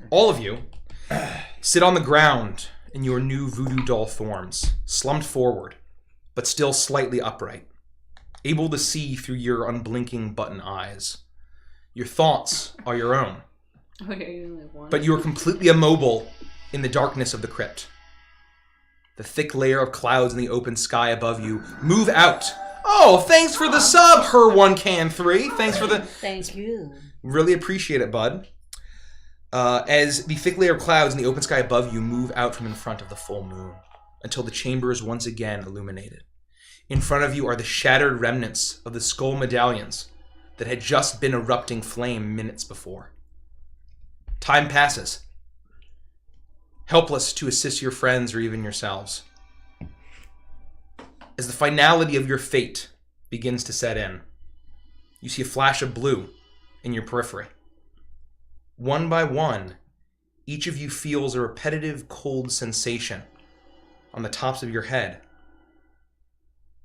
All of you sit on the ground in your new voodoo doll forms, slumped forward, but still slightly upright, able to see through your unblinking button eyes. Your thoughts are your own, but you are completely immobile in the darkness of the crypt. The thick layer of clouds in the open sky above you move out. Oh, thanks for the sub, Her1Can3. Thanks for the... Thank you. Really appreciate it, bud. As the thick layer of clouds in the open sky above you move out from in front of the full moon, until the chamber is once again illuminated. In front of you are the shattered remnants of the skull medallions that had just been erupting flame minutes before. Time passes, helpless to assist your friends or even yourselves. As the finality of your fate begins to set in, you see a flash of blue in your periphery. One by one, each of you feels a repetitive cold sensation on the tops of your head.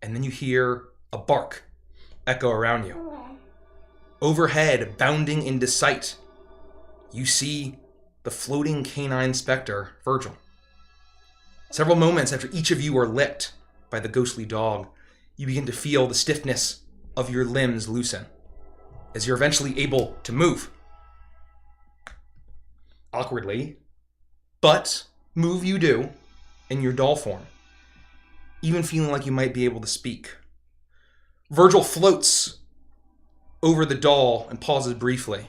And then you hear a bark echo around you. Overhead, bounding into sight, you see the floating canine specter, Virgil. Several moments after each of you are licked by the ghostly dog, you begin to feel the stiffness of your limbs loosen as you're eventually able to move. Awkwardly, but move you do in your doll form, even feeling like you might be able to speak. Virgil floats over the doll and pauses briefly.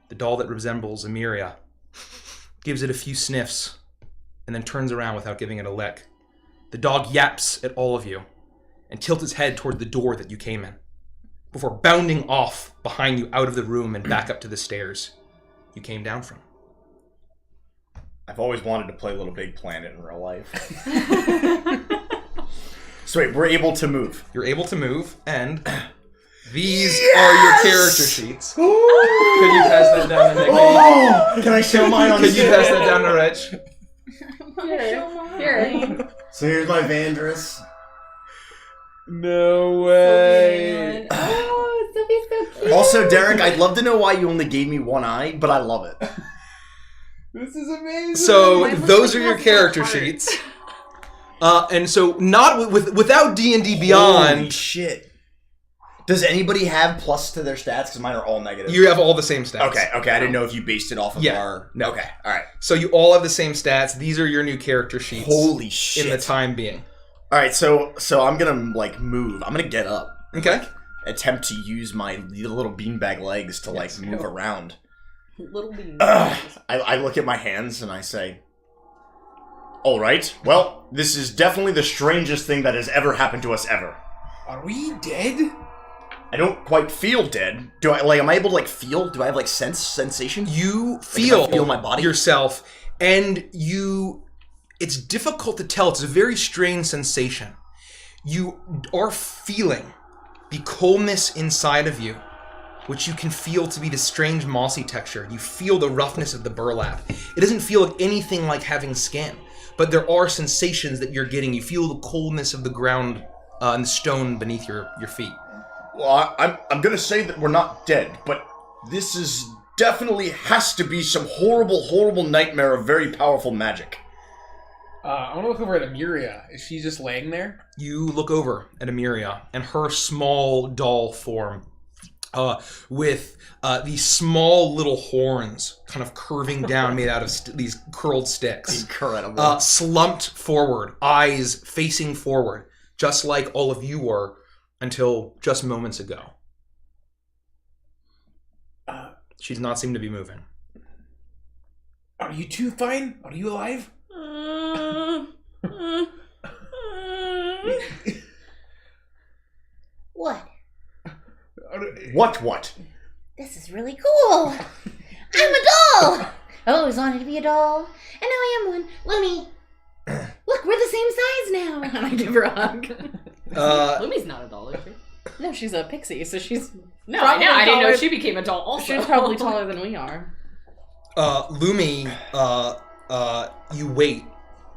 The doll that resembles Emiria gives it a few sniffs and then turns around without giving it a lick. The dog yaps at all of you and tilts its head toward the door that you came in, before bounding off behind you out of the room and back up to the stairs you came down from. I've always wanted to play Little Big Planet in real life. So wait, we're able to move. You're able to move, and these are your character sheets. Could you pass that down to Nick? Oh, can I show mine on Could you pass that down to Rich? Here. So here's my Avantris. No way. Oh, Sophie's so cute. Also, Derek, I'd love to know why you only gave me one eye, but I love it. This is amazing. So those are your character sheets. And so not without D&D Beyond. Holy shit. Does anybody have plus to their stats? Because mine are all negative. You have all the same stats. Okay. I didn't know if you based it off of our... No. Okay, alright. So you all have the same stats. These are your new character sheets. Holy shit. In the time being. Alright, so I'm gonna, move. I'm gonna get up. Okay. Attempt to use my little beanbag legs to, move around. Little bean. I look at my hands and I say... Alright, well, this is definitely the strangest thing that has ever happened to us ever. Are we dead? I don't quite feel dead. Do I, am I able to, feel? Do I have, sensation? You feel my body? Yourself, and it's difficult to tell. It's a very strange sensation. You are feeling the coldness inside of you, which you can feel to be the strange mossy texture. You feel the roughness of the burlap. It doesn't feel like anything like having skin, but there are sensations that you're getting. You feel the coldness of the ground and the stone beneath your feet. Well, I'm gonna say that we're not dead, but this is definitely has to be some horrible, horrible nightmare of very powerful magic. I want to look over at Emiria. Is she just laying there? You look over at Emiria and her small doll form with these small little horns kind of curving down made out of these curled sticks. Incredible. Slumped forward, eyes facing forward, just like all of you were until just moments ago. She's not seemed to be moving. Are you two fine? Are you alive? What? What? This is really cool. I'm a doll. I always wanted to be a doll, and now I am one. Lumi, look, we're the same size now. And I give her a hug. Lumi's not a doll, is she? No, she's a pixie, so she's No, I know. I didn't know she became a doll also. She's probably taller than we are. Lumi, you wait.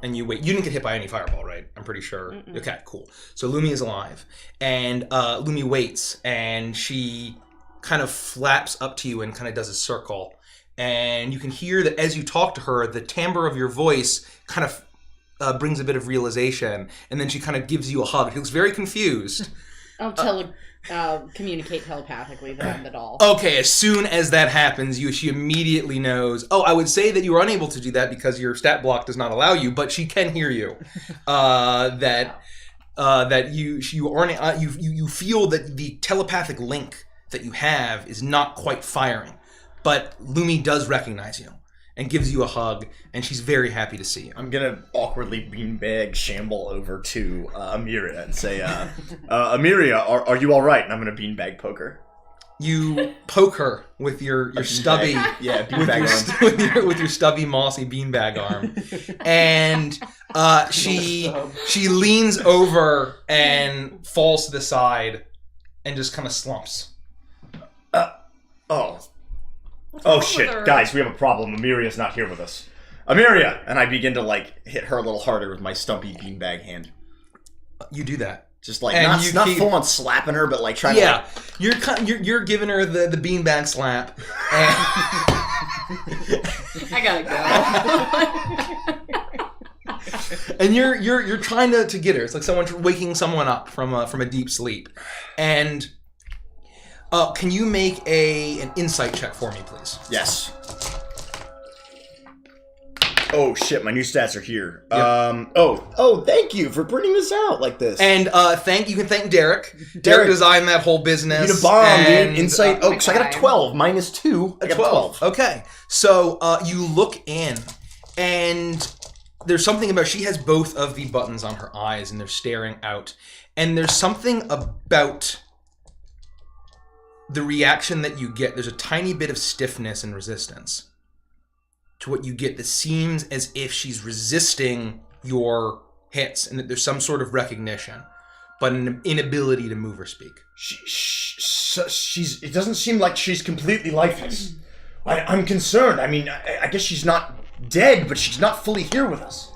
And you wait. You didn't get hit by any fireball, right? I'm pretty sure. Mm-mm. Okay, cool. So Lumi is alive. And Lumi waits, and she kind of flaps up to you and kind of does a circle. And you can hear that as you talk to her, the timbre of your voice kind of brings a bit of realization, and then she kind of gives you a hug. She looks very confused. I'll communicate telepathically that I'm the doll. Okay, as soon as that happens, she immediately knows. Oh, I would say that you are unable to do that because your stat block does not allow you, but she can hear you. That you feel that the telepathic link that you have is not quite firing, but Lumi does recognize you and gives you a hug, and she's very happy to see you. I'm gonna awkwardly beanbag shamble over to Amiria and say, Amiria, are you all right? And I'm gonna beanbag poke her. You poke her with your stubby, beanbag arm. with your stubby, mossy beanbag arm, and she leans over and falls to the side, and just kind of slumps. Oh shit, guys, we have a problem. Amiria's not here with us. Amiria! And I begin to, hit her a little harder with my stumpy beanbag hand. You do that. Just, not full on slapping her, but, trying to... Yeah, you're giving her the beanbag slap. And I gotta go. And you're trying to get her. It's like someone waking someone up from a deep sleep. And... can you make an insight check for me, please? Yes. Oh shit, my new stats are here. Yep. Thank you for printing this out like this. And you can thank Derek. Derek designed that whole business. You need a bomb, dude. Insight. So I got a 12 minus 2. I got 12. Okay. So you look in, and there's something about she has both of the buttons on her eyes, and they're staring out. And there's something about the reaction that you get. There's a tiny bit of stiffness and resistance to what you get that seems as if she's resisting your hits, and that there's some sort of recognition, but an inability to move or speak. It doesn't seem like she's completely lifeless. I'm concerned. I mean, I guess she's not dead, but she's not fully here with us.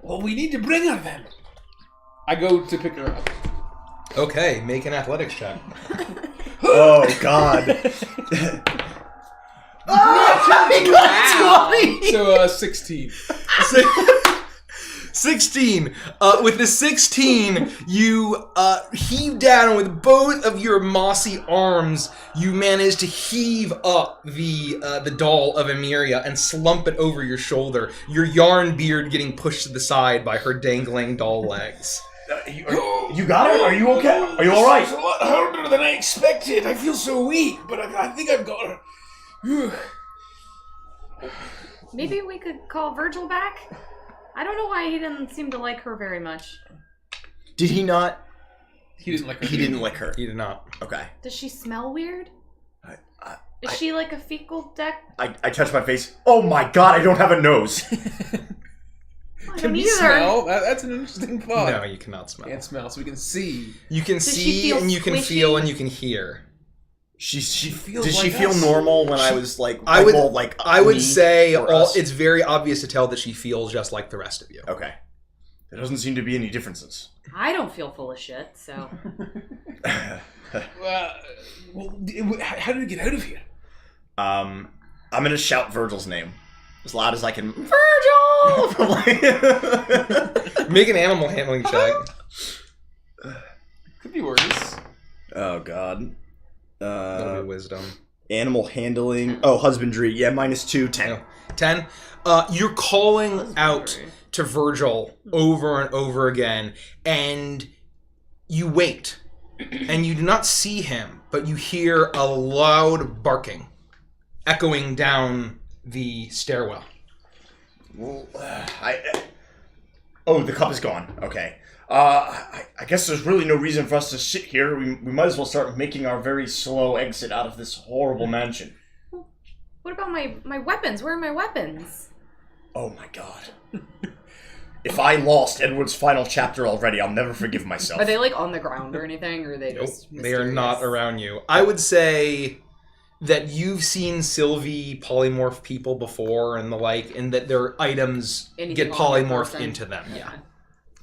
Well, we need to bring her then. I go to pick her up. Okay, make an athletics check. Oh, God. Wow. So, 16. 16. With the 16, you heave down with both of your mossy arms. You manage to heave up the doll of Amiria and slump it over your shoulder. Your yarn beard getting pushed to the side by her dangling doll legs. You got it? Are you okay? Are you all right? It's a lot harder than I expected. I feel so weak, but I think I've got her. Maybe we could call Virgil back? I don't know why he didn't seem to like her very much. Did he not? He didn't like her. He didn't like her. He did not. Okay. Does she smell weird? Is I- she like a fecal deck? I touch my face. Oh my God, I don't have a nose. I Can don't we either. smell? That's an interesting thought. No, you cannot smell. Can't smell, so we can see. You can Does she see, feel and you can squishy? feel, and you can hear. She feels did like she feel us. normal when I was like? I would me say or us? it's very obvious to tell that she feels just like the rest of you. Okay. There doesn't seem to be any differences. I don't feel full of shit, so. How do we get out of here? I'm gonna shout Virgil's name as loud as I can. Virgil! Make an animal handling check. Could be worse. Oh God. That'll be wisdom. Animal handling. Oh, husbandry. Yeah, -2, 10. No. 10. You're calling out to Virgil over and over again, and you wait, and you do not see him, but you hear a loud barking echoing down the stairwell. Well, oh, the cup is gone. Okay. I guess there's really no reason for us to sit here. We might as well start making our very slow exit out of this horrible mansion. What about my weapons? Where are my weapons? Oh my God. If I lost Edward's final chapter already, I'll never forgive myself. Are they like on the ground or anything, or are they Nope, just they are not mysterious? around you. I would say that you've seen Sylvie polymorph people before and the like, and that their items Anything get on their polymorphed person? into them. Okay. Yeah.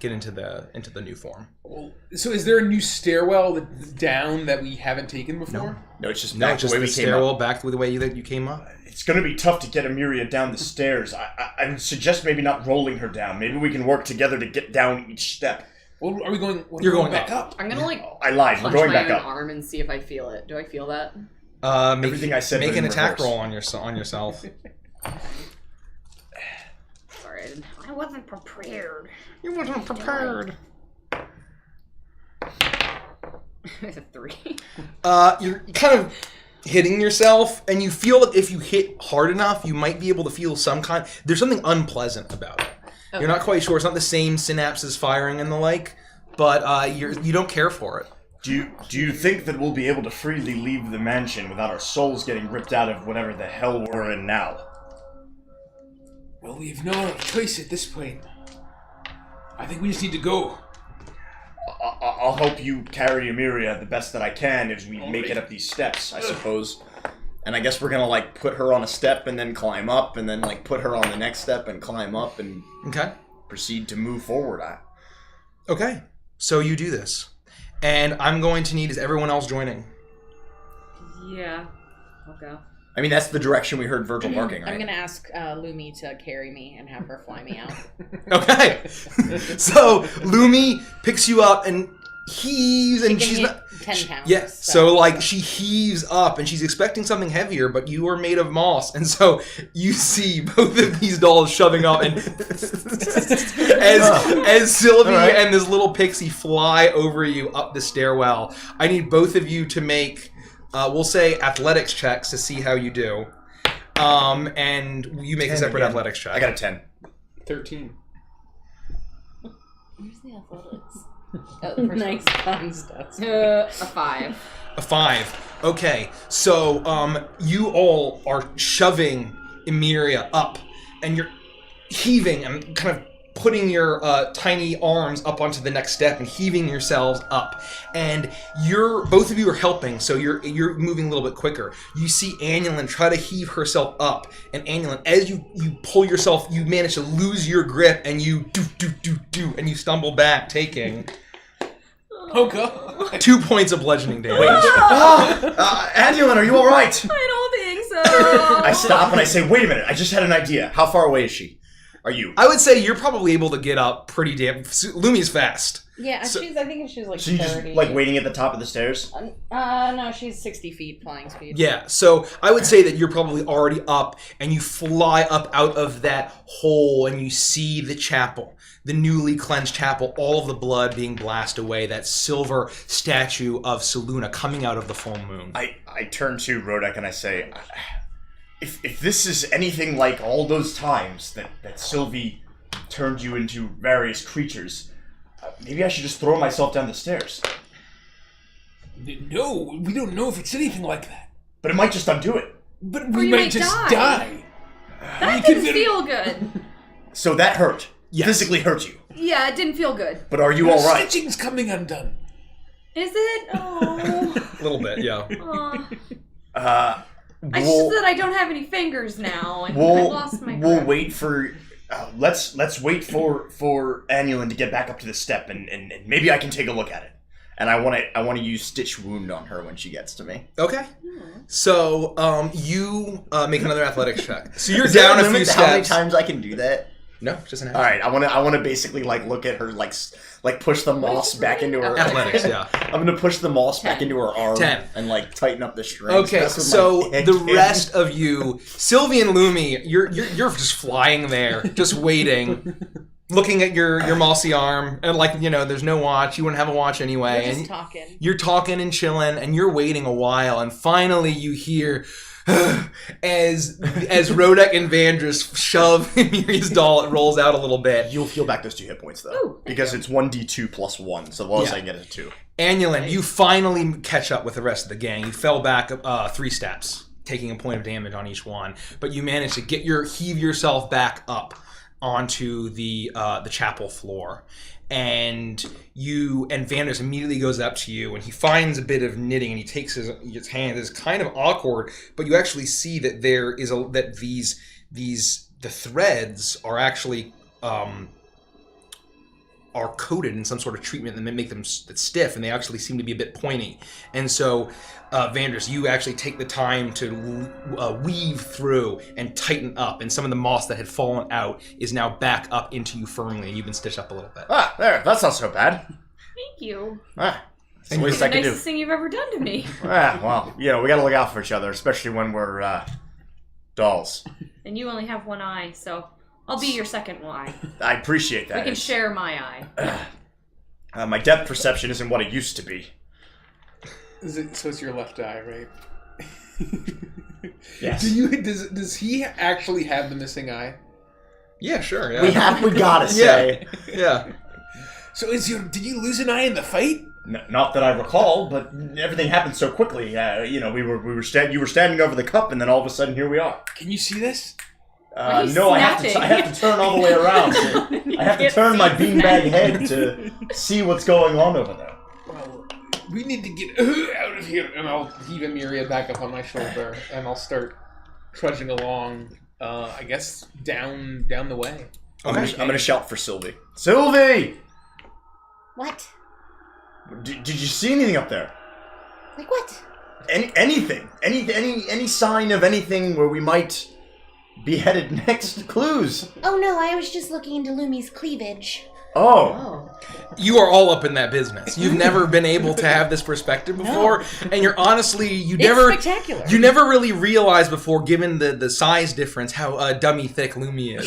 get into the new form. Well, so is there a new stairwell down that we haven't taken before? No, it's just No, back just the way the we came stairwell up. back the way you came up. It's going to be tough to get Emiria down the stairs. I would suggest maybe not rolling her down. Maybe we can work together to get down each step. Well, are we going? You're going back up. up. I'm gonna I lied. We're punch going my back own up. arm and see if I feel it. Do I feel that? Everything I said. Make but an in attack reverse. roll on yourself. Sorry, I didn't. I wasn't prepared. You wasn't prepared. 3. You're kind of hitting yourself, and you feel that if you hit hard enough, you might be able to feel some kind. There's something unpleasant about it. Okay. You're not quite sure. It's not the same synapses firing and the like, but you don't care for it. Do you think that we'll be able to freely leave the mansion without our souls getting ripped out of whatever the hell we're in now? Well, we have no choice at this point. I think we just need to go. I'll help you carry Emiria the best that I can as we make it up these steps, I suppose. And I guess we're gonna like put her on a step and then climb up, and then like put her on the next step and climb up and Okay. proceed to move forward. Okay. So you do this, and I'm going to need is everyone else joining. Yeah. I'll go. I mean, that's the direction we heard Virgil barking, right? I'm gonna ask Lumi to carry me and have her fly me out. Okay. So Lumi picks you up and heaves, and She she's can not. hit 10 pounds. Yeah, so like she heaves up and she's expecting something heavier, but you are made of moss, and so you see both of these dolls shoving up, and as Sylvie and this little pixie fly over you up the stairwell. I need both of you to make, we'll say, athletics checks to see how you do, and you make a separate athletics check. I got a 10. 13. Where's the athletics? Oh, nice fun stuff. A 5. A 5. Okay, so you all are shoving Emiria up, and you're heaving and kind of putting your tiny arms up onto the next step and heaving yourselves up. And both of you are helping, so you're moving a little bit quicker. You see Annulin try to heave herself up, and Annulin, as you pull yourself, you manage to lose your grip, and you do, and you stumble back, taking Oh god. 2 points of bludgeoning damage. Annulin, are you alright? I don't think so. I stop and I say, wait a minute, I just had an idea. How far away is she? Are you? I would say you're probably able to get up pretty damn. Lumi's fast. Yeah, So- I think she's like So you just 30. like waiting at the top of the stairs? No, she's 60 feet flying speed. Yeah, so I would say that you're probably already up, and you fly up out of that hole, and you see the chapel, the newly cleansed chapel, all of the blood being blasted away, that silver statue of Seluna coming out of the full moon. I turn to Rodek and I say, if this is anything like all those times that Sylvie turned you into various creatures, maybe I should just throw myself down the stairs. No, we don't know if it's anything like that. But it might just undo it. But Or we you might might just die. die. That You could didn't very- feel good. So that hurt. Yes. Physically hurt you. Yeah, it didn't feel good. But are you Your alright? stitching's coming undone. Is it? Oh. A little bit, yeah. I We'll, just that I don't have any fingers now, and I lost my we'll grip. wait for... let's wait for Annulin to get back up to the step, and maybe I can take a look at it. And I want to use Stitch Wound on her when she gets to me. Okay. So, you make another athletics check. So you're Is there down a few limit to how many steps. times I can do that? No, just an All right, I want to basically like look at her, like push the moss back into her athletics, yeah. I'm gonna push the moss back into her arm 10. and like tighten up the strings. Okay, That's what so my head the can. rest of you, Sylvie and Lumi, you're just flying there, just waiting, looking at your mossy arm, and like, you know, there's no watch. You wouldn't have a watch anyway. We're just and talking. You're talking and chilling, and you're waiting a while, and finally you hear as Rodek and Avantris shove Miri's doll, it rolls out a little bit. You'll feel back those 2 hit points though, Ooh, because it's 1d2 plus 1. So as long as I get it 2. Annulin, you finally catch up with the rest of the gang. You fell back 3 steps, taking a point of damage on each one, but you managed to heave yourself back up onto the chapel floor. And Vanders immediately goes up to you, and he finds a bit of knitting, and he takes his hand. It's kind of awkward, but you actually see that the threads are actually are coated in some sort of treatment that make them stiff, and they actually seem to be a bit pointy. And so, Avantris, you actually take the time to weave through and tighten up, and some of the moss that had fallen out is now back up into you firmly, and you've been stitched up a little bit. Ah, there. That's not so bad. Thank you. Ah, that's the least I can do. Nicest thing you've ever done to me. Ah, well, we gotta look out for each other, especially when we're, dolls. And you only have one eye, so I'll be your second eye. I appreciate that. We can share my eye. My depth perception isn't what it used to be. So it's your left eye, right? Yes. Does he actually have the missing eye? Yeah, sure. Yeah. We gotta say. Yeah. So did you lose an eye in the fight? Not that I recall, but everything happened so quickly. You were standing over the cup, and then all of a sudden, here we are. Can you see this? No, I have to turn all the way around. I have to turn my beanbag head to see what's going on over there. Well, we need to get out of here, and I'll heave Emiria back up on my shoulder, and I'll start trudging along. I guess down the way. Okay. I'm gonna shout for Sylvie. Sylvie! What? Did you see anything up there? Like what? Anything? Any sign of anything where we might be headed next? Clues? Oh no, I was just looking into Lumi's cleavage. Oh. You are all up in that business. You've never been able to have this perspective before, and you're honestly, It's spectacular. You never really realized before, given the size difference, how dummy thick Lumi is.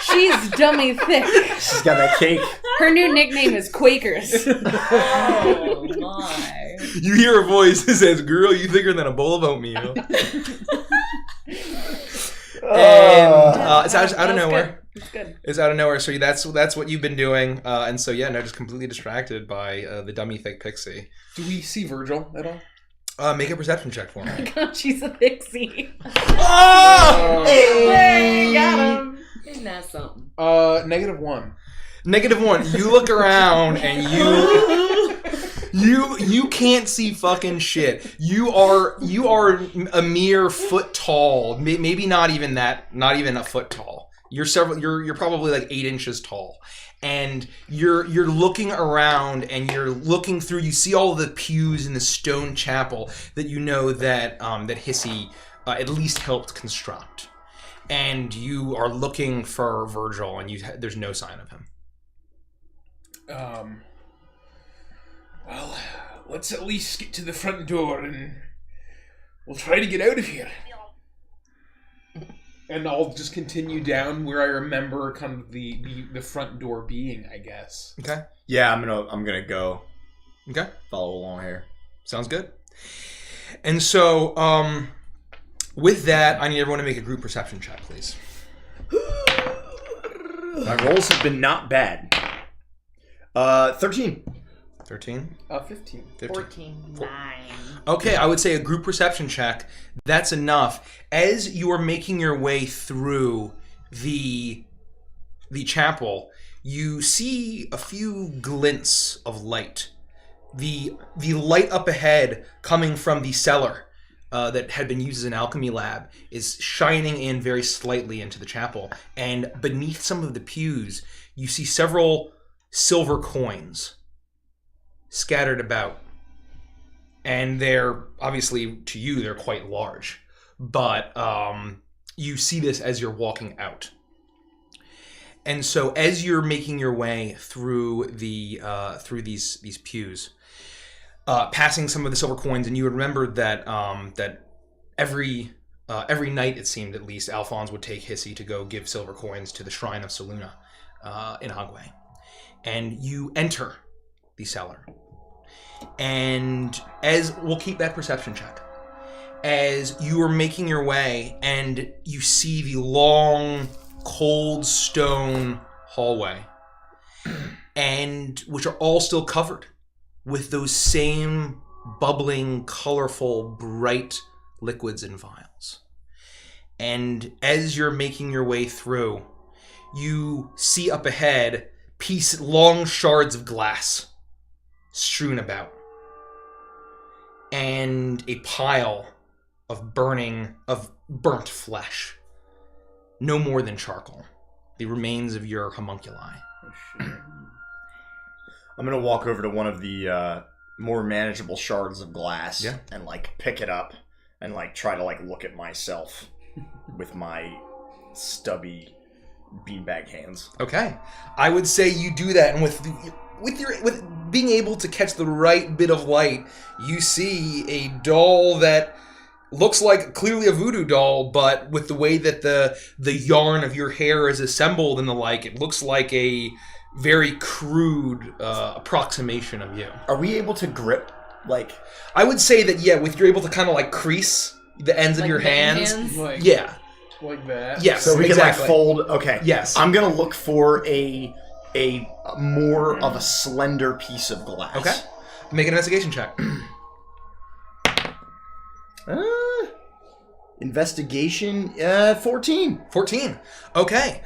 She's dummy thick. She's got that cake. Her new nickname is Quakers. Oh my. You hear a voice that says, "Girl, you thicker than a bowl of oatmeal." And it's out of nowhere. It's good. It's out of nowhere. So that's what you've been doing, and so just completely distracted by the dummy thick pixie. Do we see Virgil at all? Make a perception check for me. God, she's a pixie. Oh! Hey, got him. Isn't that something? -1. -1. You look around and you can't see fucking shit. You are a mere foot tall. Maybe not even a foot tall. You're probably like 8 inches tall. And you're looking around and you're looking through. You see all the pews in the stone chapel that you know that Hissy at least helped construct. And you are looking for Virgil, and there's no sign of him. Well, let's at least get to the front door, and we'll try to get out of here. And I'll just continue down where I remember kind of the front door being, I guess. Okay. Yeah, I'm gonna go. Okay. Follow along here. Sounds good. And so, with that, I need everyone to make a group perception check, please. My rolls have been not bad. 13. 13? 15. 14. 9. Okay, I would say a group perception check. That's enough. As you are making your way through the chapel, you see a few glints of light. The light up ahead coming from the cellar that had been used as an alchemy lab is shining in very slightly into the chapel. And beneath some of the pews, you see several silver coins scattered about. And they're, obviously, to you, they're quite large. But you see this as you're walking out. And so as you're making your way through these pews, passing some of the silver coins, and you remember that that every night, it seemed at least, Alphonse would take Hissy to go give silver coins to the shrine of Soluna in Hogway. And you enter the cellar. And we'll keep that perception check. As you are making your way, and you see the long, cold stone hallway, and which are all still covered with those same bubbling, colorful, bright liquids and vials. And as you're making your way through, you see up ahead long shards of glass strewn about, and a pile of burnt flesh, no more than charcoal, the remains of your homunculi. Oh, shit. I'm gonna walk over to one of the more manageable shards of glass and like pick it up and like try to like look at myself with my stubby beanbag hands. Okay, I would say you do that, and with being able to catch the right bit of light, you see a doll that looks like clearly a voodoo doll, but with the way that the yarn of your hair is assembled and the like, it looks like a very crude approximation of you. Are we able to grip? Like, I would say that you're able to kind of like crease the ends of your hands. Like, like that. Yes. So we can like fold. Okay. Yes. I'm gonna look for a more of a slender piece of glass. Okay. Make an investigation check. Investigation. 14. 14. Okay.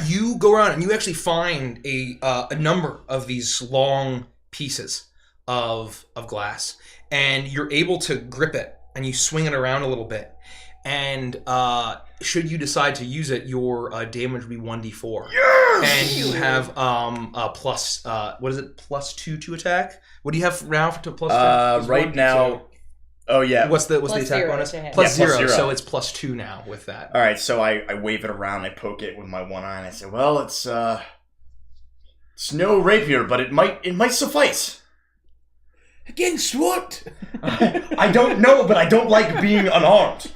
You go around and you actually find a number of these long pieces of glass, and you're able to grip it and you swing it around a little bit. And should you decide to use it, your damage will be 1d4. Yes! And you have plus what is it? +2 to attack. What do you have now for +2? Right now. Oh yeah. What's the Plus attack 0 bonus? to hit. Plus Yeah, plus 0, 0. so it's +2 now with that. All right, so I wave it around, I poke it with my one eye, and I say, "Well, it's no rapier, but it might suffice." Against what? I don't know, but I don't like being unarmed.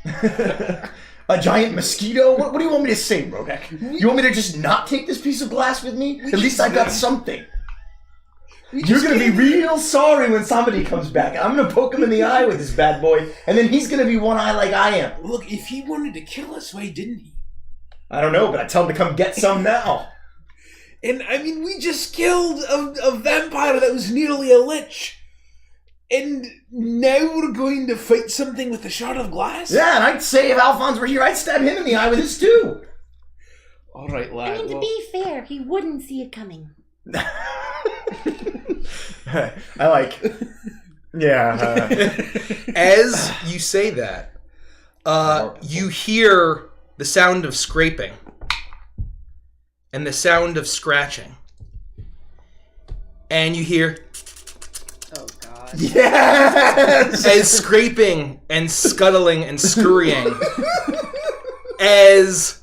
A giant mosquito? What do you want me to say, Rogak? You want me to just not take this piece of glass with me? At least I've got something. You're gonna be real sorry when somebody comes back. I'm gonna poke him in the eye with this bad boy, and then he's gonna be one eye like I am. Look, if he wanted to kill us, why didn't he? I don't know, but I tell him to come get some now. And I mean, we just killed a vampire that was nearly a lich. And now we're going to fight something with a shard of glass? Yeah, and I'd say if Alphonse were here, I'd stab him in the eye with this too. All right, lad. I mean, to be fair, he wouldn't see it coming. I like... Yeah. As you say that, you hear the sound of scraping and the sound of scratching. And you hear... Oh, God. Yes! As scraping and scuttling and scurrying. As...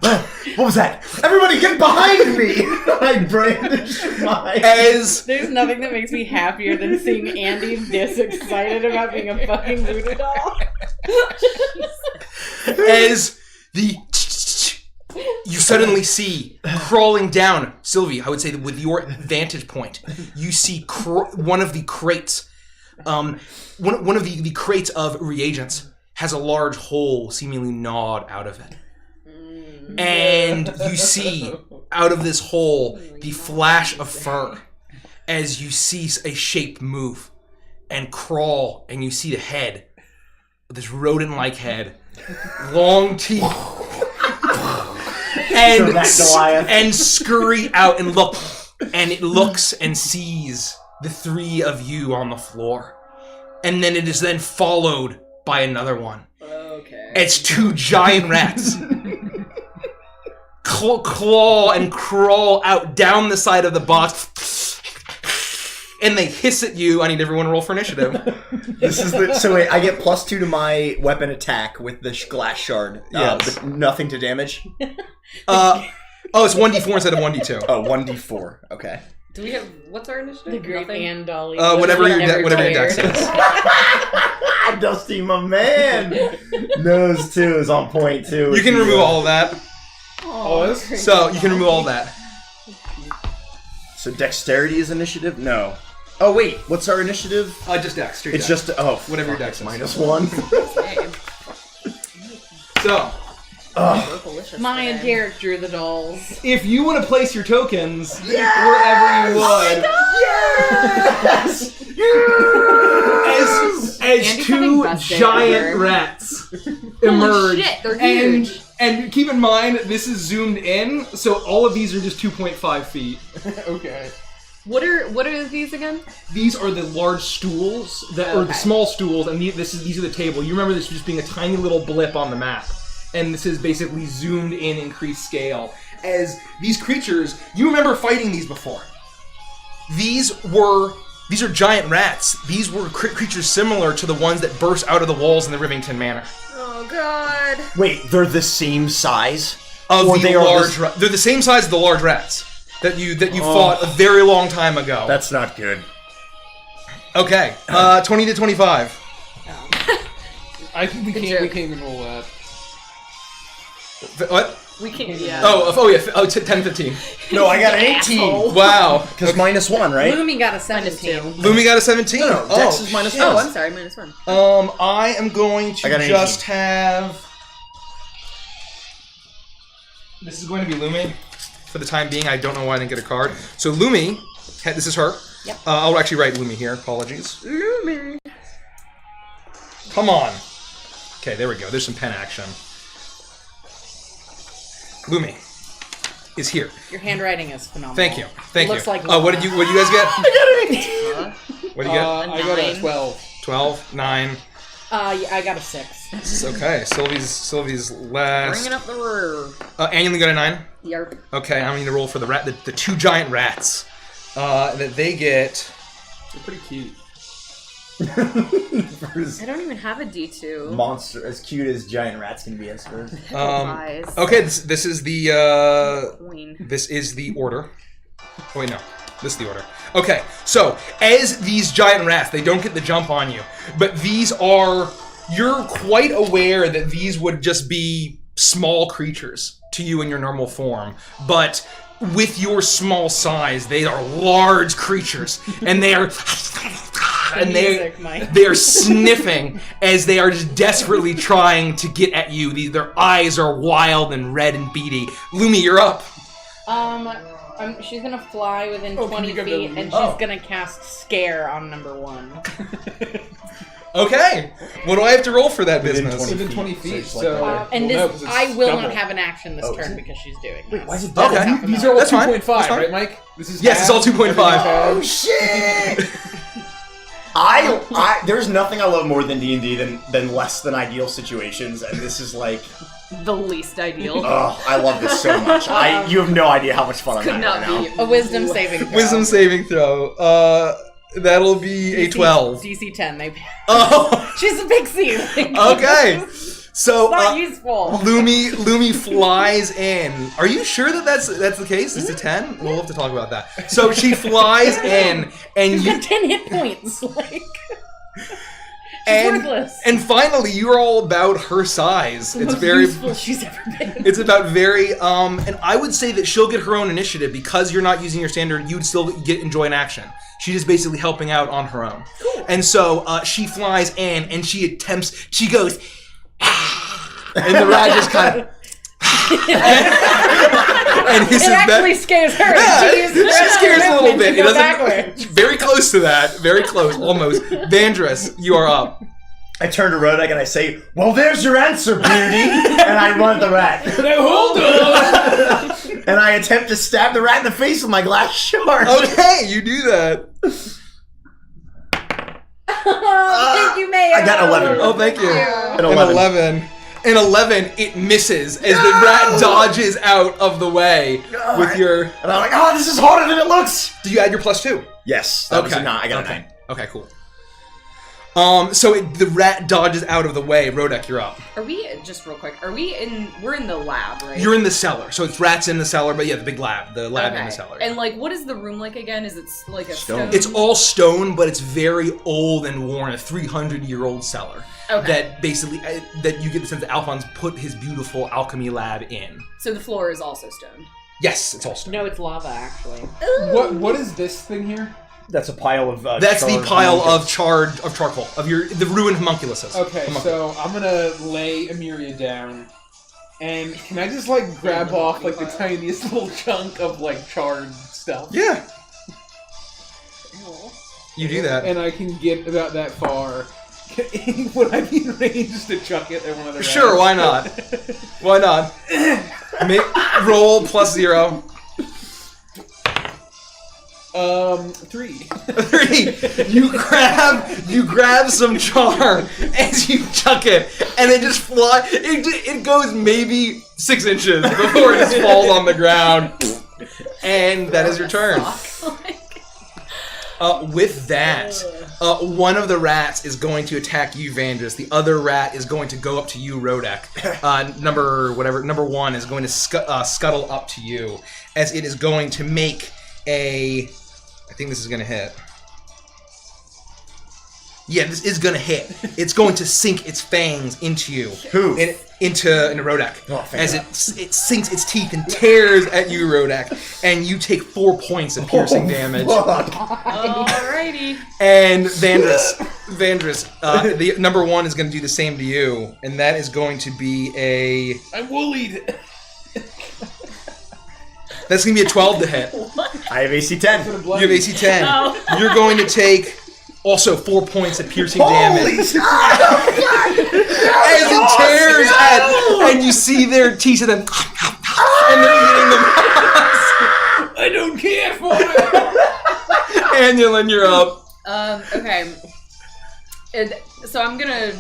What was that? Everybody get behind me! I brandish my... As... There's nothing that makes me happier than seeing Andy this excited about being a fucking voodoo doll. As the... You suddenly see, crawling down, Sylvie, I would say that with your vantage point, you see one of the crates, one of the crates of reagents has a large hole seemingly gnawed out of it. And you see, out of this hole, the flash of fur as you see a shape move and crawl, and you see the head, this rodent-like head, long teeth, and scurry out and look, and it looks and sees the three of you on the floor. And then it is then followed by another one. Okay. It's two giant rats. Claw and crawl out down the side of the box, and they hiss at you. I need everyone to roll for initiative. This is the... So wait, I get +2 to my weapon attack with the glass shard. Yes. But nothing to damage? It's 1d4 instead of 1d2. Oh, 1d4. Okay. Do we have... What's our initiative? The great Nothing? Ann Dolly. Whatever your Never dex tired. Ah, Dusty, my man! Nose, too, is on point, too. You can remove all of that. Oh, this? So you can remove all that. So dexterity is initiative? No. Oh, wait. What's our initiative? Just dex. Straight It's dex. just... Oh, Whatever your fuck, dex it's is. -1. So, Maya and Derek drew the dolls. if you want to place your tokens wherever you would, Yes! as Andy's having two best day giant ever. rats Holy emerge, shit, they're huge. and keep in mind this is zoomed in, so all of these are just 2.5 feet. Okay. What are these again? These are the large stools or the small stools, and these are the table. You remember this just being a tiny little blip on the map, and this is basically zoomed in increased scale. as these creatures, you remember fighting these before. These are giant rats. These were creatures similar to the ones that burst out of the walls in the Rivington Manor. Oh god. Wait, they're the same size? Of Or the they are large the- they're the same size as the large rats that you fought a very long time ago. That's not good. Okay. 20 to 25. I think we can't even roll that. What? We can't. Yeah. Oh yeah. 10, 15. No, I got an 18. Wow. Because -1, right? Lumi got a 17. Lumi got a 17. No, Dex is -1. Oh, I'm sorry, -1. I am going to I got an just have. This is going to be Lumi for the time being. I don't know why I didn't get a card. So Lumi, this is her. Yep. I'll actually write Lumi here. Apologies. Lumi. Come on. Okay, there we go. There's some pen action. Lumi is here. Your handwriting is phenomenal. Thank you. Thank you. Looks like what did you guys get? What did you get? I got a 12. 12, 9. I got a 6. It's okay. Sylvie's last. Bringing up the rear. And you only got a 9? Yarp. Okay, I'm going to roll for the rat, the two giant rats. That they get. They're pretty cute. I don't even have a D2. Monster, as cute as giant rats can be, I suppose. Eyes. Okay, this is the Queen. this is the order. Oh wait, no, this is the order. Okay, so as these giant rats, they don't get the jump on you, but these are. You're quite aware that these would just be small creatures to you in your normal form, but with your small size, they are large creatures, and they are. And they are sniffing as they are just desperately trying to get at you. Their eyes are wild and red and beady. Lumi, you're up. She's gonna fly within Oh, 20 can you feet, go and to- she's gonna cast Scare on number 1. Okay. What do I have to roll for that Within business? 20 Within feet, 20 so feet, it's like so... right And well, no, this, 'cause it's I will double. not have an action this Oh, is turn it? because she's doing Wait, this. why is it Okay. double? These are all That's fine. 2.5, That's fine. right, Mike? This is Yes, it's all 2.5. Oh shit! I there's nothing I love more than D&D than less than ideal situations, and this is like, The least ideal. oh, I love this so much. You have no idea how much fun I'm Could having right not now. be. A wisdom saving throw. Wisdom saving throw. That'll be a 12. DC 10. They. Oh. She's a pixie. Okay. So Not useful. Lumi flies in. Are you sure that that's the case? It's a 10? We'll have to talk about that. So she flies in, and She's you got 10 hit points. Like. and, worthless. and finally you're all about her size. The It's most very useful she's ever been. it's about very and I would say that she'll get her own initiative because you're not using your standard. You'd still enjoy an action. She's just basically helping out on her own. Cool. And so she flies in and she goes, and the rat just kind of and hisses It actually back. scares her. Yeah, She scares a little bit. It doesn't. backwards. Very close to that. Very close, almost. Vandris, you are up. I turn to Rodak and I say, "Well, there's your answer, Beardy," and I run at the rat. Now hold on! And I attempt to stab the rat in the face with my glass shard. Okay, you do that. Thank you, Mayo. I got 11. Oh, thank you. An An 11. An 11, it misses as the rat dodges out of the way with your. And I'm like, "Oh, this is harder than it looks." Do you add your +2? Yes, that was Okay. a 9. I got a Okay. 9. Okay, cool. So the rat dodges out of the way. Rodek, you're up. Are we, just real quick, we're in the lab, right? You're in the cellar. So it's rats in the cellar, but yeah, the big lab. The lab in Okay. the cellar. And like, what is the room like again? Is it like a Stone. stone? It's all stone, but it's very old and worn. A 300-year-old cellar. Okay. That basically, that you get the sense that Alphonse put his beautiful alchemy lab in. So the floor is also stone. Yes, it's all stone. No, it's lava, actually. What is this thing here? That's a pile of. That's the charred pile homunculus. of charcoal of the ruined homunculuses. Okay, Homunculus. so I'm gonna lay Emiria down, and can I just like grab off like the tiniest little chunk of like charred stuff? Yeah. You do that. And I can get about that far. Would I be in range to chuck it at one of the Sure, rats? why not? Why not? Roll +0. 3. 3. You grab some char as you chuck it, and it just fly. It goes maybe 6 inches before it just falls on the ground. And that is your turn. With that, one of the rats is going to attack you, Vandris. The other rat is going to go up to you, Rodek. Number 1 is going to scuttle up to you, as it is going to make a... I think this is going to hit. Yeah, this is going to hit. It's going to sink its fangs into you. Who? Into Rodek. Oh, as it sinks its teeth and tears at you, Rodek. And you take 4 points of piercing damage. Alrighty. And Vandris, the number 1 is going to do the same to you. And that is going to be a... I'm woolied. That's going to be a 12 to hit. I have AC 10. You have AC 10. Oh. You're going to take also 4 points of piercing damage. As it tears at, and you see their teeth and then, and they're eating the moss. I don't care for it. Annulin, you're up. Okay. So I'm gonna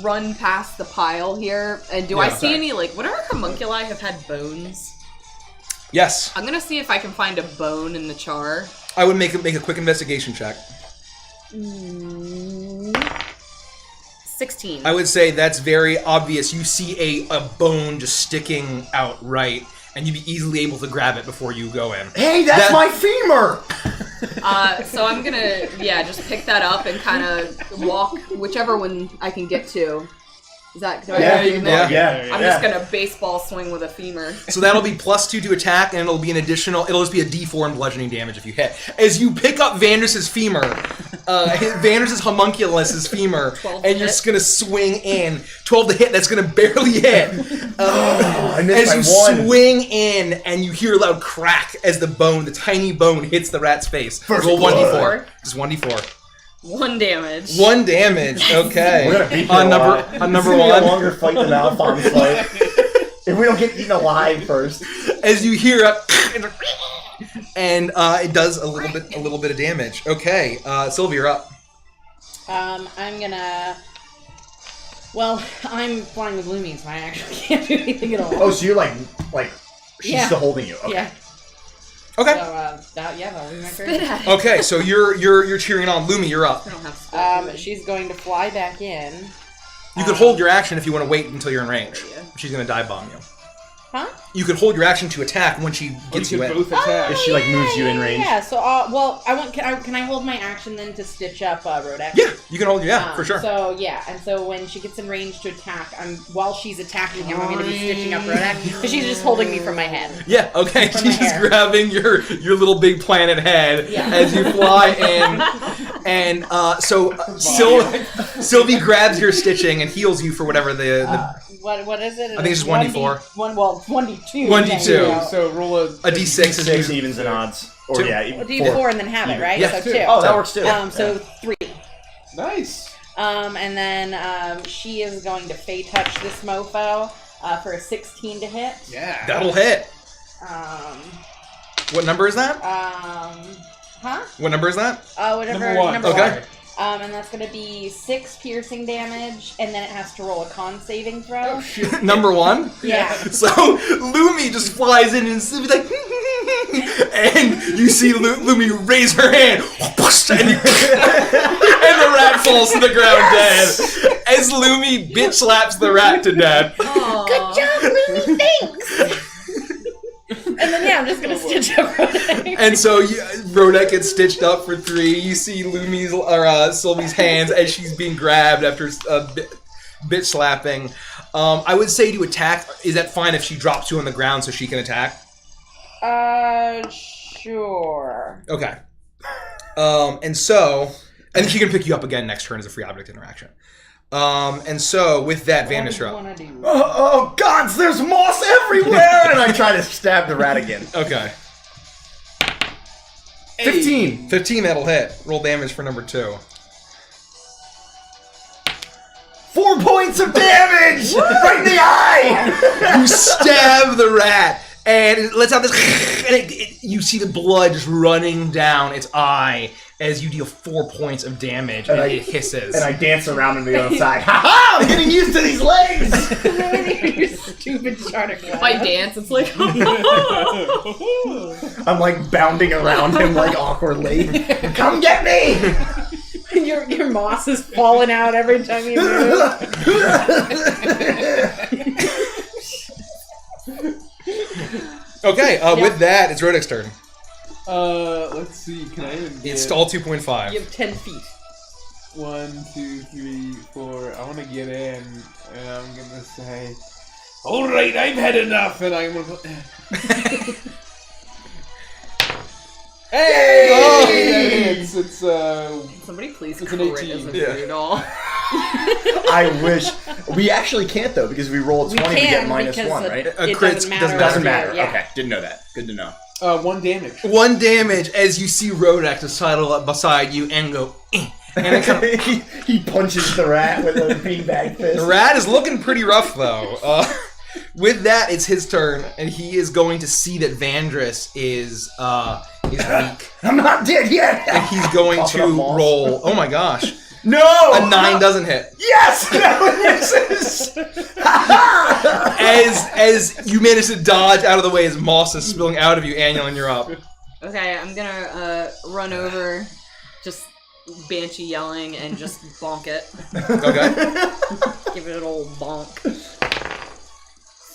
run past the pile here, and do I see any, like, whatever homunculi have had bones? Yes. I'm gonna see if I can find a bone in the char. I would make a quick investigation check. 16. I would say that's very obvious. You see a bone just sticking out right, and you'd be easily able to grab it before you go in. Hey, that's my femur! So I'm gonna, just pick that up and kind of walk whichever one I can get to. Is that... Do I have to do that? Yeah. I'm just gonna baseball swing with a femur. So that'll be +2 to attack, and it'll be an additional... It'll just be a D4 in bludgeoning damage if you hit. As you pick up Vandris's femur, Vandris's homunculus's femur, and you're just gonna swing in. 12 to hit, that's gonna barely hit. I missed as you swing in, and you hear a loud crack as the tiny bone hits the rat's face. Roll 1d4. Just 1d4. 1 damage. 1 damage, okay. We're gonna beat you on number This is gonna be a 1. longer fight than Alphonse fight. If we don't get eaten alive first. As you hear a and it does a little bit of damage. Okay, Sylvia, you're up. I'm gonna... Well, I'm flying with Lumi, so I actually can't do anything at all. Oh, so you're like she's Yeah. still holding you. Okay. Yeah. Okay. So, that'll be my Spit turn. at it. Okay, so you're cheering on. Lumi, you're up. I don't have spit. She's going to fly back in. You could hold your action if you want to wait until you're in range. Yeah. She's gonna dive bomb you. Huh? You could hold your action to attack when she gets you in. both attack. If she like moves you in range. Yeah, so, well, can I hold my action then to stitch up Rodek? Yeah, you can hold. Yeah, for sure. So, and so when she gets in range to attack, while she's attacking him, I'm going to be stitching up Rodek, because she's just holding me from my head. Yeah, okay. From She's my just hair. grabbing your little big planet head as you fly in. And so Sylvie grabs your stitching and heals you for whatever the What is it? I think it's just 1d4. 1d2. 1d2. So roll a D6 is 6 evens and odds. Or 2. yeah, even D4 4. and then have it, right? Yeah, so 2. 2. Oh, that works too. So 3. nice. And then she is going to Fey Touch this mofo for a 16 to hit. Yeah. That'll hit. What number is that? Huh? What number is that? Whatever. Number 1. Okay. And that's going to be 6 piercing damage, and then it has to roll a con saving throw. Oh, shit. Number 1? Yeah. So Lumi just flies in and Sylvie's like, and you see Lumi raise her hand, and the rat falls to the ground dead. As Lumi bitch slaps the rat to death. Good job, Lumi. Thanks. And then I'm just gonna stitch up Rodek. And so Rodek gets stitched up for 3. You see Lumi's or Sylvie's hands as she's being grabbed after bitch slapping. I would say to attack. Is that fine if she drops you on the ground so she can attack? Sure. Okay. And she can pick you up again next turn as a free object interaction. And so with that, Vandris, you're up. Oh gods, there's moss everywhere! And I try to stab the rat again. Okay. 15. 15, that'll hit. Roll damage for number 2. 4 points of damage! Right in the eye! You stab the rat, and it lets out this, and you see the blood just running down its eye as you deal 4 points of damage, and it hisses. And I dance around on the other side. Ha ha! I'm getting used to these legs! You stupid shard of glass. If I dance, it's like. I'm like bounding around him like awkwardly. Come get me! Your moss is falling out every time you move. Okay, with that, it's Rodek's turn. Let's see. Can I even get... It's all 2.5. You have 10 feet. 1, 2, 3, 4. I want to get in, and I'm gonna say, "All right, I've had enough," and I'm gonna go. Hey! Oh! It's Somebody please It's an crit 18. as a voodoo doll. I wish. We actually can't, though, because we roll a 20 we get -1, right? A crit Doesn't matter. Yeah. Okay, didn't know that. Good to know. 1 damage. 1 damage as you see Rodek just sidle up beside you and go, and it kind of, he punches the rat with a beanbag fist. the rat is looking pretty rough, though. With that, it's his turn, and he is going to see that Avantris is weak. I'm not dead yet! And he's going to roll, oh my gosh. No! A 9 doesn't hit. Yes! No, it misses! As you manage to dodge out of the way as moss is spilling out of you, Annual, you're up. Okay, I'm gonna run over, just banshee yelling, and just bonk it. Okay. Give it an old bonk.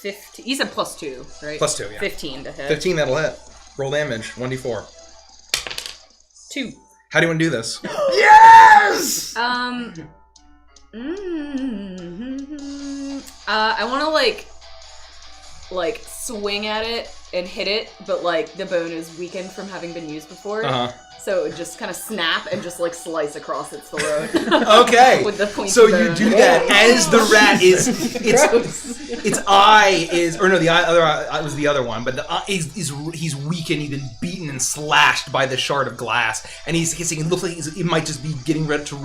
15. You said +2, right? +2, yeah. 15 to hit. 15, that'll hit. Roll damage, 1d4. 2. How do you want to do this? Yes! I want to like swing at it and hit it, but like the bone is weakened from having been used before. So it would just kind of snap and just like slice across its throat. Okay. With the pointy so bone. you do that as the rat is its eye is, or no, the other eye was the other one, but the eye he's weakened. He's been beaten and slashed by the shard of glass, and he's hissing. It looks like he might just be getting ready to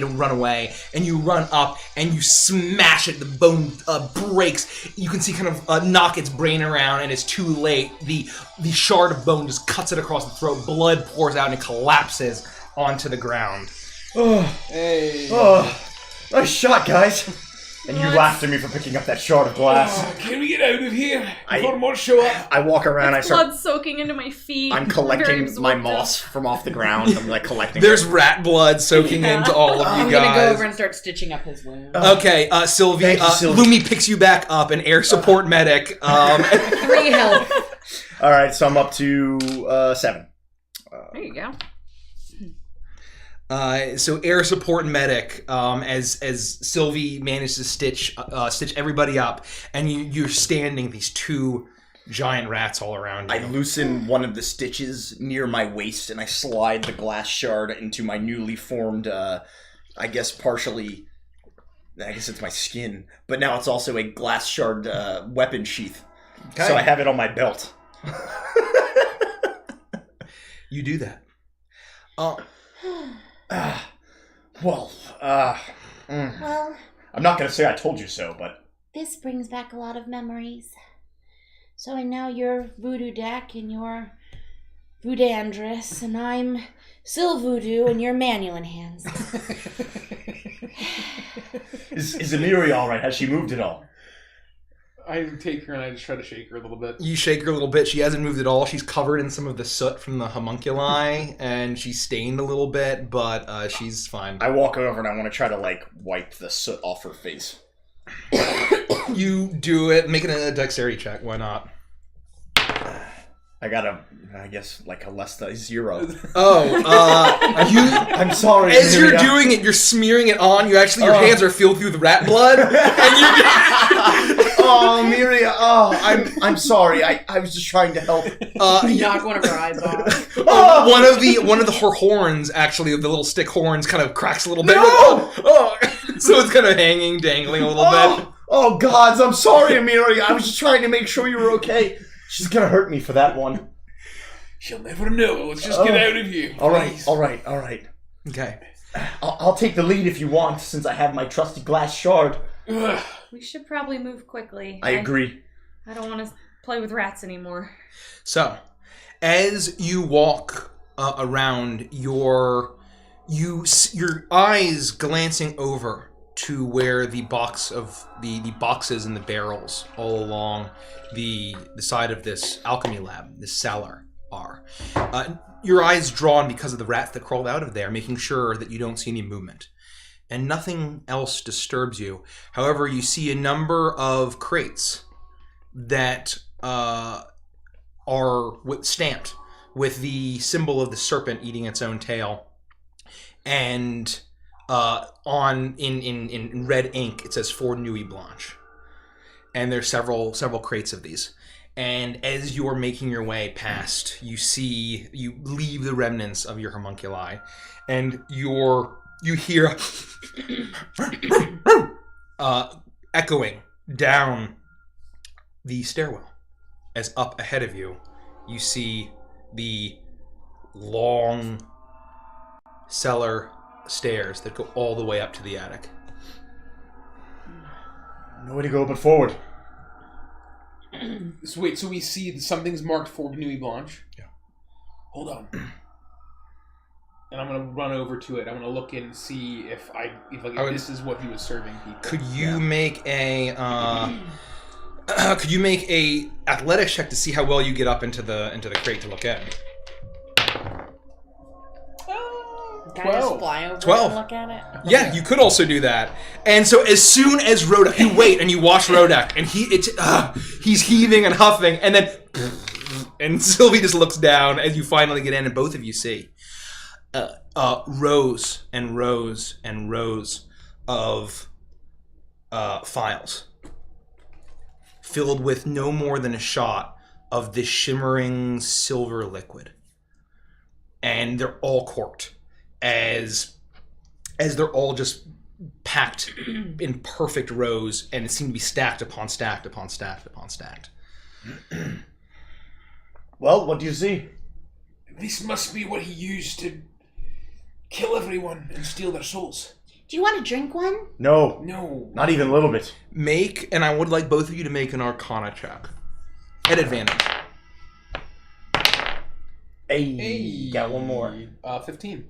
run away. And you run up and you smash it. The bone breaks. You can see kind of knock its brain around, and it's too late. The shard of bone just cuts it across the throat. Blood pours out and it collapses onto the ground. Oh, Hey. oh, nice shot, guys. And you laughed at me for picking up that shard of glass. Can we get out of here before more show up? I walk around. I start. Blood soaking into my feet. I'm Very collecting my absorbed. moss from off the ground. I'm like collecting. There's rat blood soaking into all of you I'm guys. gonna go over and start stitching up his wound. Okay, Sylvie, Thank you, Sylvie. Lumi picks you back up, an air support medic. 3 health. All right, so I'm up to 7. There you go. So air support medic, as Sylvie managed to stitch everybody up, and you're standing these 2 giant rats all around you. I loosen one of the stitches near my waist, and I slide the glass shard into my newly formed, I guess it's my skin, but now it's also a glass shard weapon sheath. Okay. So I have it on my belt. You do that. Well, I'm not going to say I told you so, but... this brings back a lot of memories. So I know you're Voodoo Dak and you're Voodandris, and I'm Sil Voodoo and you're Manual Hands. Is Amiri all right? Has she moved at all? I take her and I just try to shake her a little bit. You shake her a little bit. She hasn't moved at all. She's covered in some of the soot from the homunculi, and she's stained a little bit, but she's fine. I walk over and I want to try to, like, wipe the soot off her face. You do it. Make it a dexterity check. Why not? I got a less than 0. I'm sorry. As you're doing it, you're smearing it on. Your hands are filled through the rat blood, and you. Oh, Miria. Oh, I'm sorry. I was just trying to help. Knock one of her eyes off. Oh! One of her horns, actually, the little stick horns, kind of cracks a little bit. No! So it's kind of hanging, dangling a little bit. Oh, gods, I'm sorry, Amiri. I was just trying to make sure you were okay. She's gonna hurt me for that one. She'll never know. Let's just get out of here. All right. Okay. I'll take the lead if you want, since I have my trusty glass shard. We should probably move quickly. I agree. I don't want to play with rats anymore. So, as you walk around, your eyes glancing over to where the boxes and the barrels all along the side of this alchemy lab, this cellar, are. Your eyes drawn because of the rats that crawled out of there, making sure that you don't see any movement. And nothing else disturbs you. However, you see a number of crates that are stamped with the symbol of the serpent eating its own tail. And in red ink, it says for Nuit Blanche. And there's several crates of these. And as you're making your way past, you leave the remnants of your homunculi, and you hear echoing down the stairwell. As up ahead of you, you see the long cellar stairs that go all the way up to the attic. No way to go but forward. So wait, so we see something's marked for Nuit Blanche? Yeah. Hold on. And I'm gonna run over to it. I'm gonna look in and see if this is what he was serving people. Could you make a athletics check to see how well you get up into the crate to look in? Can I just fly over 12. and look at it? Yeah, you could also do that. And so as soon as Rodak, you wait and you watch Rodak, and he's heaving and huffing, and then and Sylvie just looks down as you finally get in, and both of you see rows and rows and rows of files filled with no more than a shot of this shimmering silver liquid. And they're all corked. As they're all just packed in perfect rows, and it seemed to be stacked upon stacked upon stacked upon stacked. Well, what do you see? This must be what he used to kill everyone and steal their souls. Do you want to drink one? No. No. Not even a little bit. And I would like both of you to make an Arcana check. At advantage. Hey, got one more. 15.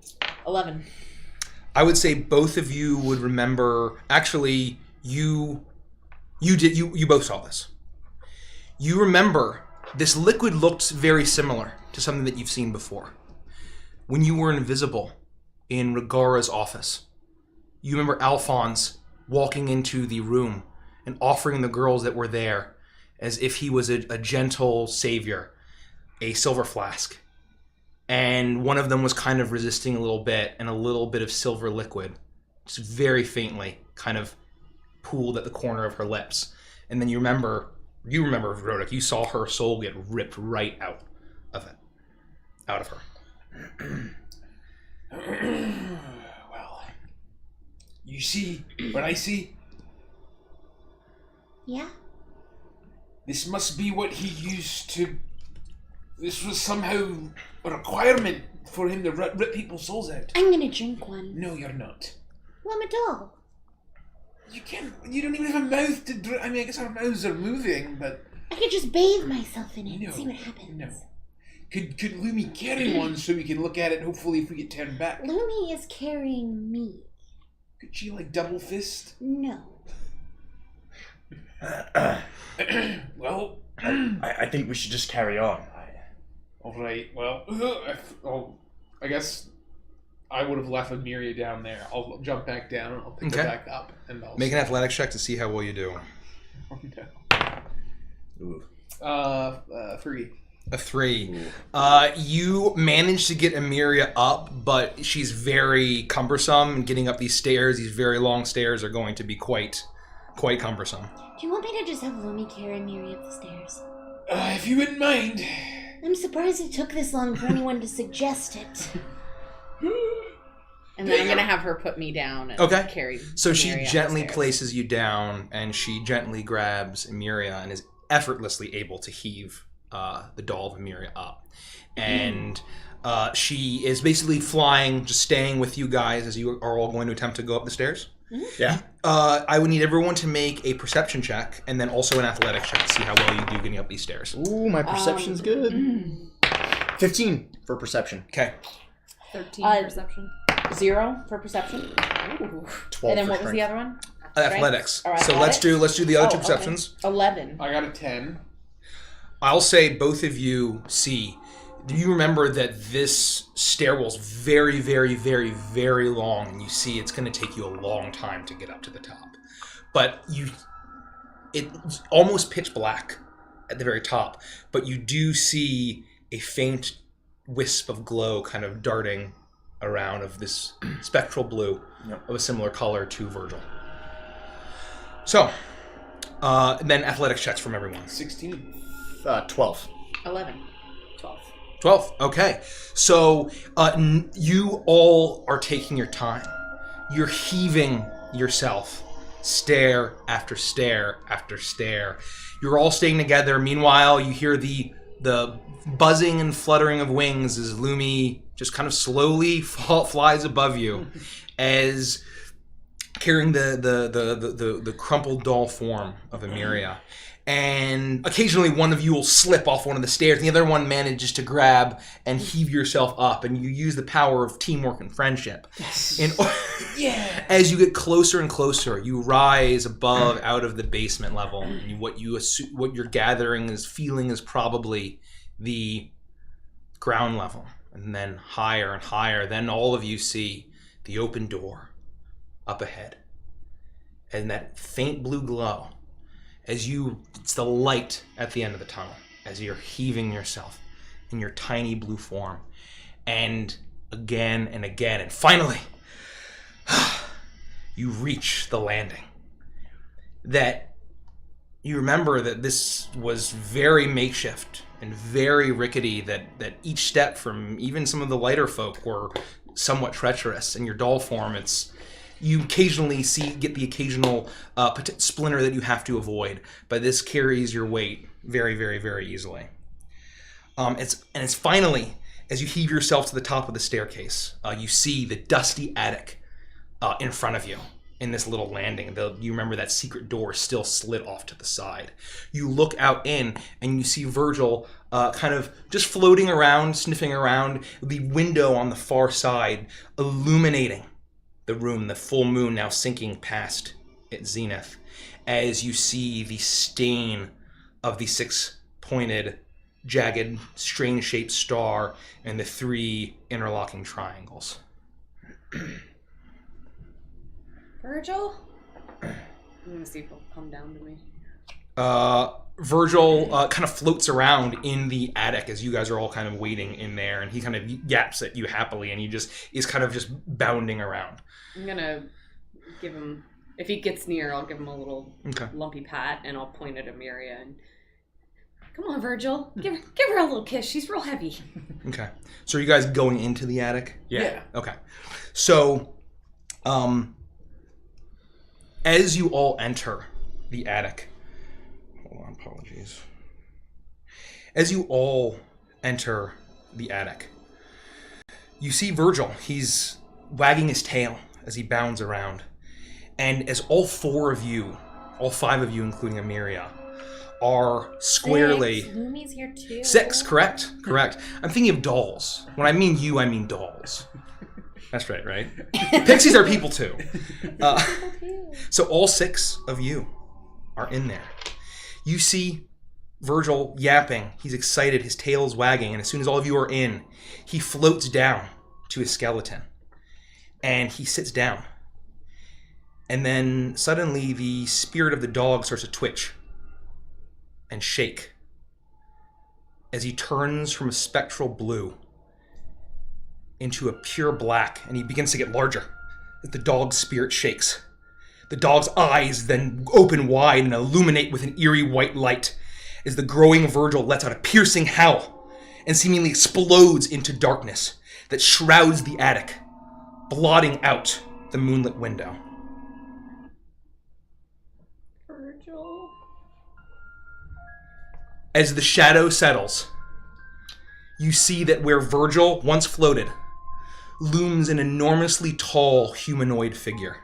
11. I would say both of you would remember. Actually, you both saw this. You remember this liquid looked very similar to something that you've seen before. When you were invisible in Regara's office, you remember Alphonse walking into the room and offering the girls that were there, as if he was a gentle savior, a silver flask. And one of them was kind of resisting a little bit, and a little bit of silver liquid, just very faintly, kind of pooled at the corner of her lips. And then you remember, Rodak, you saw her soul get ripped right out of her. Well, you see what I see? Yeah? This must be what he used to... This was somehow a requirement for him to rip people's souls out. I'm gonna drink one. No, you're not. Well, I'm a doll. You can't... You don't even have a mouth to drink. I mean, I guess our mouths are moving, but... I could just bathe myself in it No, and see what happens. no. Could Lumi carry one so we can look at it and hopefully if we get turned back? Lumi is carrying me. Could she, like, double fist? No. Well... I think we should just carry on. Alright, well... I guess I would have left Emiria down there. I'll jump back down and I'll pick her back up. And I'll Make an athletics check to see how well you do. Oh, Ooh. no. 3. A 3. You manage to get Emiria up, but she's very cumbersome, and getting up these stairs, these very long stairs, are going to be quite cumbersome. Do you want me to just have Lumi carry Miri up the stairs? If you wouldn't mind. I'm surprised it took this long for anyone to suggest it. And then I'm gonna have her put me down and carry So she Emiria gently upstairs. places you down, and she gently grabs Emiria and is effortlessly able to heave the doll of Emiria up. And she is basically flying, just staying with you guys as you are all going to attempt to go up the stairs. Yeah. I would need everyone to make a perception check and then also an athletics check to see how well you do getting up these stairs. Ooh, my perception's good. 15 for perception. Okay. 13 perception. 0 for perception. 12 And then for what was strength. the other one? Athletics. Or So athletics? let's do the other two okay. perceptions. 11. I got a 10. I'll say both of you see. Do you remember that this stairwell's very, very, very, very long, and you see it's going to take you a long time to get up to the top. But it's almost pitch black at the very top, but you do see a faint wisp of glow kind of darting around of this spectral blue of a similar color to Virgil. So, and then athletics checks from everyone. 16. 12. 11. 12. 12. Okay. So you all are taking your time. You're heaving yourself stair after stair after stair. You're all staying together. Meanwhile, you hear the buzzing and fluttering of wings as Lumi just kind of slowly flies above you as carrying the crumpled doll form of Emiria. And occasionally one of you will slip off one of the stairs, and the other one manages to grab and heave yourself up, and you use the power of teamwork and friendship. Yes. As you get closer and closer, you rise above out of the basement level. And what you're gathering is feeling is probably the ground level, and then higher and higher. Then all of you see the open door up ahead, and that faint blue glow. It's the light at the end of the tunnel as you're heaving yourself in your tiny blue form. And again and again. And finally, you reach the landing. That you remember that this was very makeshift and very rickety, that each step from even some of the lighter folk were somewhat treacherous. In your doll form, you occasionally get the occasional splinter that you have to avoid, but this carries your weight very, very, very easily. It's finally, as you heave yourself to the top of the staircase, you see the dusty attic in front of you in this little landing. You remember that secret door still slid off to the side. You look out in, and you see Virgil kind of just floating around, sniffing around, the window on the far side illuminating the room, the full moon now sinking past its zenith, as you see the stain of the six-pointed, jagged, strange-shaped star and the three interlocking triangles. Virgil? I'm gonna see if he'll come down to me. Virgil kind of floats around in the attic as you guys are all kind of waiting in there, and he kind of yaps at you happily, and he just is kind of just bounding around. I'm gonna give him, if he gets near, I'll give him a little lumpy pat, and I'll point at Emiria and, come on, Virgil, give her a little kiss. She's real heavy. Okay. So are you guys going into the attic? Yeah. Okay. So, as you all enter the attic, hold on, apologies. As you all enter the attic, you see Virgil. He's wagging his tail as he bounds around. And as all four of you, all five of you, including Emiria, are squarely... Lumi's here too. 6, correct? I'm thinking of dolls. When I mean you, I mean dolls. That's right? Pixies are people too. So all 6 of you are in there. You see Virgil yapping. He's excited. His tail's wagging. And as soon as all of you are in, he floats down to his skeleton. And he sits down. And then suddenly the spirit of the dog starts to twitch and shake as he turns from a spectral blue into a pure black, and he begins to get larger as the dog's spirit shakes. The dog's eyes then open wide and illuminate with an eerie white light as the growing Virgil lets out a piercing howl and seemingly explodes into darkness that shrouds the attic, blotting out the moonlit window. Virgil. As the shadow settles, you see that where Virgil once floated looms an enormously tall humanoid figure,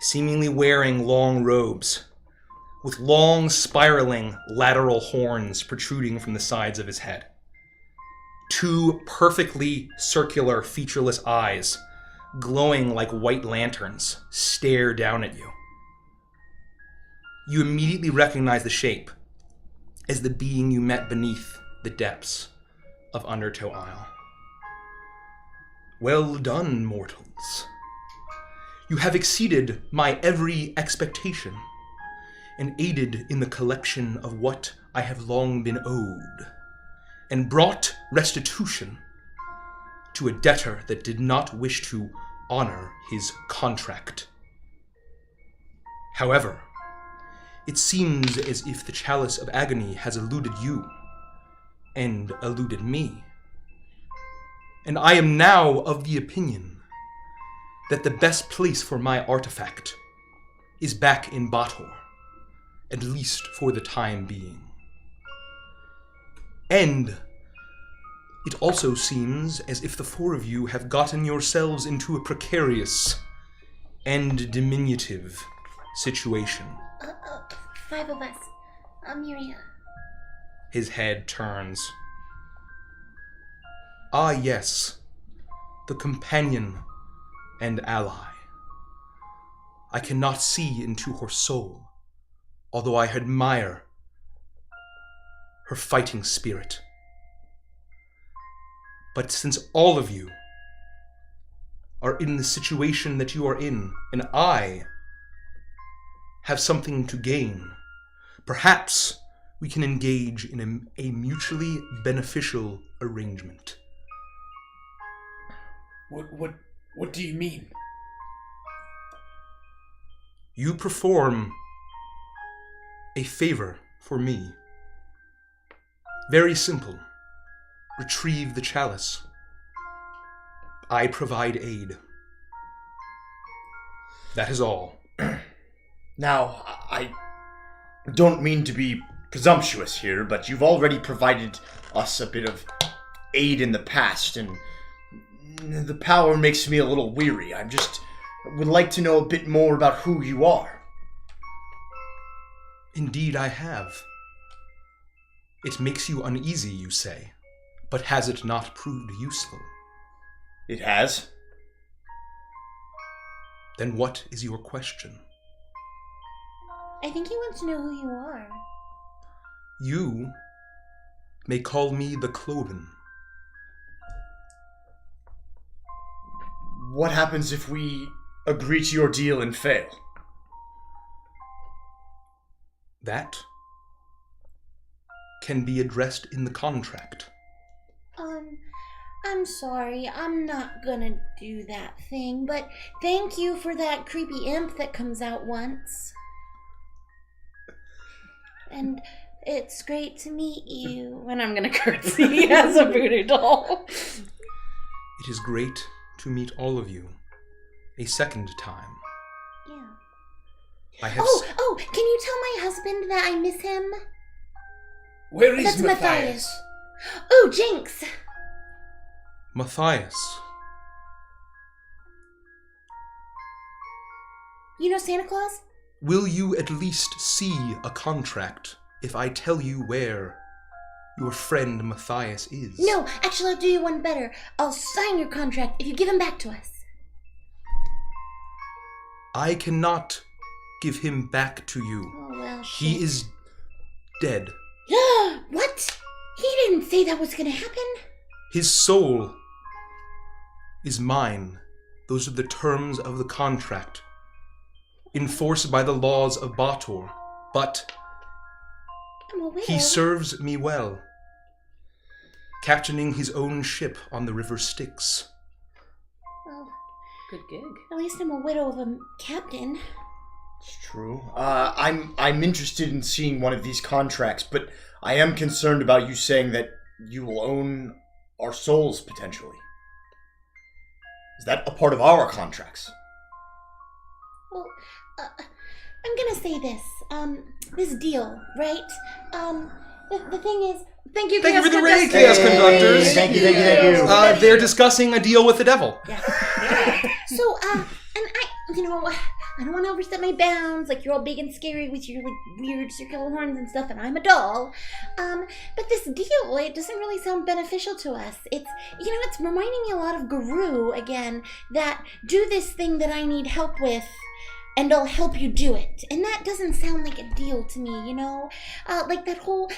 seemingly wearing long robes, with long, spiraling, lateral horns protruding from the sides of his head. 2 perfectly circular, featureless eyes, glowing like white lanterns, stare down at you. You immediately recognize the shape as the being you met beneath the depths of Undertow Isle. Well done, mortals. You have exceeded my every expectation and aided in the collection of what I have long been owed, and brought restitution to a debtor that did not wish to honor his contract. However, it seems as if the chalice of agony has eluded you, and eluded me. And I am now of the opinion that the best place for my artifact is back in Bator, at least for the time being. And it also seems as if the 4 of you have gotten yourselves into a precarious and diminutive situation. 5 of us. Amelia. His head turns. Ah, yes, the companion and ally. I cannot see into her soul, although I admire her fighting spirit. But since all of you are in the situation that you are in, and I have something to gain, perhaps we can engage in a mutually beneficial arrangement. What do you mean? You perform a favor for me. Very simple. Retrieve the chalice. I provide aid. That is all. Now, I don't mean to be presumptuous here, but you've already provided us a bit of aid in the past, and the power makes me a little weary. I just would like to know a bit more about who you are. Indeed, I have. It makes you uneasy, you say, but has it not proved useful? It has. Then what is your question? I think he wants to know who you are. You may call me the Cloven. What happens if we agree to your deal and fail? That can be addressed in the contract. I'm sorry, I'm not gonna do that thing, but thank you for that creepy imp that comes out once. And it's great to meet you. And I'm gonna curtsy as a voodoo doll. It is great to meet all of you a second time. Yeah. I have Oh, can you tell my husband that I miss him? Where is That's Matthias? Oh, Jinx! Matthias. You know Santa Claus? Will you at least see a contract if I tell you where your friend Matthias is? No, actually I'll do you one better. I'll sign your contract if you give him back to us. I cannot give him back to you. Oh, well, He shit. is dead. What? He didn't say that was gonna happen. His soul is mine. Those are the terms of the contract, enforced by the laws of Bator. But I'm a widow. he serves me well, captaining his own ship on the River Styx. Well, Good gig. at least I'm a widow of a captain. It's true. I'm interested in seeing one of these contracts, but I am concerned about you saying that you will own our souls potentially. Is that a part of our contracts? Well, I'm gonna say this. This deal, right? The thing is, thank you, Thank you Chaos for the Conductors. raid, Chaos Conductors. Thank you. They're discussing a deal with the devil. Yeah. So, and I, I don't want to overstep my bounds. Like, you're all big and scary with your, like, weird circular horns and stuff, and I'm a doll. But this deal, it doesn't really sound beneficial to us. It's, it's reminding me a lot of Guru, again, that do this thing that I need help with, and I'll help you do it. And that doesn't sound like a deal to me, like that whole,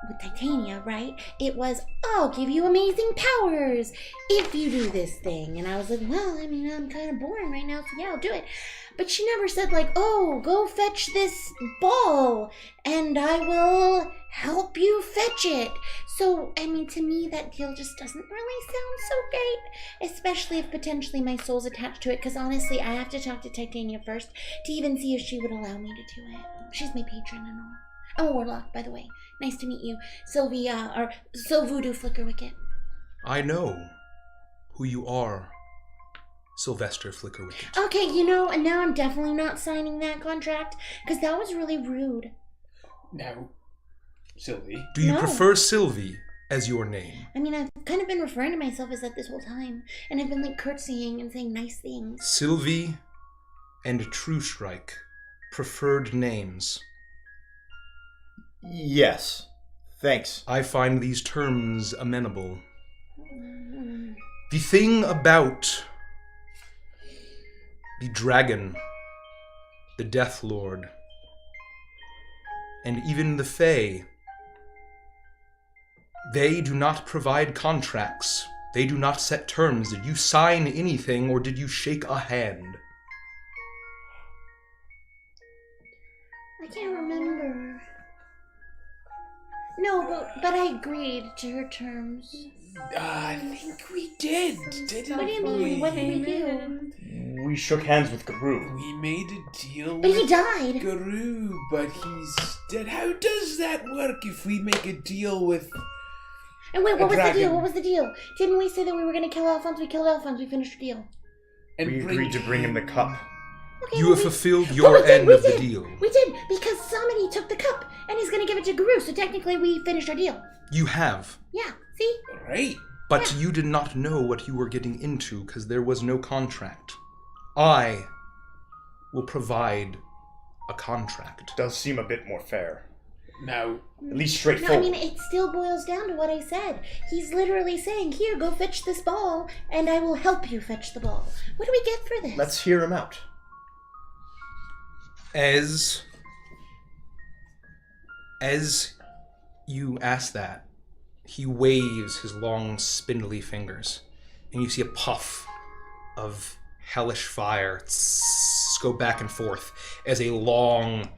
with Titania, right? It was, I'll give you amazing powers if you do this thing. And I was like, well, I'm kind of boring right now, so yeah, I'll do it. But she never said, like, oh, go fetch this ball, and I will help you fetch it. So, to me, that deal just doesn't really sound so great, especially if potentially my soul's attached to it, because honestly, I have to talk to Titania first to even see if she would allow me to do it. She's my patron and all. I'm a warlock, by the way. Nice to meet you, Sylvia, or Voodoo Flickerwicket. I know who you are, Sylvester Flickerwicket. Okay, and now I'm definitely not signing that contract, because that was really rude. No. Sylvie. Do you prefer Sylvie as your name? I've kind of been referring to myself as that this whole time, and I've been, like, curtsying and saying nice things. Sylvie and True Strike, preferred names. Yes. Thanks. I find these terms amenable. The thing about the dragon, the Death Lord, and even the Fae, they do not provide contracts. They do not set terms. Did you sign anything, or did you shake a hand? I can't remember. No, but I agreed to her terms. I think we did, didn't What do you mean? What did we do? We shook hands with Guru. We made a deal But with he died. Guru, but he's dead. How does that work if we make a deal with... And wait, what was dragon? the deal? What was the deal? Didn't we say that we were going to kill Alphonse? We killed Alphonse. We finished the deal. And We agreed to bring him the cup. Okay, You well, have fulfilled we your did, end we of the did. deal. We did, because somebody took the cup, and he's going to give it to Guru, so technically we finished our deal. You have. Yeah, see? Right. But you did not know what you were getting into because there was no contract. I will provide a contract. Does seem a bit more fair. Now, At least No, straightforward. it still boils down to what I said. He's literally saying, here, go fetch this ball, and I will help you fetch the ball. What do we get for this? Let's hear him out. As you ask that, he waves his long, spindly fingers, and you see a puff of hellish fire go back and forth as a long,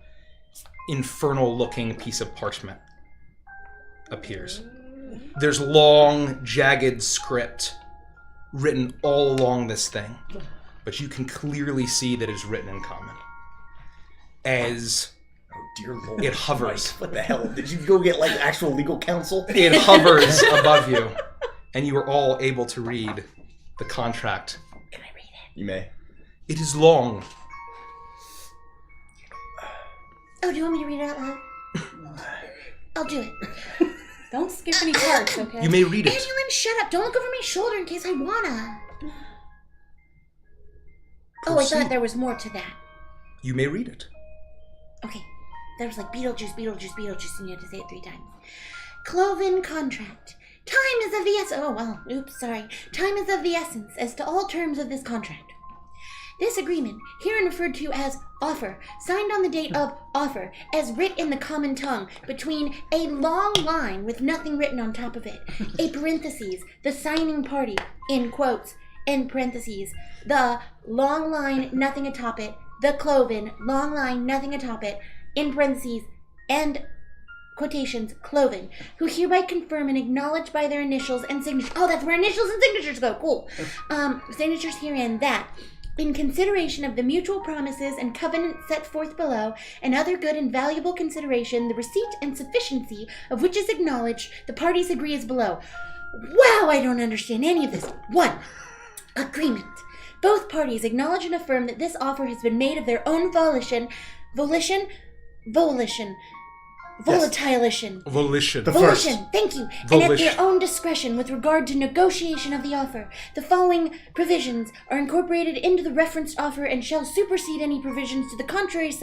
infernal-looking piece of parchment appears. There's long, jagged script written all along this thing, but you can clearly see that it's written in common. As Oh dear lord. it hovers. Mike, what the hell? Did you go get actual legal counsel? It hovers above you, and you are all able to read the contract. Can I read it? You may. It is long. Oh, do you want me to read it out loud? I'll do it. Don't skip any parts, okay? You may read it. Annulin, shut up. Don't look over my shoulder in case I wanna. Oh, I Proceed. thought there was more to that. You may read it. Okay, there was like Beetlejuice, Beetlejuice, Beetlejuice, and you had to say it 3 times. Cloven contract. Time is of the essence. Oh, well, oops, sorry. Time is of the essence as to all terms of this contract. This agreement, herein referred to as offer, signed on the date of offer, as writ in the common tongue, between a long line with nothing written on top of it, a parentheses, the signing party, in quotes, in parentheses, the long line, nothing atop it, the cloven, long line, nothing atop it, in parentheses, and quotations, cloven, who hereby confirm and acknowledge by their initials and signatures. Oh, that's where initials and signatures go. Cool. Signatures herein that, in consideration of the mutual promises and covenants set forth below, and other good and valuable consideration, the receipt and sufficiency of which is acknowledged, the parties agree as below. Wow, I don't understand any of this. 1. Agreement. Both parties acknowledge and affirm that this offer has been made of their own volition. Volatilation. Volition. The Volition, first. thank you. Volition. And at their own discretion with regard to negotiation of the offer, the following provisions are incorporated into the referenced offer and shall supersede any provisions to the contrary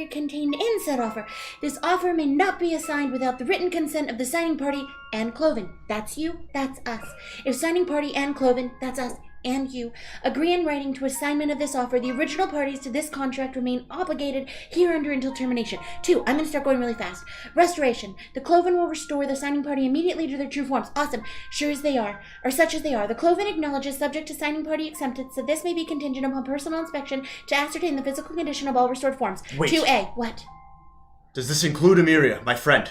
contained in said offer. This offer may not be assigned without the written consent of the signing party and Cloven. That's you, that's us. If signing party and Cloven, that's us and you, agree in writing to assignment of this offer, the original parties to this contract remain obligated hereunder until termination. 2, I'm going to start going really fast. Restoration. The Cloven will restore the signing party immediately to their true forms. Awesome. Sure as they are, or such as they are. The Cloven acknowledges, subject to signing party acceptance, that this may be contingent upon personal inspection to ascertain the physical condition of all restored forms. Wait. 2A. What? Does this include Emiria, my friend?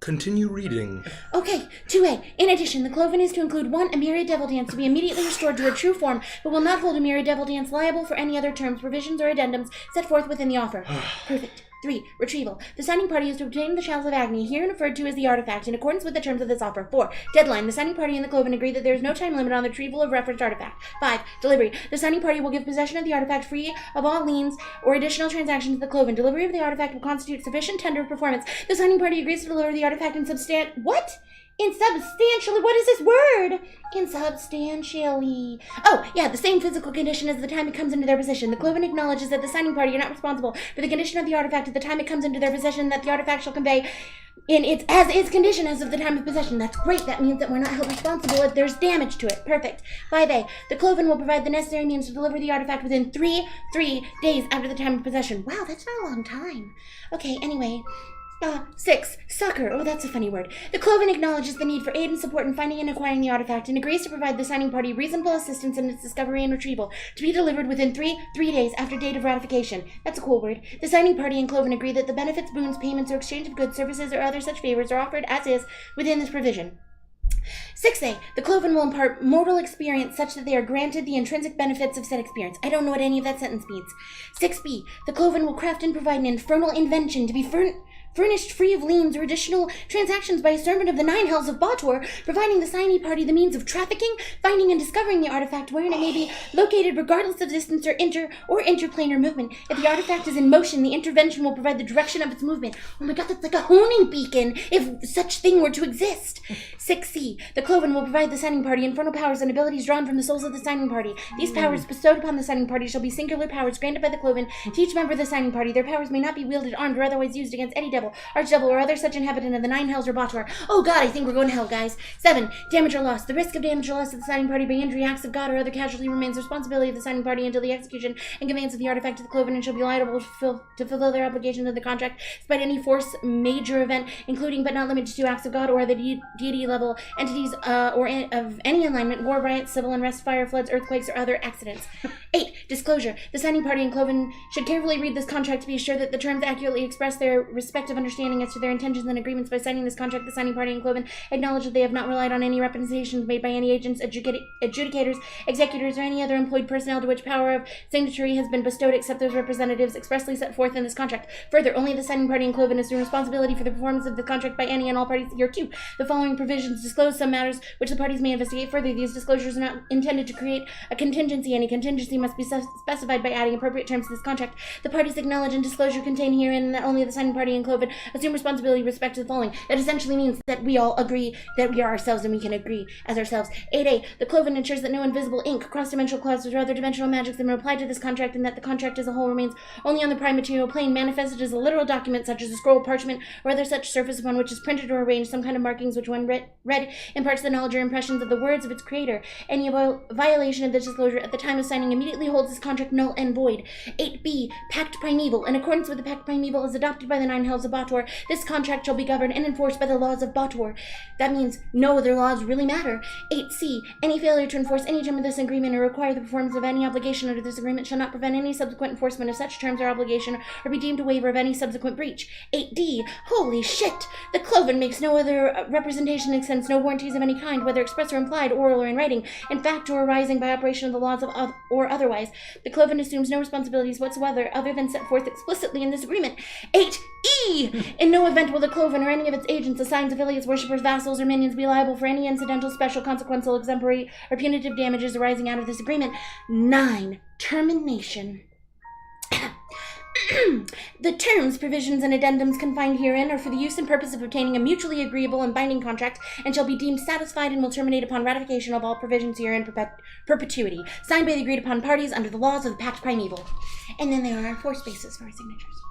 Continue reading. Okay, 2A. In addition, the Cloven is to include 1, Emiria Devil Dance to be immediately restored to her true form, but will not hold Emiria Devil Dance liable for any other terms, provisions, or addendums set forth within the offer. Perfect. 3. Retrieval. The signing party is to obtain the Shells of Agony, here referred to as the artifact, in accordance with the terms of this offer. 4. Deadline. The signing party and the Cloven agree that there is no time limit on the retrieval of referenced artifact. 5. Delivery. The signing party will give possession of the artifact free of all liens or additional transactions to the Cloven. Delivery of the artifact will constitute sufficient tender of performance. The signing party agrees to deliver the artifact in insubstantially. What is this word? Insubstantially. Oh, yeah, the same physical condition as the time it comes into their possession. The Cloven acknowledges that the signing party are not responsible for the condition of the artifact at the time it comes into their possession, that the artifact shall convey in its as-is condition as of the time of possession. That's great. That means that we're not held responsible if there's damage to it. Perfect. 5A. The Cloven will provide the necessary means to deliver the artifact within 3 days after the time of possession. Wow, that's not a long time. Okay, anyway. 6. Succor. Oh, that's a funny word. The Cloven acknowledges the need for aid and support in finding and acquiring the artifact and agrees to provide the signing party reasonable assistance in its discovery and retrieval to be delivered within 3 days after date of ratification. That's a cool word. The signing party and Cloven agree that the benefits, boons, payments, or exchange of goods, services, or other such favors are offered as is within this provision. 6A. The Cloven will impart mortal experience such that they are granted the intrinsic benefits of said experience. I don't know what any of that sentence means. 6B. The Cloven will craft and provide an infernal invention to be furnished free of liens or additional transactions by a servant of the 9 hells of Bator, providing the signing party the means of trafficking, finding, and discovering the artifact wherein it may be located regardless of distance or interplanar movement. If the artifact is in motion, the intervention will provide the direction of its movement. Oh my god, that's like a honing beacon, if such thing were to exist. 6C. The Cloven will provide the signing party infernal powers and abilities drawn from the souls of the signing party. These powers bestowed upon the signing party shall be singular powers granted by the Cloven to each member of the signing party. Their powers may not be wielded, armed, or otherwise used against any devil, archdevil, or other such inhabitant of the 9 hells or Bator. Oh god, I think we're going to hell, guys. 7. Damage or loss. The risk of damage or loss to the signing party by injury, acts of God, or other casualty remains the responsibility of the signing party until the execution and conveyance of the artifact to the Cloven, and shall be liable to fulfill their obligations of the contract despite any force major event, including but not limited to acts of God or the deity level entities or of any alignment, war, riots, civil unrest, fire, floods, earthquakes, or other accidents. 8. Disclosure. The signing party and Cloven should carefully read this contract to be assured that the terms accurately express their respective understanding as to their intentions and agreements. By signing this contract, the signing party and Cloven acknowledge that they have not relied on any representations made by any agents, adjudicators, executors, or any other employed personnel to which power of signatory has been bestowed except those representatives expressly set forth in this contract. Further, only the signing party and Cloven assume responsibility for the performance of the contract by any and all parties hereto. The following provisions disclose some matters which the parties may investigate further. These disclosures are not intended to create a contingency. Any contingency must be specified by adding appropriate terms to this contract. The parties acknowledge and disclosure contained herein that only the signing party and Cloven assume responsibility with respect to the following. That essentially means that we all agree that we are ourselves and we can agree as ourselves. 8A. The Cloven ensures that no invisible ink, cross-dimensional clauses, or other dimensional magics that may apply to this contract, and that the contract as a whole remains only on the prime material plane, manifested as a literal document such as a scroll, parchment, or other such surface upon which is printed or arranged some kind of markings which, when read imparts the knowledge or impressions of the words of its creator. Any violation of this disclosure at the time of signing immediately holds this contract null and void. 8B. Pact Primeval. In accordance with the Pact Primeval as adopted by the 9 hells of Bator, this contract shall be governed and enforced by the laws of Bator. That means no other laws really matter. 8C. Any failure to enforce any term of this agreement or require the performance of any obligation under this agreement shall not prevent any subsequent enforcement of such terms or obligation or be deemed a waiver of any subsequent breach. 8D. Holy shit! The Cloven makes no other representation and extends no warranties of any kind, whether express or implied, oral or in writing, in fact or arising by operation of the laws of or otherwise. The Cloven assumes no responsibilities whatsoever other than set forth explicitly in this agreement. 8E. In no event will the Cloven or any of its agents, assigns, affiliates, worshippers, vassals, or minions be liable for any incidental, special, consequential, exemplary, or punitive damages arising out of this agreement. 9. Termination. The terms, provisions, and addendums confined herein are for the use and purpose of obtaining a mutually agreeable and binding contract, and shall be deemed satisfied and will terminate upon ratification of all provisions herein perpetuity, signed by the agreed upon parties under the laws of the Pact Primeval. And then there are 4 spaces for our signatures.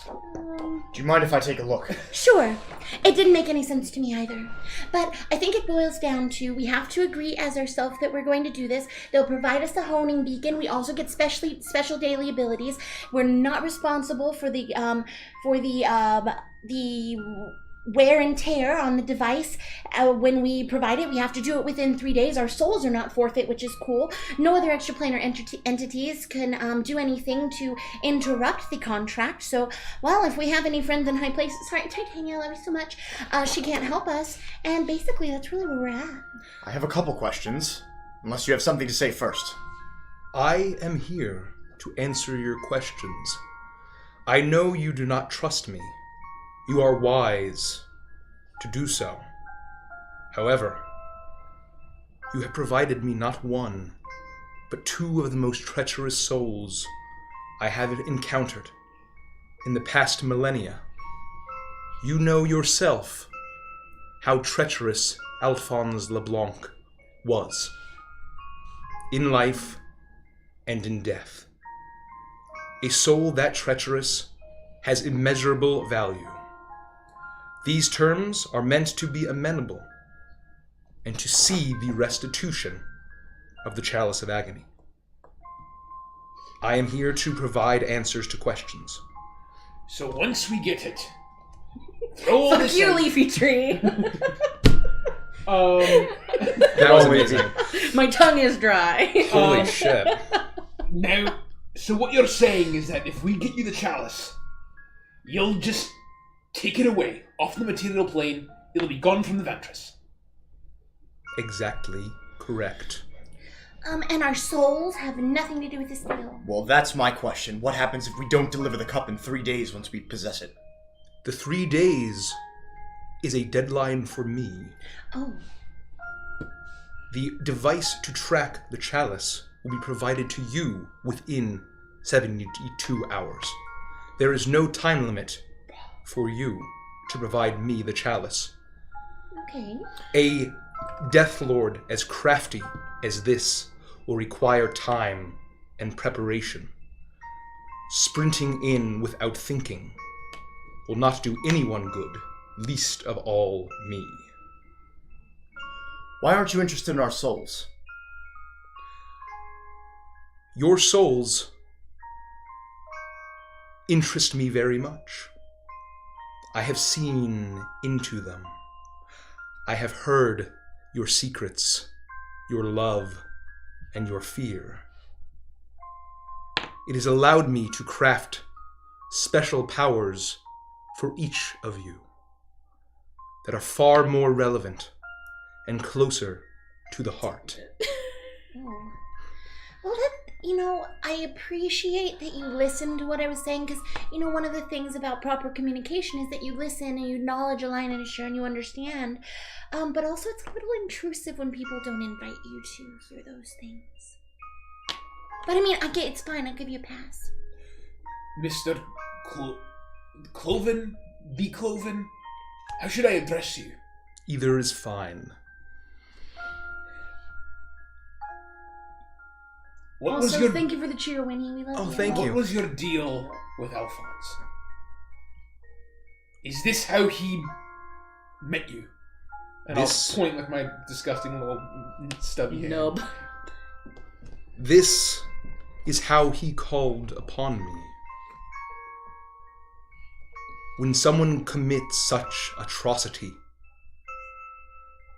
Do you mind if I take a look? Sure. It didn't make any sense to me either. But I think it boils down to we have to agree as ourselves that we're going to do this. They'll provide us a honing beacon. We also get special daily abilities. We're not responsible for the wear and tear on the device when we provide it. We have to do it within 3 days. Our souls are not forfeit, which is cool. No other extraplanar entities can do anything to interrupt the contract. So, well, if we have any friends in high places, sorry, Titania, I love you so much, she can't help us. And basically, that's really where we're at. I have a couple questions, unless you have something to say first. I am here to answer your questions. I know you do not trust me. You are wise to do so. However, you have provided me not one, but 2 of the most treacherous souls I have encountered in the past millennia. You know yourself how treacherous Alphonse LeBlanc was, in life and in death. A soul that treacherous has immeasurable value. These terms are meant to be amenable and to see the restitution of the Chalice of Agony. I am here to provide answers to questions. So once we get it, throw all Fuck this you, out. leafy tree. That was amazing. My tongue is dry. Holy shit. Now, so what you're saying is that if we get you the chalice, you'll just take it away off the material plane. It'll be gone from the Avantris. Exactly correct. And our souls have nothing to do with this deal. Well, that's my question. What happens if we don't deliver the cup in 3 days once we possess it? The 3 days is a deadline for me. Oh. The device to track the chalice will be provided to you within 72 hours. There is no time limit for you to provide me the chalice. Okay. A Death Lord as crafty as this will require time and preparation. Sprinting in without thinking will not do anyone good, least of all me. Why aren't you interested in our souls? Your souls interest me very much. I have seen into them. I have heard your secrets, your love, and your fear. It has allowed me to craft special powers for each of you that are far more relevant and closer to the heart. Oh. Well, I appreciate that you listened to what I was saying, because, one of the things about proper communication is that you listen and you acknowledge a line and assure and you understand. But also it's a little intrusive when people don't invite you to hear those things. But I get it's fine, I'll give you a pass. Mr. Cloven? B. Cloven? How should I address you? Either is fine. Thank you for the cheer, Winnie. We love you. Oh, thank you. What was your deal with Alphonse? Is this how he met you? And I'll point with my disgusting little stubby hand. Nub. This is how he called upon me. When someone commits such atrocity,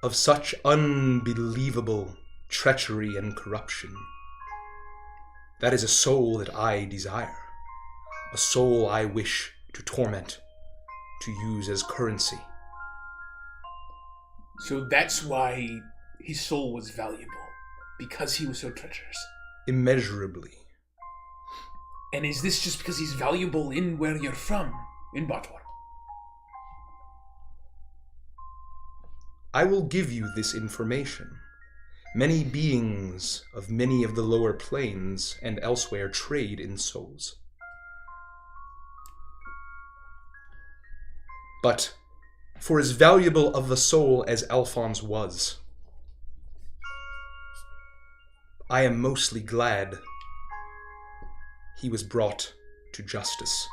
of such unbelievable treachery and corruption, that is a soul that I desire, a soul I wish to torment, to use as currency. So that's why his soul was valuable, because he was so treacherous. Immeasurably. And is this just because he's valuable in where you're from, in Botwar? I will give you this information. Many beings of many of the lower planes and elsewhere trade in souls. But for as valuable of a soul as Alphonse was, I am mostly glad he was brought to justice.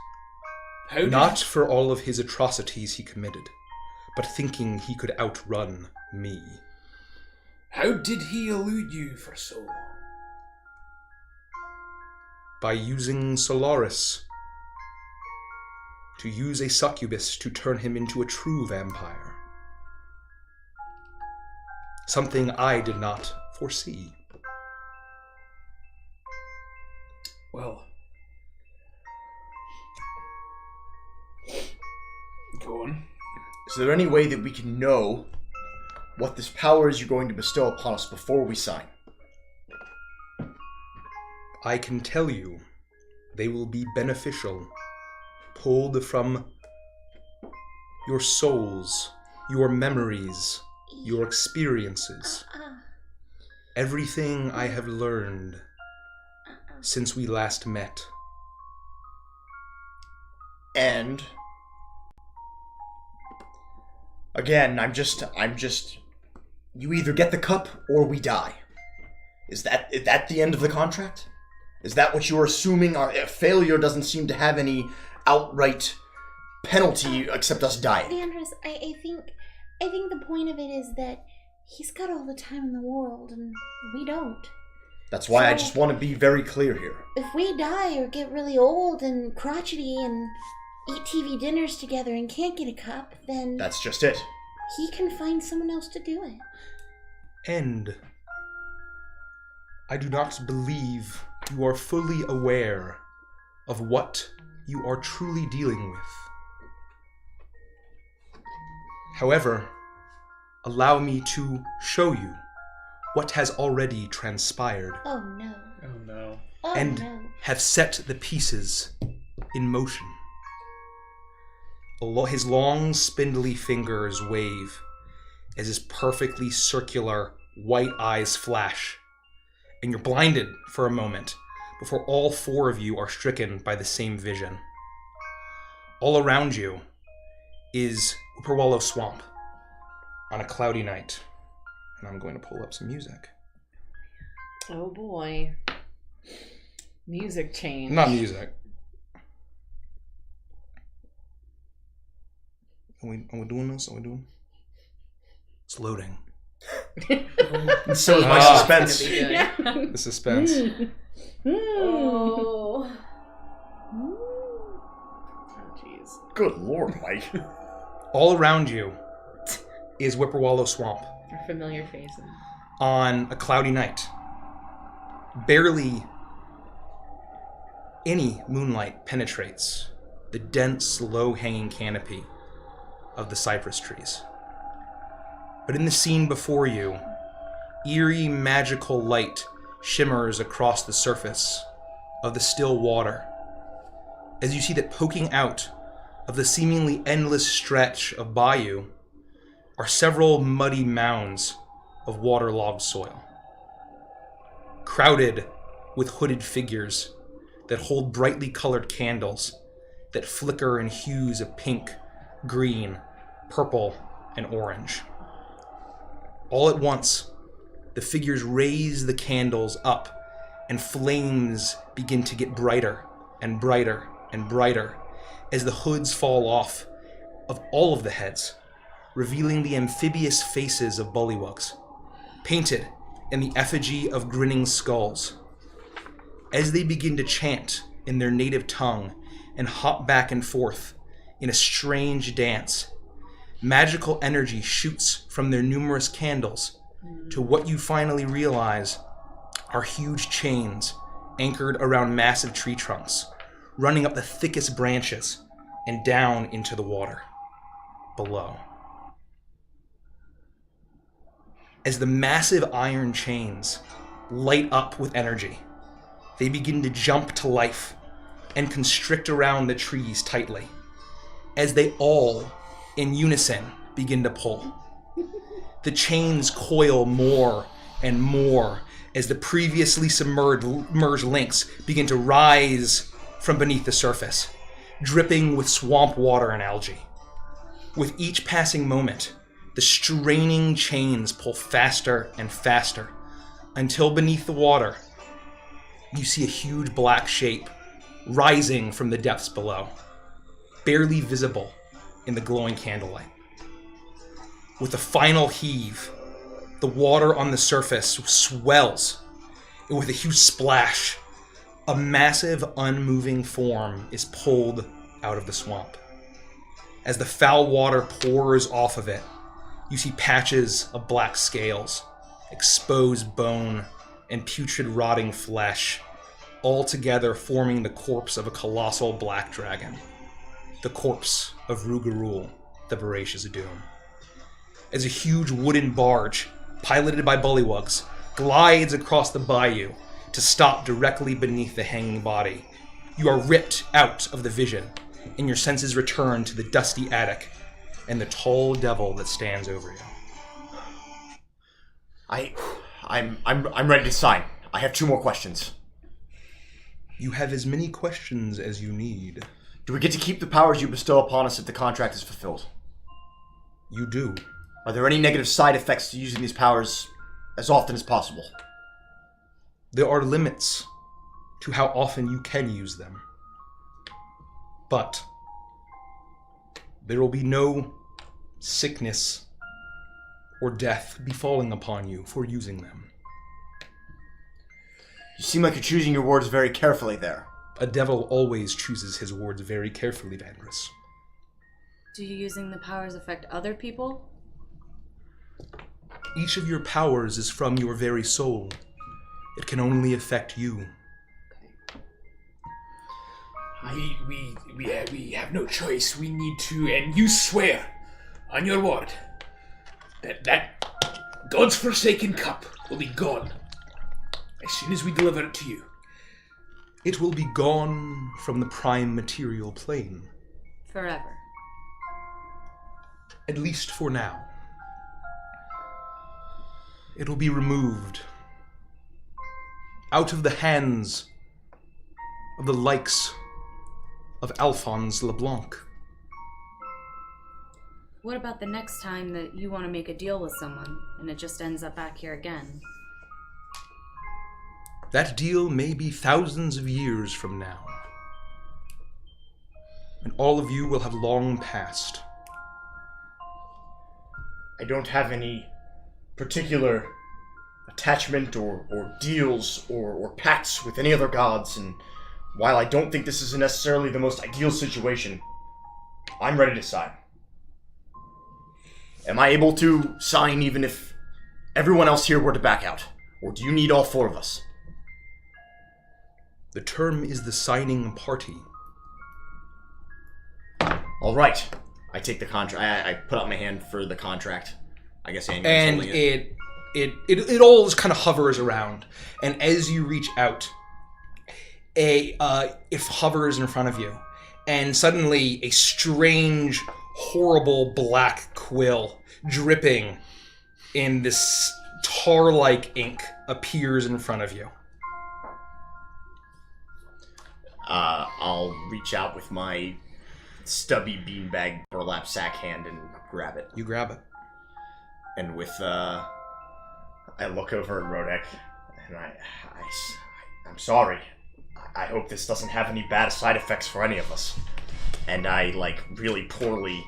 Not for all of his atrocities he committed, but thinking he could outrun me. How did he elude you for so long? By using Solaris to use a succubus to turn him into a true vampire. Something I did not foresee. Well, go on. Is there any way that we can know what this power is you're going to bestow upon us before we sign? I can tell you they will be beneficial, pulled from your souls, your memories, your experiences. Everything I have learned since we last met. And again, I'm just you either get the cup or we die. Is that the end of the contract? Is that what you're assuming? Our failure doesn't seem to have any outright penalty except us dying. Avantris, I think the point of it is that he's got all the time in the world and we don't. That's why I just want to be very clear here. If we die or get really old and crotchety and eat TV dinners together and can't get a cup, then That's just it. he can find someone else to do it. And I do not believe you are fully aware of what you are truly dealing with. However, allow me to show you what has already transpired. Oh no. Oh no. Oh and no. have set the pieces in motion. His long, spindly fingers wave as his perfectly circular white eyes flash, and you're blinded for a moment before all four of you are stricken by the same vision. All around you is Upperwallow Swamp on a cloudy night. And I'm going to pull up some music. Oh boy. Music change. Not music. Are we doing this? Are we doing? It's loading. And so is my Ah. suspense. The suspense. Oh. jeez. Good lord, Mike. All around you is Whipperwallow Swamp A familiar face. on a cloudy night. Barely any moonlight penetrates the dense, low-hanging canopy of the cypress trees. But in the scene before you, eerie, magical light shimmers across the surface of the still water, as you see that poking out of the seemingly endless stretch of bayou are several muddy mounds of waterlogged soil, crowded with hooded figures that hold brightly colored candles that flicker in hues of pink, green, purple, and orange. All at once, the figures raise the candles up, and flames begin to get brighter and brighter and brighter as the hoods fall off of all of the heads, revealing the amphibious faces of bullywugs, painted in the effigy of grinning skulls. As they begin to chant in their native tongue and hop back and forth in a strange dance, magical energy shoots from their numerous candles to what you finally realize are huge chains anchored around massive tree trunks, running up the thickest branches and down into the water below. As the massive iron chains light up with energy, they begin to jump to life and constrict around the trees tightly, as they all, in unison, begin to pull. The chains coil more and more as the previously submerged links begin to rise from beneath the surface, dripping with swamp water and algae. With each passing moment, the straining chains pull faster and faster, until beneath the water, you see a huge black shape rising from the depths below, barely visible in the glowing candlelight. With a final heave, the water on the surface swells, and with a huge splash, a massive, unmoving form is pulled out of the swamp. As the foul water pours off of it, you see patches of black scales, exposed bone, and putrid rotting flesh, all together forming the corpse of a colossal black dragon. The corpse of Rugarul, the Voracious Doom. As a huge wooden barge, piloted by bullywugs, glides across the bayou to stop directly beneath the hanging body, you are ripped out of the vision, and your senses return to the dusty attic and the tall devil that stands over you. I'm ready to sign. I have 2 more questions. You have as many questions as you need. Do we get to keep the powers you bestow upon us if the contract is fulfilled? You do. Are there any negative side effects to using these powers as often as possible? There are limits to how often you can use them. But there will be no sickness or death befalling upon you for using them. You seem like you're choosing your words very carefully there. A devil always chooses his words very carefully, Avantris. Do you using the powers affect other people? Each of your powers is from your very soul. It can only affect you. We have no choice. We need to, and you swear on your word that God's forsaken cup will be gone as soon as we deliver it to you. It will be gone from the prime material plane. Forever. At least for now. It will be removed out of the hands of the likes of Alphonse LeBlanc. What about the next time that you want to make a deal with someone and it just ends up back here again? That deal may be thousands of years from now. And all of you will have long passed. I don't have any particular attachment or deals or pacts with any other gods, and while I don't think this is necessarily the most ideal situation, I'm ready to sign. Am I able to sign even if everyone else here were to back out? Or do you need all 4 of us? The term is the signing party. All right. I take the contract. I put out my hand for the contract. I guess Andy was And holding it all just kind of hovers around. And as you reach out, it hovers in front of you. And suddenly a strange, horrible black quill dripping in this tar-like ink appears in front of you. I'll reach out with my stubby beanbag burlap sack hand and grab it. You grab it. And with, I look over at Rodek, and I'm sorry. I hope this doesn't have any bad side effects for any of us. And I, really poorly,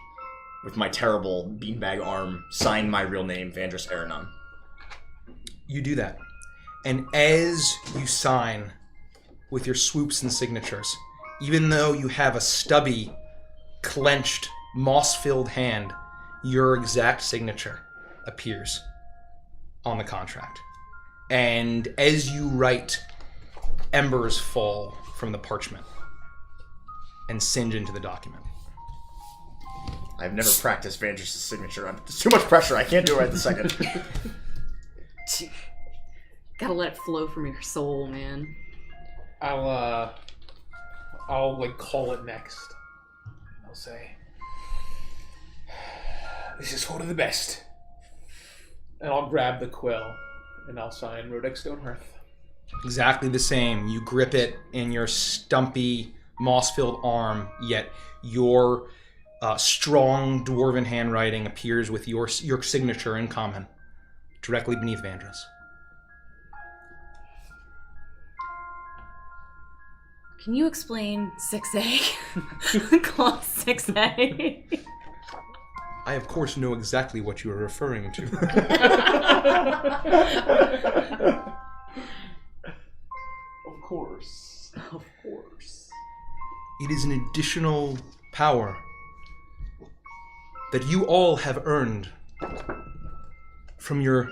with my terrible beanbag arm, sign my real name, Avantris Aranon. You do that. And as you sign with your swoops and signatures, even though you have a stubby, clenched, moss-filled hand, your exact signature appears on the contract. And as you write, embers fall from the parchment and singe into the document. I've never practiced Avantris' signature. There's too much pressure. I can't do it right this second. Gotta let it flow from your soul, man. I'll call it next. I'll say, "This is for the best," and I'll grab the quill and I'll sign Rodek Stonehearth. Exactly the same. You grip it in your stumpy, moss-filled arm, yet your strong dwarven handwriting appears with your signature in common, directly beneath Avantris. Can you explain 6A? Clause 6A. I, of course, know exactly what you are referring to. Of course. Of course. It is an additional power that you all have earned from your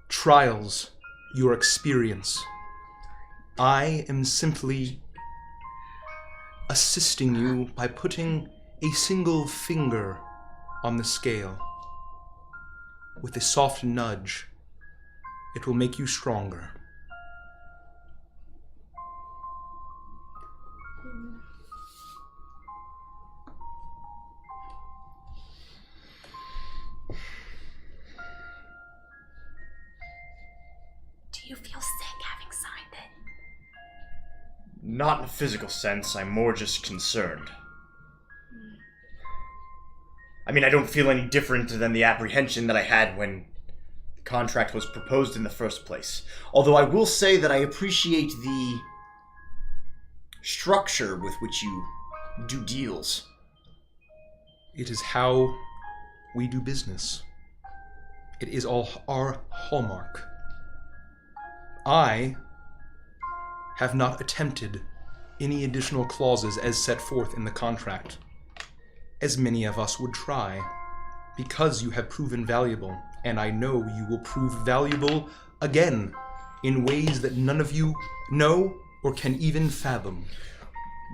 trials, your experience. I am simply assisting you by putting a single finger on the scale. With a soft nudge, it will make you stronger. Do you feel sick having signed it? Not in a physical sense, I'm more just concerned. I mean, I don't feel any different than the apprehension that I had when the contract was proposed in the first place. Although I will say that I appreciate the structure with which you do deals. It is how we do business. It is all our hallmark. I have not attempted any additional clauses as set forth in the contract, as many of us would try, because you have proven valuable, and I know you will prove valuable again in ways that none of you know or can even fathom.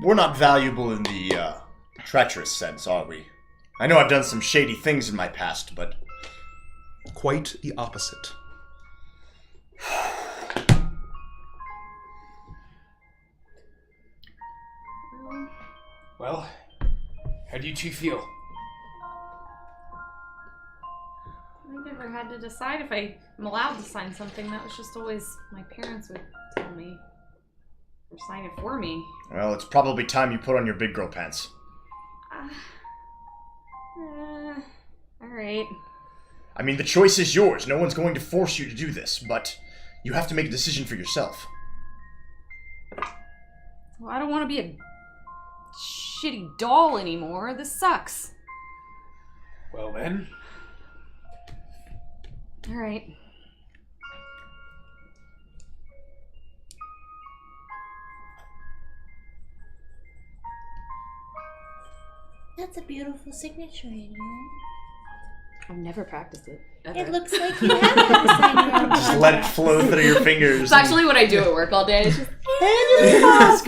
We're not valuable in the treacherous sense, are we? I know I've done some shady things in my past, but... Quite the opposite. Well, how do you two feel? I never had to decide if I'm allowed to sign something. That was just always my parents would tell me. Or sign it for me. Well, it's probably time you put on your big girl pants. Alright. I mean, the choice is yours. No one's going to force you to do this, but you have to make a decision for yourself. Well, I don't want to be a shitty doll anymore. This sucks. Well then. Alright. That's a beautiful signature, Annie. I've never practiced it. Ever. It looks like you have had to sign your own Just let it flow through your fingers. It's actually what I do at work all day. It's just...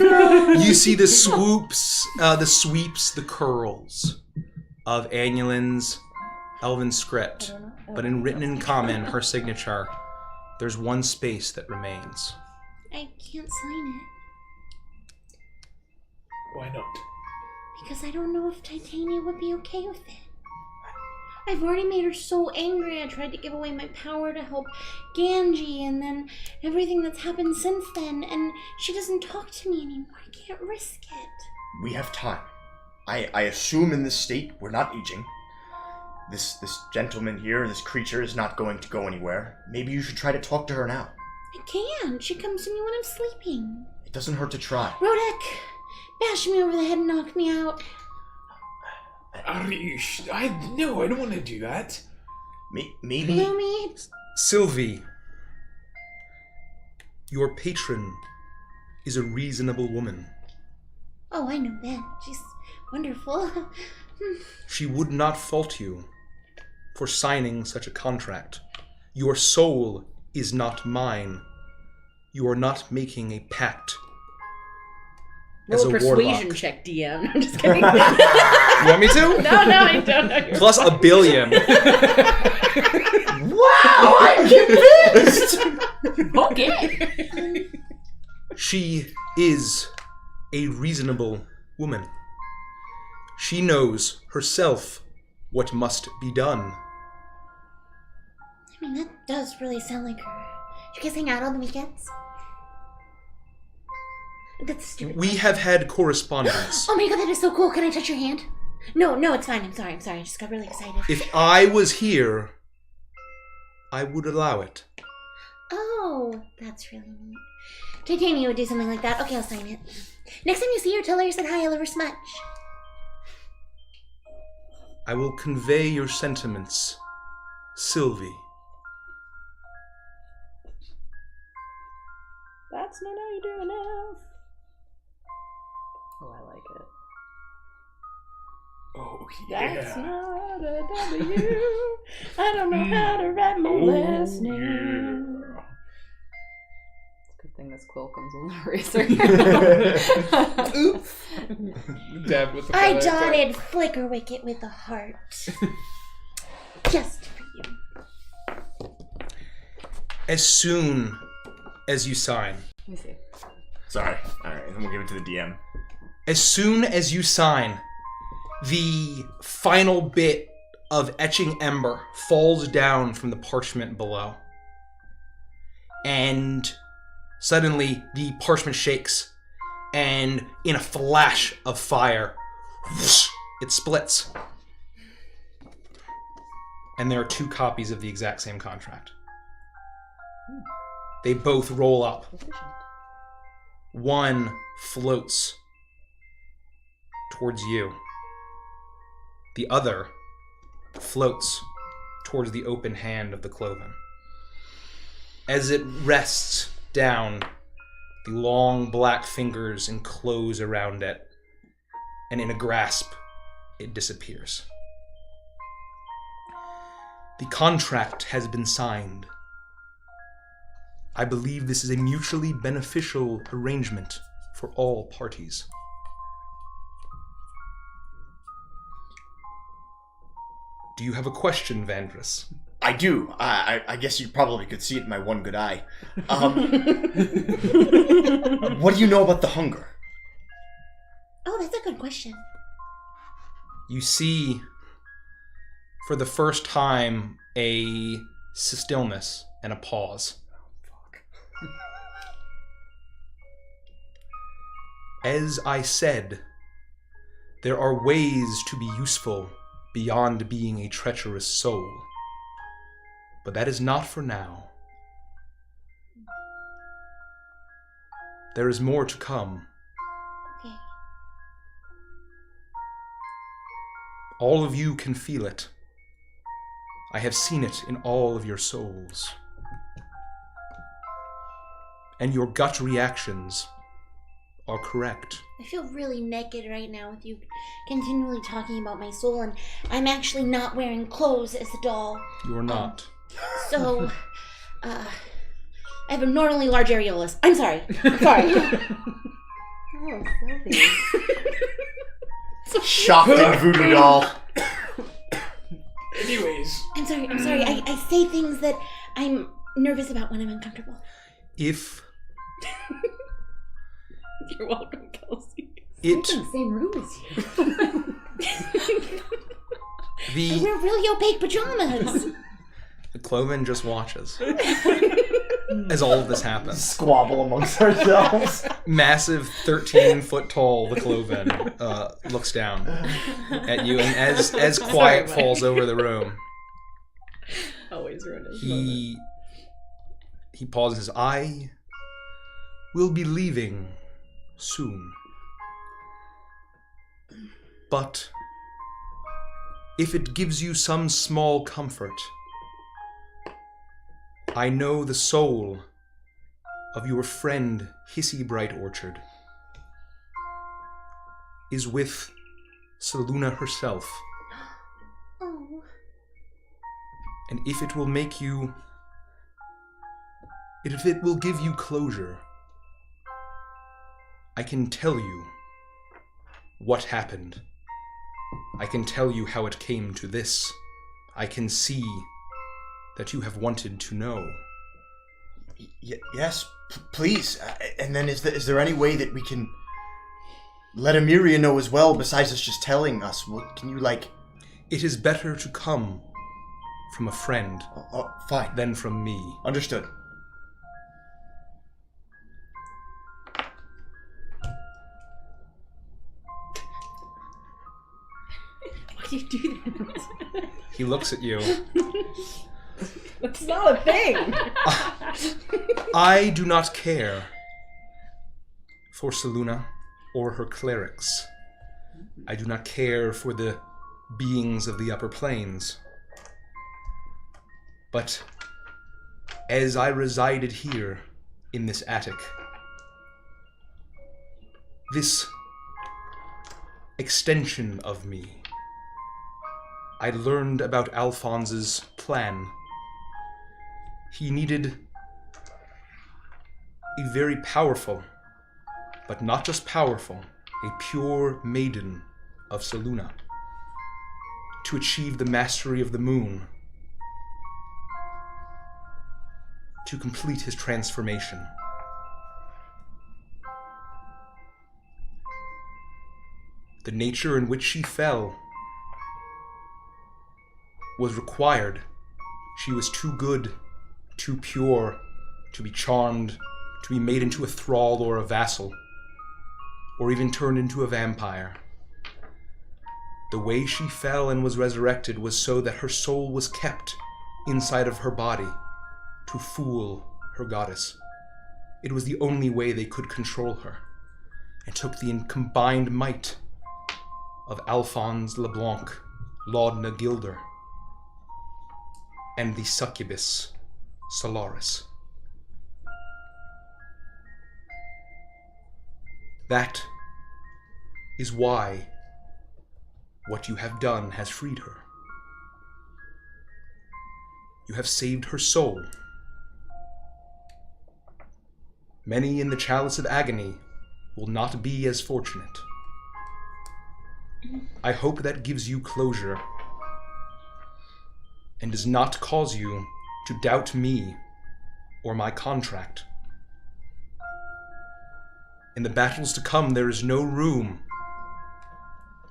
You see the swoops, the sweeps, the curls of Annulin's elven script, but written in common, her signature, there's one space that remains. I can't sign it. Why not? Because I don't know if Titania would be okay with it. I've already made her so angry. I tried to give away my power to help Ganji, and then everything that's happened since then, and she doesn't talk to me anymore. I can't risk it. We have time. I assume in this state we're not aging. This gentleman here, this creature, is not going to go anywhere. Maybe you should try to talk to her now. I can't. She comes to me when I'm sleeping. It doesn't hurt to try. Rodek, bash me over the head and knock me out. No, I don't want to do that. Maybe... Lumi? Sylvie, your patron is a reasonable woman. Oh, I know that. She's wonderful. She would not fault you for signing such a contract. Your soul is not mine. You are not making a pact. Roll a persuasion warlock. check, DM. I'm just kidding. You want me to? No, I don't know. Plus $1 billion. Wow, I'm convinced! Okay. She is a reasonable woman. She knows herself what must be done. I mean, that does really sound like her. Do you guys hang out on the weekends? That's stupid. We have had correspondence. Oh my god, that is so cool. Can I touch your hand? No, it's fine. I'm sorry. I just got really excited. If I was here, I would allow it. Oh, that's really neat. Titania would do something like that. Okay, I'll sign it. Next time you see her, tell her you said hi, I love her smudge. I will convey your sentiments, Sylvie. That's not how you do enough. Oh, I like it. Oh, That's yeah. not a W. I don't know how to write my last name. Yeah. It's a good thing this quill comes with an eraser. Oops. Dab with the I feather. dotted Flicker Wicket with a heart. Just for you. As soon as you sign, Let me see. Sorry. Alright, then we'll give it to the DM. as soon as you sign, the final bit of etching ember falls down from the parchment below. And suddenly the parchment shakes, and in a flash of fire, whoosh, it splits. And there are 2 copies of the exact same contract. They both roll up. One floats towards you. The other floats towards the open hand of the cloven. As it rests down, the long black fingers enclose around it, and in a grasp, it disappears. The contract has been signed. I believe this is a mutually beneficial arrangement for all parties. Do you have a question, Avantris? I do. I guess you probably could see it in my one good eye. What do you know about the hunger? Oh, that's a good question. You see, for the first time, a stillness and a pause. As I said, there are ways to be useful beyond being a treacherous soul. But that is not for now. There is more to come. Okay. All of you can feel it. I have seen it in all of your souls. And your gut reactions are correct. I feel really naked right now with you continually talking about my soul, and I'm actually not wearing clothes as a doll. You are not. So, I have a normally large areolas. I'm sorry. I'm sorry. Oh, Sylvie. Shocked and voodoo doll. Anyways. I'm sorry. I say things that I'm nervous about when I'm uncomfortable. If You're welcome, Kelsey. I'm it in the same room as you. I the wear really opaque pajamas. the cloven just watches as all of this happens. Squabble amongst ourselves. Massive 13-foot tall the cloven looks down at you, and as quiet Sorry, falls over the room, Always ruin his he pauses. I will be leaving soon. But if it gives you some small comfort, I know the soul of your friend Hissy Bright Orchard is with Seluna herself. Oh. And if it will make you... if it will give you closure, I can tell you what happened. I can tell you how it came to this. I can see that you have wanted to know. Yes, please. And then is there any way that we can let Emiria know as well, besides us just telling us? Can you, like... It is better to come from a friend fine. than from me. Understood. do you do that? He looks at you. That's not a thing. I do not care for Seluna or her clerics. I do not care for the beings of the upper planes. But as I resided here in this attic, this extension of me, I learned about Alphonse's plan. He needed a very powerful, but not just powerful, a pure maiden of Seluna to achieve the mastery of the moon, to complete his transformation. The nature in which she fell was required. She was too good, too pure, to be charmed, to be made into a thrall or a vassal, or even turned into a vampire. The way she fell and was resurrected was so that her soul was kept inside of her body to fool her goddess. It was the only way they could control her, and took the combined might of Alphonse LeBlanc, Laudna Gilder, and the succubus Solaris. That is why what you have done has freed her. You have saved her soul. Many in the Chalice of Agony will not be as fortunate. I hope that gives you closure and does not cause you to doubt me or my contract. In the battles to come, there is no room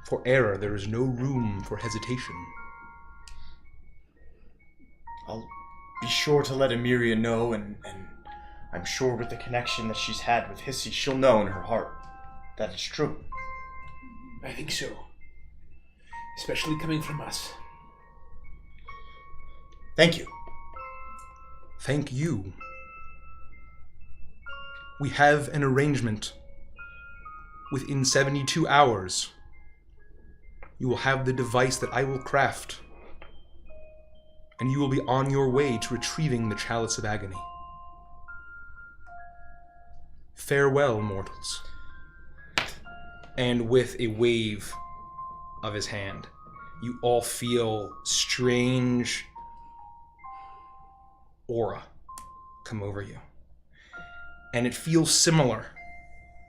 for error. There is no room for hesitation. I'll be sure to let Emiria know, and I'm sure with the connection that she's had with Hissy, she'll know in her heart that it's true. I think so. Especially coming from us. Thank you. Thank you. We have an arrangement. Within 72 hours, you will have the device that I will craft, and you will be on your way to retrieving the Chalice of Agony. Farewell, mortals. And with a wave of his hand, you all feel strange aura come over you. And it feels similar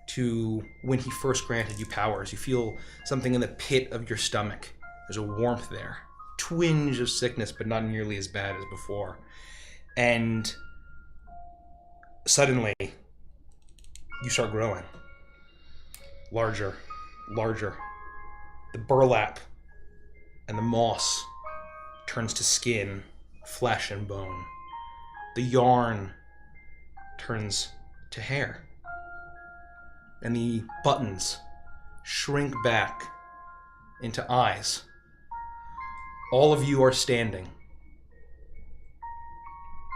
to when he first granted you powers. You feel something in the pit of your stomach. There's a warmth there. Twinge of sickness, but not nearly as bad as before. And suddenly, you start growing. Larger, larger. The burlap and the moss turns to skin, flesh, and bone. The yarn turns to hair. And the buttons shrink back into eyes. All of you are standing,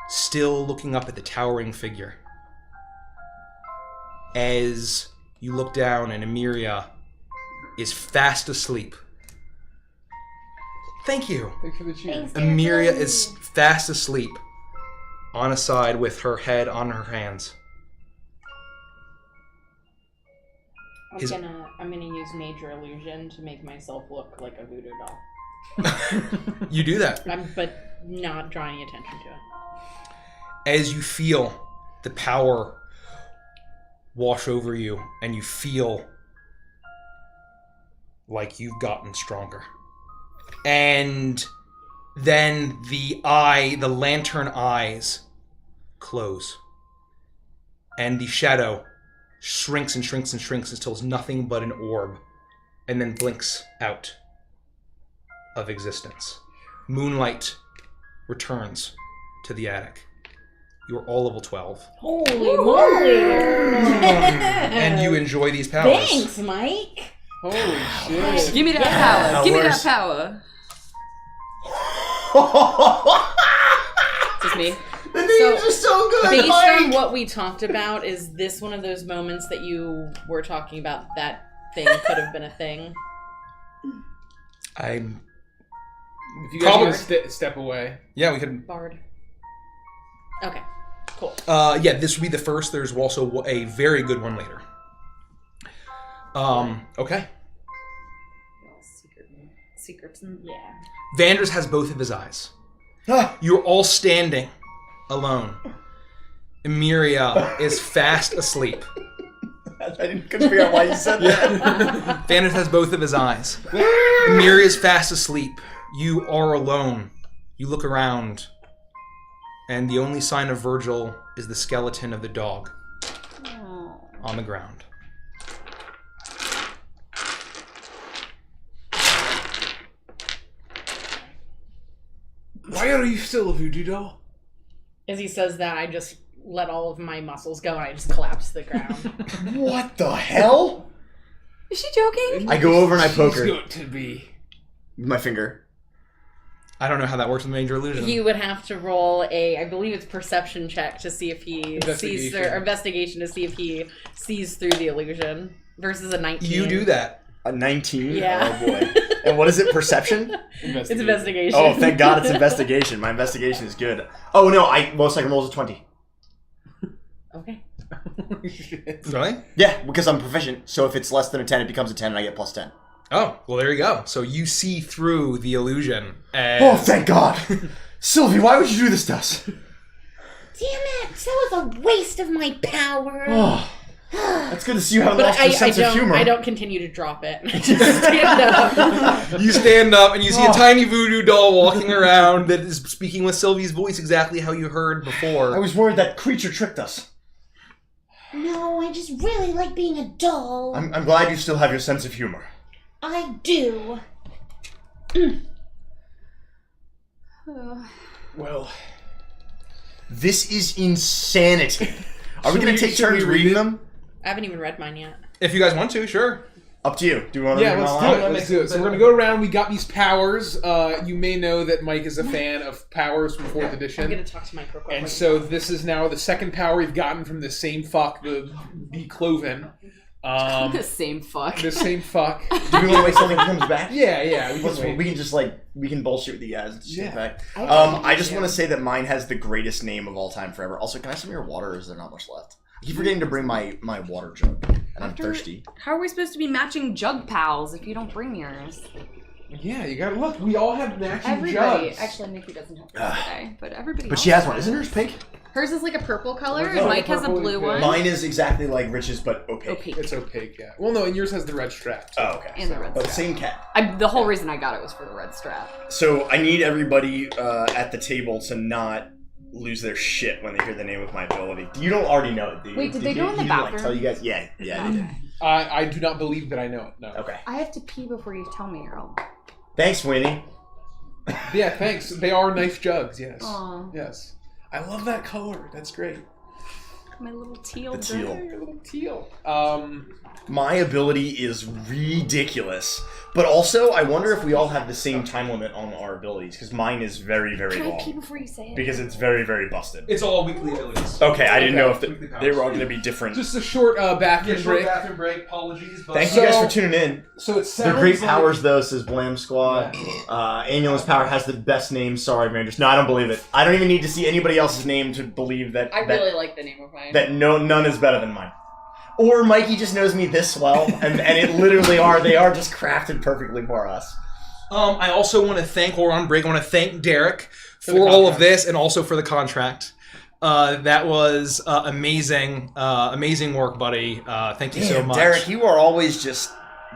still looking up at the towering figure. As you look down and Emiria is fast asleep. Thank you. Thanks for the cheer. Emiria is fast asleep on a side with her head on her hands. I'm gonna use major illusion to make myself look like a voodoo doll. You do that. But not drawing attention to it. As you feel the power wash over you, and you feel like you've gotten stronger. And then the lantern eyes close. And the shadow shrinks and shrinks and shrinks until it's nothing but an orb, and then blinks out of existence. Moonlight returns to the attic. You're all level 12. Holy moly! And you enjoy these powers. Thanks, Mike. Holy shit. Give me that power. Give me that power. Just me. The names are so good. Based Mike. on what we talked about, is this one of those moments that you were talking about that thing could have been a thing? If you guys want to step away. Yeah, we could. Bard. Okay, cool. Yeah, this would be the first. There's also a very good one later. Okay. Secrets. Yeah. Vanders has both of his eyes. Ah. You're all standing alone. Emiria is fast asleep. I couldn't figure out why you said that. Vanders has both of his eyes. Emiria is fast asleep. You are alone. You look around, and the only sign of Virgil is the skeleton of the dog on the ground. Why are you still a voodoo doll? As he says that, I just let all of my muscles go and I just collapse to the ground. What the hell? Is she joking? I go over and I poke She's her going to be. with my finger. I don't know how that works with Major Illusion. He would have to roll I believe it's perception check to see if he sees, or investigation to see if he sees through the illusion versus a 19. You do that. A 19? Yeah. Oh boy. And what is it? Perception? It's investigation. Oh, thank God it's investigation. My investigation is good. Oh no, most I can roll is a 20. Okay. Really? Yeah, because I'm proficient. So if it's less than a 10, it becomes a 10 and I get plus 10. Oh, well, there you go. So you see through the illusion. Oh, thank God. Sylvie, why would you do this to us? Damn it! That was a waste of my power. Oh, that's good to see you have But lost your sense of humor. I don't continue to drop it. I just stand up. You stand up and you see a tiny voodoo doll walking around that is speaking with Sylvie's voice exactly how you heard before. I was worried that creature tricked us. No, I just really like being a doll. I'm glad you still have your sense of humor. I do. Well, this is insanity. Are we Should going we- to take should turns we read reading it? them? I haven't even read mine yet. If you guys want to, sure. Up to you. Do you want to yeah, read them let's all do out? it. Let's do it. So we're gonna go around. We got these powers. You may know that Mike is a fan of powers from 4th I'm edition. gonna talk to Mike real quick. And so this is now the second power we've gotten from the same fuck, the Cloven. The same fuck. The same fuck. Do we want to wait till he comes back? Yeah. We can just we can bullshit with you guys and just get Yeah. back. I just want to say that mine has the greatest name of all time forever. Also, can I have some of your water, or is there not much left? I keep forgetting to bring my water jug, and I'm thirsty. How are we supposed to be matching jug pals if you don't bring yours? Yeah, you gotta look. We all have matching Everybody. jugs. Actually, Nikki doesn't have this today, but everybody. But else she has one. Isn't hers pink? Hers is like a purple color, Hers and is like Mike has a purple blue and one. Mine is exactly like Rich's, but opaque. Opaque. It's opaque, yeah. Well, no, and yours has the red strap. Too. Oh, okay. And the red But strap. same cat. The whole reason I got it was for the red strap. So I need everybody at the table to not lose their shit when they hear the name of my ability. You don't already know it, do you? Wait, did they go in the he bathroom? tell you guys? Yeah, they did. I do not believe that I know it. No. Okay. I have to pee before you tell me, Earl. Thanks, Winnie. Yeah, thanks. They are nice jugs. Yes. Aw. Yes. I love that color. That's great. My little teal. The teal. Hey, your little teal. My ability is ridiculous. But also, I wonder if we all have the same time limit on our abilities, because mine is very, very Can I pee long. before you say it? Because it's very, very busted. It's all weekly abilities. Okay, I didn't know if Weekly they were all powers. going to be different. Just a short bathroom Yeah, short break. bathroom break. Apologies. But Thank you guys So- for tuning in. So it sounds They're great like- powers, though, says Blam Squad. Ambulance Power has the best name. Sorry, Vanders. No, I don't believe it. I don't even need to see anybody else's name to believe that I really like the name of mine. that none is better than mine. Or Mikey just knows me this well, and it literally they are just crafted perfectly for us. I also want to thank, or on break, I want to thank Derek For for the all of contract. this and also for the contract. That was amazing. Amazing work, buddy. Thank you so Damn, much. Derek, you are always just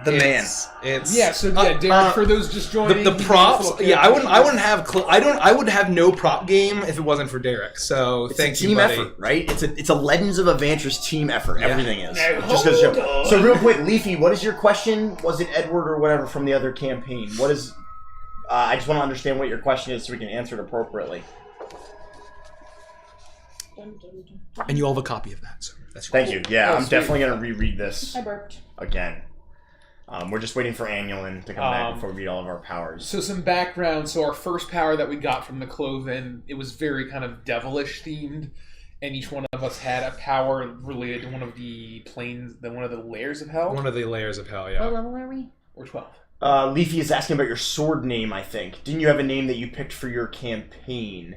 the man. It's Yeah. So yeah, Derek. For those just joining, the he props. makes little Yeah, I wouldn't characters. have. I would have no prop game if it wasn't for Derek. So It's thank a team you, buddy. effort, right? It's a Legends of Avantris team effort. Yeah. Everything is. Now, It just goes to hold show. on. So real quick, Leafy, what is your question? Was it Edward or whatever from the other campaign? What is? I just want to understand what your question is so we can answer it appropriately. And you all have a copy of that. So that's Thank you. Yeah, Oh, I'm sweet. definitely gonna reread this I burped. again. We're just waiting for Annulin to come back before we read all of our powers. So some background. So our first power that we got from the Cloven, it was very kind of devilish themed, and each one of us had a power related to one of the planes, one of the layers of hell. One of the layers of hell, yeah. What level are we? We're 12. Leafy is asking about your sword name, I think. Didn't you have a name that you picked for your campaign?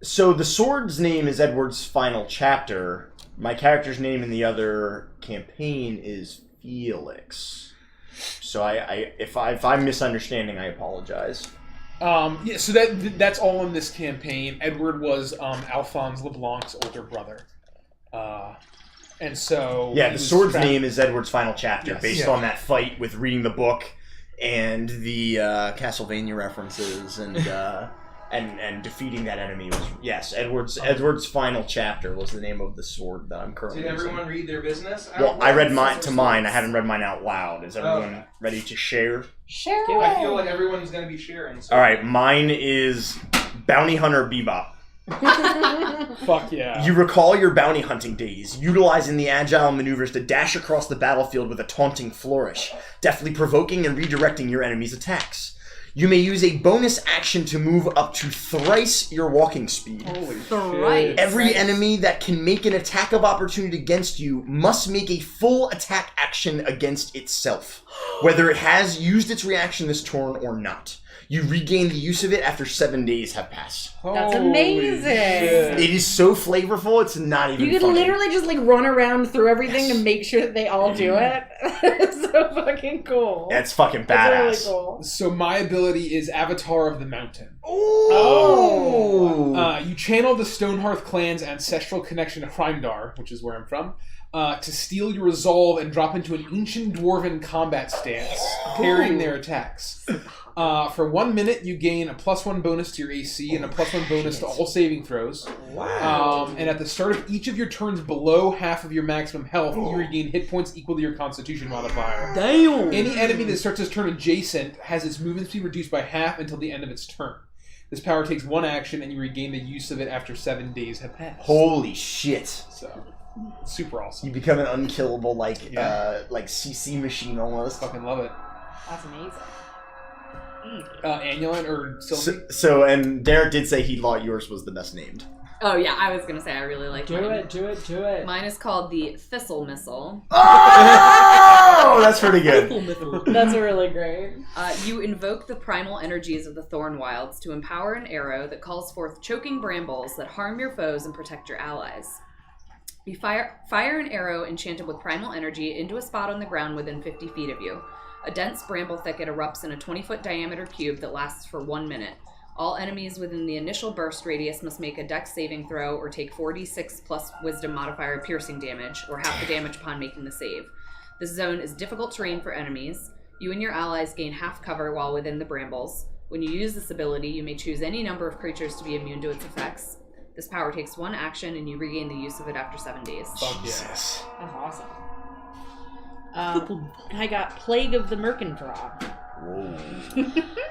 So the sword's name is Edward's Final Chapter. My character's name in the other campaign is Felix. So if I'm misunderstanding, I apologize. Yeah, so that's all in this campaign. Edward was Alphonse LeBlanc's older brother. And so... Yeah, the sword's name is Edward's Final Chapter, Yes. based on that fight with reading the book and the Castlevania references and defeating that enemy. Yes, Edward's Final Chapter was the name of the sword that I'm currently Did using. everyone read their business? Well, I read mine. I haven't read mine out loud. Is everyone ready to share? Share I feel like everyone's going to be sharing. So. All right, mine is Bounty Hunter Bebop. Fuck yeah. You recall your bounty hunting days, utilizing the agile maneuvers to dash across the battlefield with a taunting flourish, deftly provoking and redirecting your enemy's attacks. You may use a bonus action to move up to thrice your walking speed. Holy Thrice. shit. Every enemy that can make an attack of opportunity against you must make a full attack action against itself, whether it has used its reaction this turn or not. You regain the use of it after 7 days have passed. That's Holy amazing. shit. It is so flavorful, it's not even You can funny. literally just like run around through everything and make sure that they all do it. It's so fucking cool. That's fucking That's badass. really cool. So my ability is Avatar of the Mountain. Oh! You channel the Stonehearth clan's ancestral connection to Hrimdar, which is where I'm from, to steal your resolve and drop into an ancient dwarven combat stance, parrying their attacks. For 1 minute, you gain a +1 bonus to your AC and a +1 bonus to all saving throws. Wow. And at the start of each of your turns below half of your maximum health, you regain hit points equal to your Constitution modifier. Damn. Any enemy that starts its turn adjacent has its movement speed reduced by half until the end of its turn. This power takes 1 action, and you regain the use of it after 7 days have passed. Holy shit. So, super awesome. You become an unkillable, like CC machine almost. Fucking love it. That's amazing. Annulin or Sylvie? So, and Derek did say he thought yours was the best named. Oh yeah, I was gonna say I really like Do it. Mine is called the Thistle Missile. Oh, that's pretty good. That's really great. You invoke the primal energies of the Thorn Wilds to empower an arrow that calls forth choking brambles that harm your foes and protect your allies. You fire an arrow enchanted with primal energy into a spot on the ground within 50 feet of you. A dense bramble thicket erupts in a 20-foot diameter cube that lasts for 1 minute. All enemies within the initial burst radius must make a dex saving throw or take 4d6 plus wisdom modifier piercing damage, or half the damage upon making the save. This zone is difficult terrain for enemies. You and your allies gain half cover while within the brambles. When you use this ability, you may choose any number of creatures to be immune to its effects. This power takes 1 action, and you regain the use of it after 7 days. Fuck Jesus. That's awesome. I got Plague of the Mercantile. Whoa.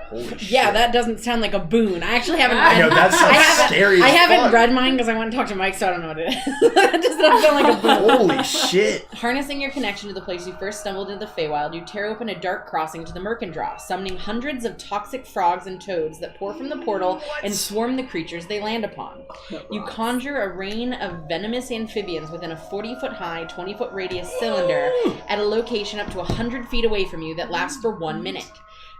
Holy shit. Yeah, that doesn't sound like a boon. I actually haven't I read know, that sounds scary I as haven't fuck. read mine because I want to talk to Mike, so I don't know what it is. That does not sound like a boon. Holy shit. Harnessing your connection to the place you first stumbled into the Feywild, you tear open a dark crossing to the Mercandraw, summoning hundreds of toxic frogs and toads that pour from the portal and swarm the creatures they land upon. You conjure a rain of venomous amphibians within a 40-foot high, 20-foot radius cylinder at a location up to 100 feet away from you that lasts for 1 minute.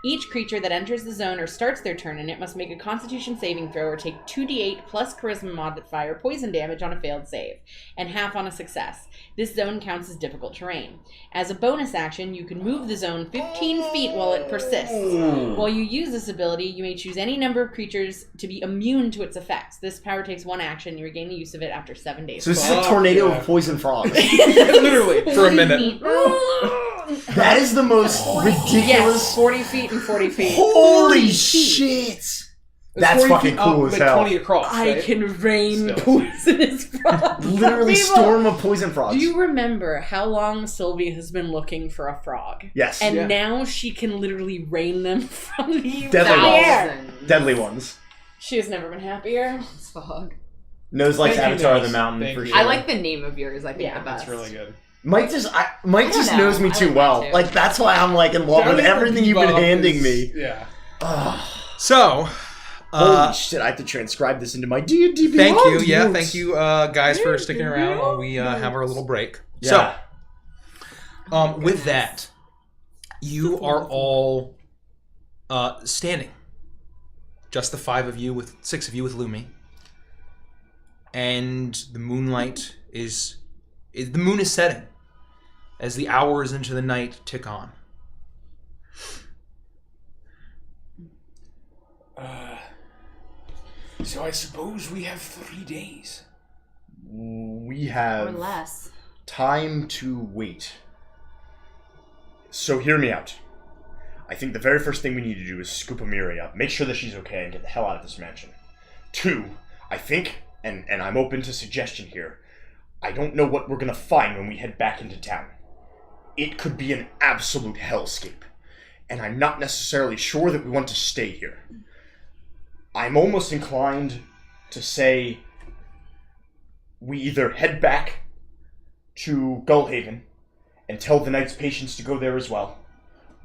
Each creature that enters the zone or starts their turn in it must make a Constitution saving throw or take 2d8 plus Charisma modifier poison damage on a failed save, and half on a success. This zone counts as difficult terrain. As a bonus action, you can move the zone 15 feet while it persists. While you use this ability, you may choose any number of creatures to be immune to its effects. This power takes 1 action. You regain the use of it after 7 days. So this is a tornado of poison frogs. Literally. For a minute. That is the most ridiculous. Yes, 40 feet and 40 feet. Holy shit. That's 40 fucking feet cool up, as like hell. 20 across, I right? can rain Still. poisonous frogs. Literally People, storm of poison frogs. Do you remember how long Sylvie has been looking for a frog? Yes. And Yeah. now she can literally rain them from the Deadly air. Thousands. Deadly ones. She has never been happier. Fog. Nose like Thank you, Avatar of the Nose. Mountain Thank for you. sure. I like the name of yours. I think Yeah, the best. That's really good. Mike just know. knows me I too like well. that too. Like that's why I'm like in love with everything you've been handing me. Yeah. So, Holy shit! I have to transcribe this into my D&D. thank you. notes. Yeah, thank you, guys, for sticking around while we have our little break. Yeah. So, with that, you are all standing. Just the 6 of you with Lumi. And the moonlight the moon is setting as the hours into the night tick on. So I suppose we have 3 days. We have Or less. time to wait. So hear me out. I think the very first thing we need to do is scoop Amiri up, make sure that she's okay, and get the hell out of this mansion. 2, I think, and I'm open to suggestion here, I don't know what we're gonna find when we head back into town. It could be an absolute hellscape, and I'm not necessarily sure that we want to stay here. I'm almost inclined to say we either head back to Gullhaven and tell the Knight's patients to go there as well,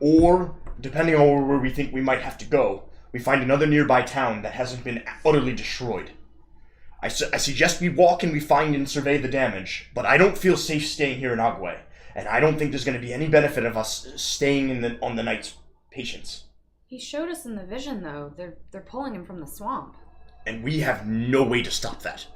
or, depending on where we think we might have to go, we find another nearby town that hasn't been utterly destroyed. I suggest we walk and we find and survey the damage, but I don't feel safe staying here in Agwe, and I don't think there's going to be any benefit of us staying on the Knight's patients. He showed us in the vision, though. They're pulling him from the swamp. And we have no way to stop that.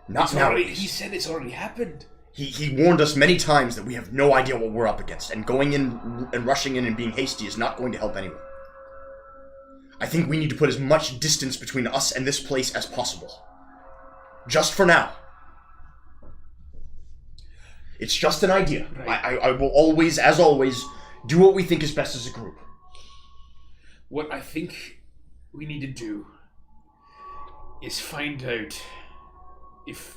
Not now. He said it's already happened. He warned us many times that we have no idea what we're up against, and going in and rushing in and being hasty is not going to help anyone. I think we need to put as much distance between us and this place as possible. Just for now. It's just an idea. Right. I will always, as always, do what we think is best as a group. What I think we need to do is find out if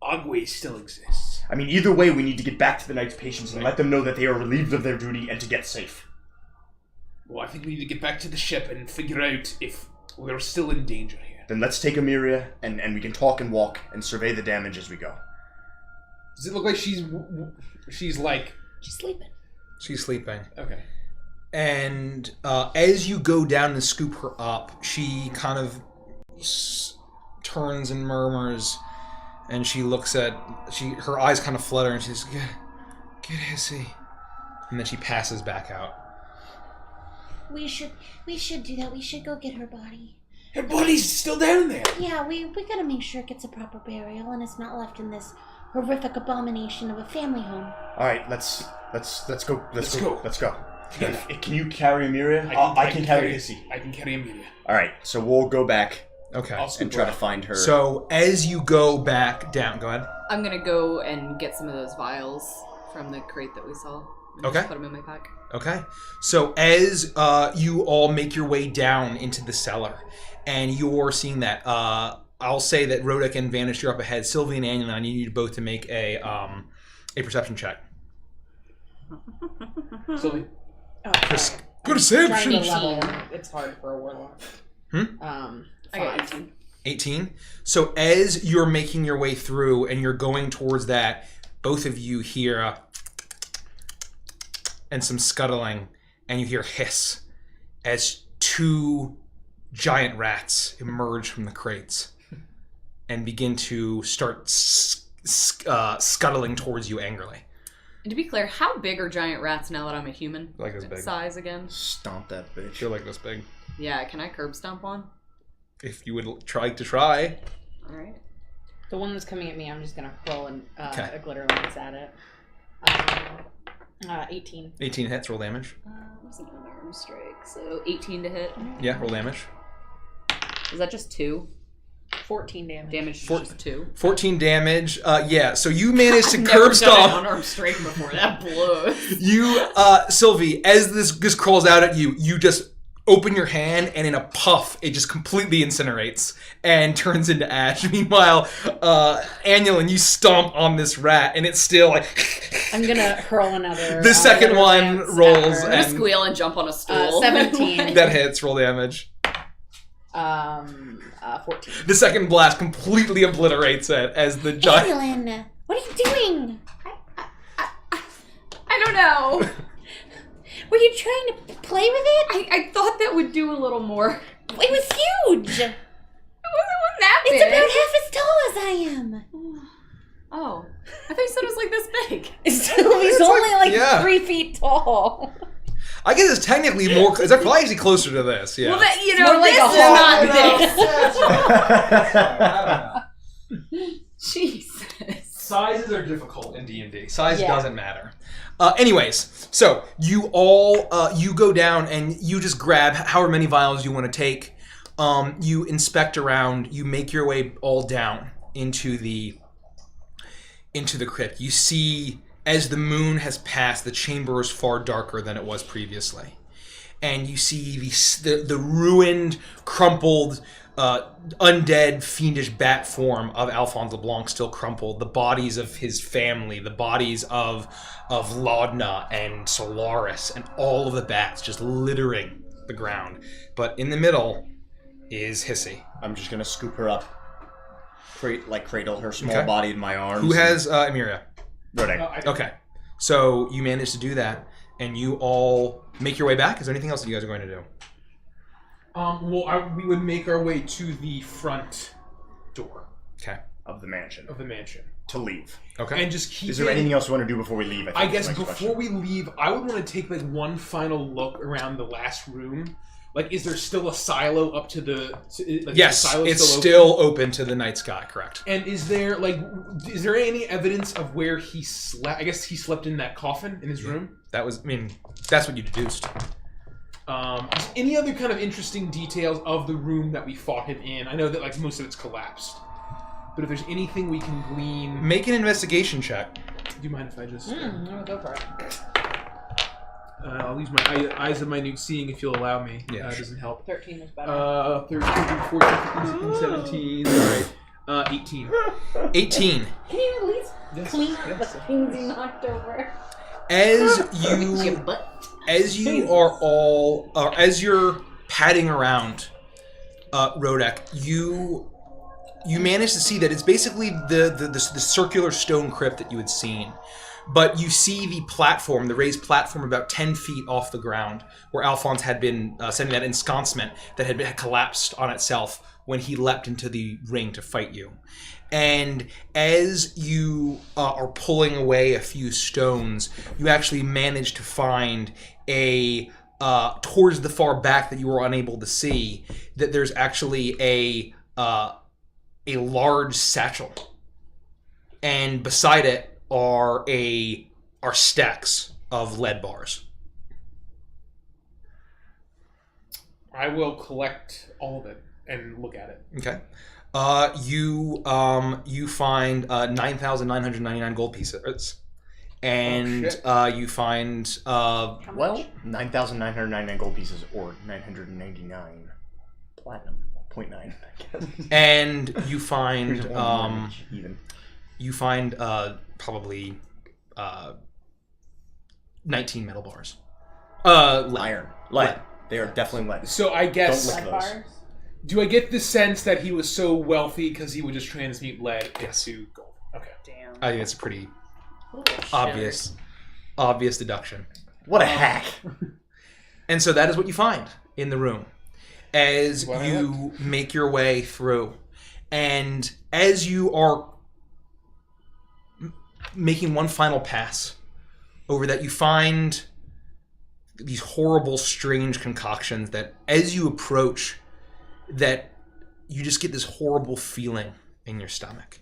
Agwe still exists. I mean, either way, we need to get back to the Knight's patients and let them know that they are relieved of their duty and to get safe. Well, I think we need to get back to the ship and figure out if we're still in danger here. Then let's take Amiria, and we can talk and walk and survey the damage as we go. Does it look like she's like... She's sleeping. She's sleeping. Okay. And as you go down and scoop her up, she kind of turns and murmurs, and she looks at... her eyes kind of flutter, and she says, Get hissy. And then she passes back out. We should do that. We should go get her body. Her body's still down there. Yeah, we gotta make sure it gets a proper burial and it's not left in this horrific abomination of a family home. All right, let's go. Let's go. Yeah. Can you carry Amiria? I can carry Hissy. I can carry Amelia. All right, so we'll go back Okay. and try to find her. So as you go back down, go ahead. I'm gonna go and get some of those vials from the crate that we saw. And Okay. Just put them in my pack. Okay. So as you all make your way down into the cellar, and you're seeing that, I'll say that Rodek and Vanish, you're up ahead. Sylvie and Anya, I need you both to make a perception check. Sylvie? Oh, Perception. trying to level. It's hard for a warlock. I got 18. 18. So as you're making your way through and you're going towards that, both of you hear and some scuttling, and you hear hiss as 2 giant rats emerge from the crates and begin to start scuttling towards you angrily. And to be clear, how big are giant rats now that I'm a human? Like this big. Size again? Stomp that bitch. They're like this big. Yeah, can I curb stomp one? If you would try to try. Alright. The one that's coming at me, I'm just gonna hurl a glitter lance at it. 18. 18 hits, roll damage. What's an unarmed strike? So 18 to hit. Yeah, roll damage. Is that just 2? 14 damage. Damage is just 2. 14 damage. Yeah, so you managed to I've curb never done an stomp. unarmed strike before. That blows. You, Sylvie, as this crawls out at you, you just open your hand, and in a puff, it just completely incinerates and turns into ash. Meanwhile, Annulin, you stomp on this rat, and it's still like... I'm gonna hurl another... The second one lance rolls, at her. I'm gonna squeal and jump on a stool. 17. That hits, roll damage. 14. The second blast completely obliterates it as the giant... Annulin, what are you doing? don't know. Were you trying to play with it? I thought that would do a little more. It was huge. It wasn't that big. It's about half as tall as I am. Oh. I thought you said it was like this big. He's only like 3 feet tall. I guess it's technically more. It's probably actually closer to this. Yeah. Well, that, this is not this. Jesus. Sizes are difficult in D&D. Size doesn't matter. Anyways, so you all you go down and you just grab however many vials you want to take. You inspect around. You make your way all down into the crypt. You see, as the moon has passed, the chamber is far darker than it was previously, and you see the ruined, crumpled, undead, fiendish bat form of Alphonse LeBlanc still crumpled. The bodies of his family, the bodies of Laudna and Solaris, and all of the bats just littering the ground. But in the middle is Hissy. I'm just gonna scoop her up, cradle her small body in my arms. Who has Emiria? Rodek. Okay, so you managed to do that, and you all make your way back. Is there anything else that you guys are going to do? We would make our way to the front door. Okay. Of the mansion. To leave. Okay. And just keep. Is there anything else you want to do before we leave? I guess before we leave, I would want to take one final look around the last room. Is there still a silo up to the? Yes, it's still open to the night sky. Correct. And is there any evidence of where he slept? I guess he slept in that coffin in his room. That's what you deduced. Any other kind of interesting details of the room that we fought him in? I know that most of it's collapsed, but if there's anything we can glean, make an investigation check. Do you mind if I just? No, go for it. I'll use my eyes of minute seeing if you'll allow me. Yeah, it doesn't help. 13 was better. 13, 14, 15, 17. All right. 18. Can 18. you at least clean up the things you knocked over? As you're padding around, Rodek, you manage to see that it's basically the circular stone crypt that you had seen. But you see the platform, the raised platform about 10 feet off the ground, where Alphonse had been sending that ensconcement that had collapsed on itself when he leapt into the ring to fight you. And as you are pulling away a few stones, you actually manage to find towards the far back that you were unable to see, that there's actually a large satchel. And beside it are stacks of lead bars. I will collect all of it and look at it. Okay. You find 9,999 gold pieces, and you find 9,999 gold pieces, or 999 platinum, 0.9, I guess. And you find even. You find probably 19 metal bars. Lead. They are definitely lead. So I guess. Don't lick those. Do I get the sense that he was so wealthy because he would just transmute lead into gold? Okay. Damn. I think it's a pretty obvious deduction. What a hack! And so that is what you find in the room as you make your way through, and as you are making one final pass over that, you find these horrible, strange concoctions that, as you approach, that you just get this horrible feeling in your stomach,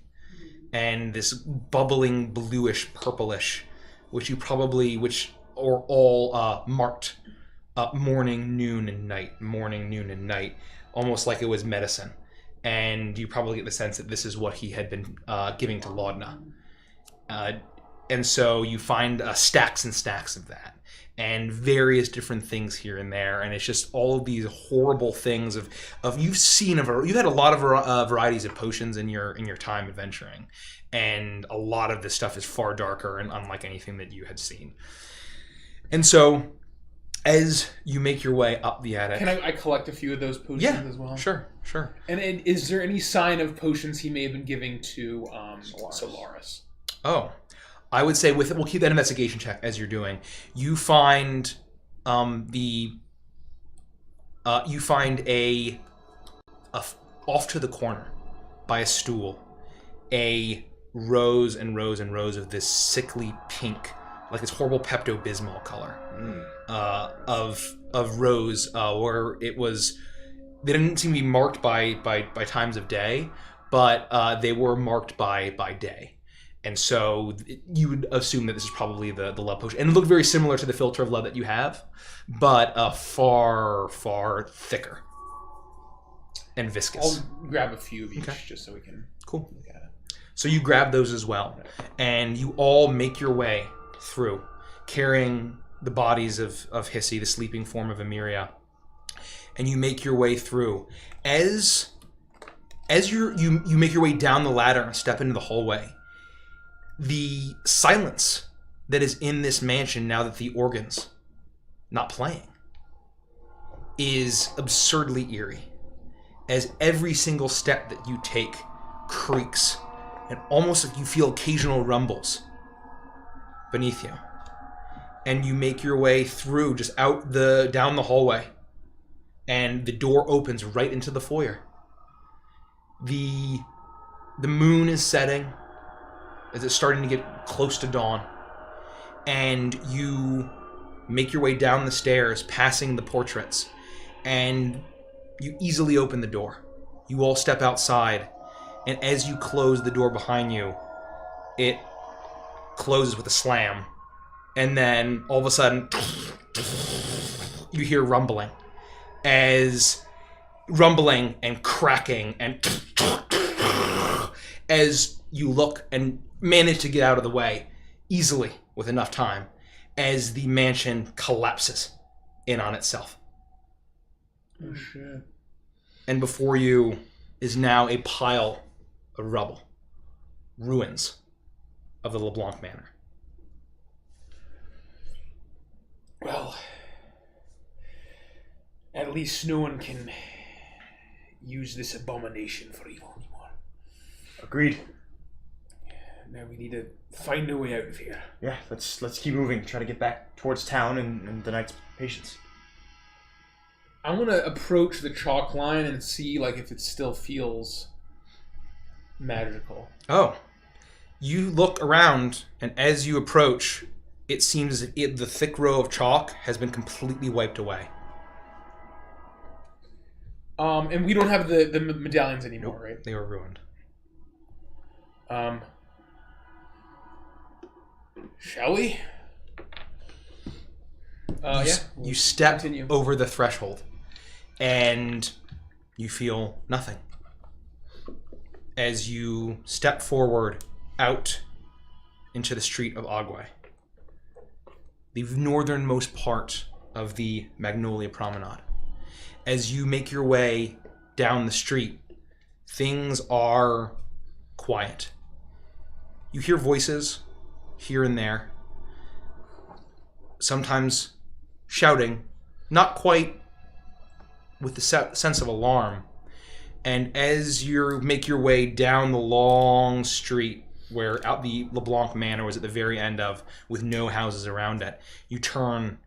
and this bubbling bluish, purplish, which are all marked morning, noon, and night, almost like it was medicine. And you probably get the sense that this is what he had been giving to Laudna. And so you find stacks and stacks of that, and various different things here and there, and it's just all of these horrible things of you've had a lot of varieties of potions in your time adventuring, and a lot of this stuff is far darker and unlike anything that you had seen. And so, as you make your way up the attic, can I collect a few of those potions as well? Sure. And is there any sign of potions he may have been giving to Solaris? Oh. I would say we'll keep that investigation check as you're doing. You find you find a off to the corner by a stool, a rows and rows and rows of this sickly pink, like this horrible Pepto-Bismol color of rose, where it was. They didn't seem to be marked by times of day, but they were marked by day. And so you would assume that this is probably the love potion. And it looked very similar to the filter of love that you have, but far, far thicker and viscous. I'll grab a few of each just so we can cool. look at it. So you grab those as well. And you all make your way through, carrying the bodies of Hissy, the sleeping form of Emiria. And you make your way through. As you make your way down the ladder and step into the hallway, the silence that is in this mansion now that the organ's not playing is absurdly eerie. As every single step that you take creaks, and almost like you feel occasional rumbles beneath you. And you make your way through, just down the hallway, and the door opens right into the foyer. The moon is setting as it's starting to get close to dawn, and you make your way down the stairs, passing the portraits, and you easily open the door. You all step outside, and as you close the door behind you, it closes with a slam, and then all of a sudden you hear rumbling and cracking, and as you look and manage to get out of the way easily with enough time as the mansion collapses in on itself. Oh shit. And before you is now a pile of rubble, ruins of the LeBlanc Manor. Well, at least no one can use this abomination for evil anymore. Agreed. Now we need to find a way out of here. Yeah, let's keep moving. Try to get back towards town and the night's patients. I want to approach the chalk line and see if it still feels magical. Oh. You look around, and as you approach, it seems the thick row of chalk has been completely wiped away. And we don't have the medallions anymore, Nope, right? they were ruined. Shall we? Yeah. You step continue. over the threshold, and you feel nothing. As you step forward out into the street of Agwe, the northernmost part of the Magnolia Promenade. As you make your way down the street, things are quiet. You hear voices here and there, sometimes shouting, not quite with the sense of alarm. And as you make your way down the long street where out the LeBlanc Manor was at the very end of, with no houses around it, you turn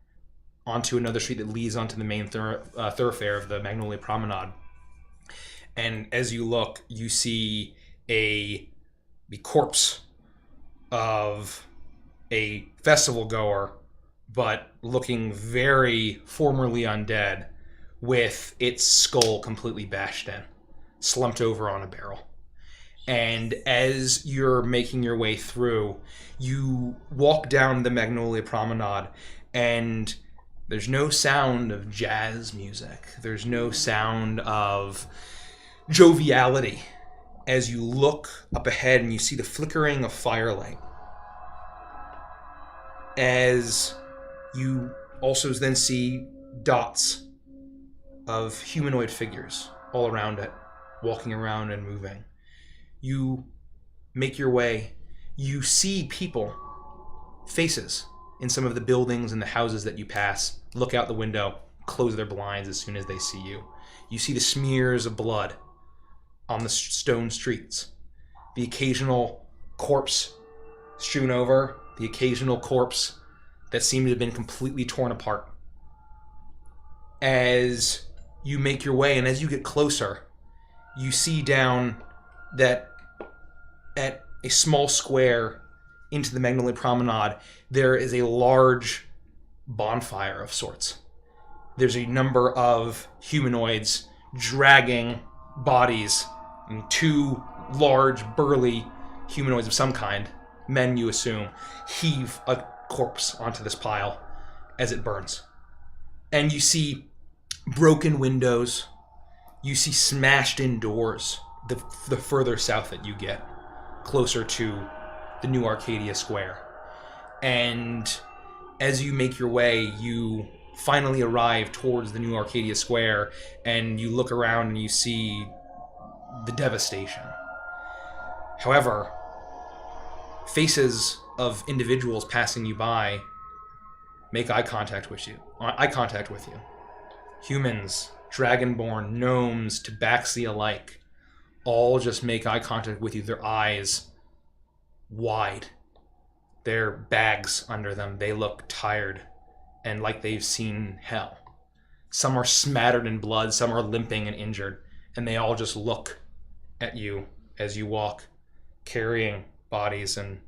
onto another street that leads onto the main thoroughfare of the Magnolia Promenade. And as you look, you see the corpse of a festival goer, but looking very formerly undead, with its skull completely bashed in, slumped over on a barrel. And as you're making your way through, you walk down the Magnolia Promenade, and there's no sound of jazz music. There's no sound of joviality. As you look up ahead and you see the flickering of firelight. As you also then see dots of humanoid figures all around it, walking around and moving. You make your way. You see people, faces, in some of the buildings and the houses that you pass, look out the window, close their blinds as soon as they see you. You see the smears of blood on the stone streets, the occasional corpse strewn over, the occasional corpse that seemed to have been completely torn apart. As you make your way, and as you get closer, you see down that at a small square into the Magnolia Promenade, there is a large bonfire of sorts. There's a number of humanoids dragging bodies, and 2 large, burly humanoids of some kind, men you assume, heave a corpse onto this pile as it burns. And you see broken windows, you see smashed in doors the further south that you get, closer to the New Arcadia Square. And as you make your way, you finally arrive towards the New Arcadia Square, and you look around and you see the devastation. However, faces of individuals passing you by make eye contact with you. Humans, dragonborn, gnomes, tabaxi alike, all just make eye contact with you, their eyes wide, their bags under them. They look tired and like they've seen hell. Some are smattered in blood, some are limping and injured, and they all just look at you as you walk, carrying bodies, and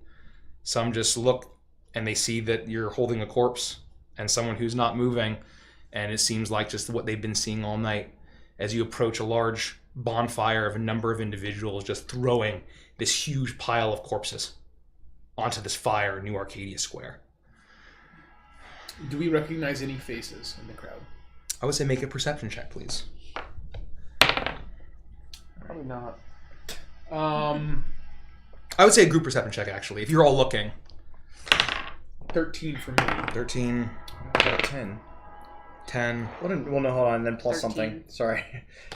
some just look and they see that you're holding a corpse and someone who's not moving, and it seems like just what they've been seeing all night. As you approach a large bonfire of a number of individuals just throwing this huge pile of corpses onto this fire in New Arcadia Square. Do we recognize any faces in the crowd? I would say make a perception check, please. Probably not. I would say a group perception check, actually, if you're all looking. 13 for me. 13. I got a 10. 10. Well, no, hold on, then plus 13. something. Sorry.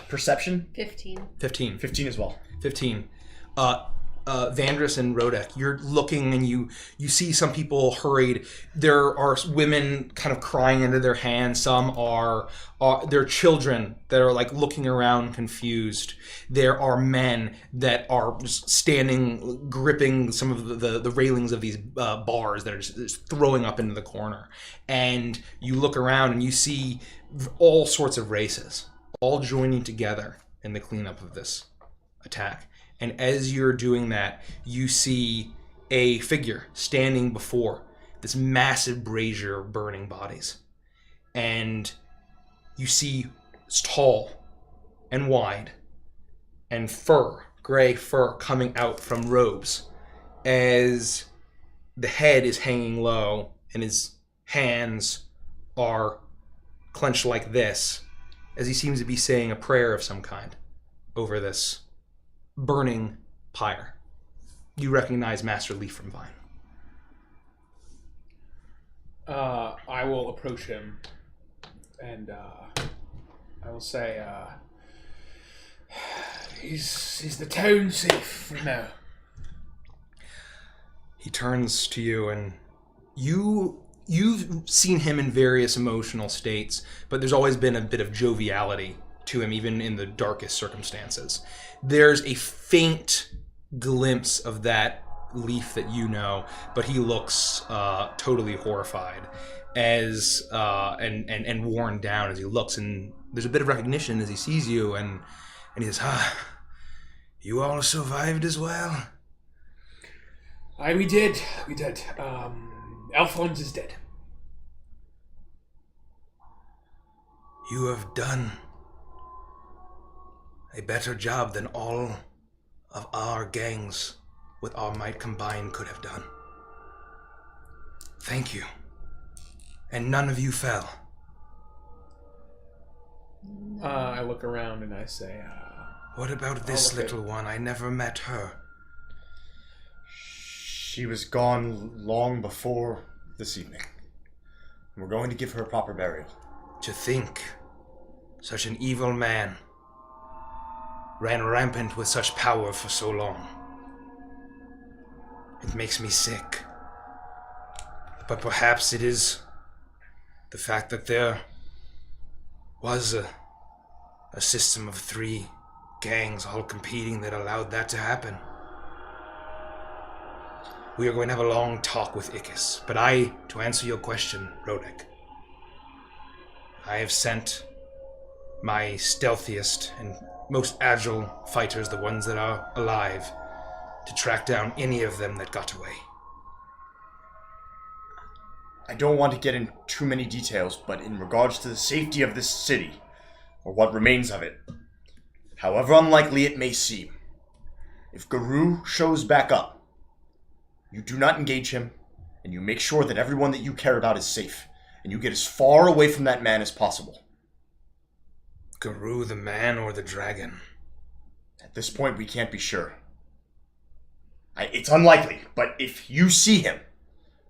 Perception? 15. 15. 15 as well. 15. Vandris and Rodek, you're looking and you see some people hurried. There are women kind of crying into their hands. Some are there are children that are like looking around confused. There are men that are just standing, gripping some of the railings of these bars that are just throwing up into the corner. And you look around and you see all sorts of races, all joining together in the cleanup of this attack. And as you're doing that, you see a figure standing before this massive brazier of burning bodies. And you see it's tall and wide and fur, gray fur coming out from robes as the head is hanging low and his hands are clenched like this as he seems to be saying a prayer of some kind over this burning pyre. You recognize Master Leaf from Vine. I will approach him and I will say, is the town safe for now? He turns to you, and you've seen him in various emotional states, but there's always been a bit of joviality to him, even in the darkest circumstances. There's a faint glimpse of that Leaf that you know, but he looks totally horrified as and worn down as he looks, and there's a bit of recognition as he sees you, and he says, you all survived as well? Aye, we did. Alphonse is dead. You have done a better job than all of our gangs with our might combined could have done. Thank you. And none of you fell. I look around and I say, what about this little one? I never met her. She was gone long before this evening. We're going to give her a proper burial. To think such an evil man ran rampant with such power for so long. It makes me sick. But perhaps it is the fact that there was a system of 3 gangs all competing that allowed that to happen. we are going to have a long talk with Ickis. But to answer your question, Rodek, I have sent my stealthiest and most agile fighters, the ones that are alive, to track down any of them that got away. I don't want to get in too many details, but in regards to the safety of this city, or what remains of it, however unlikely it may seem, if Guru shows back up, you do not engage him, and you make sure that everyone that you care about is safe, and you get as far away from that man as possible. Guru the man or the dragon? At this point, we can't be sure. It's unlikely, but if you see him,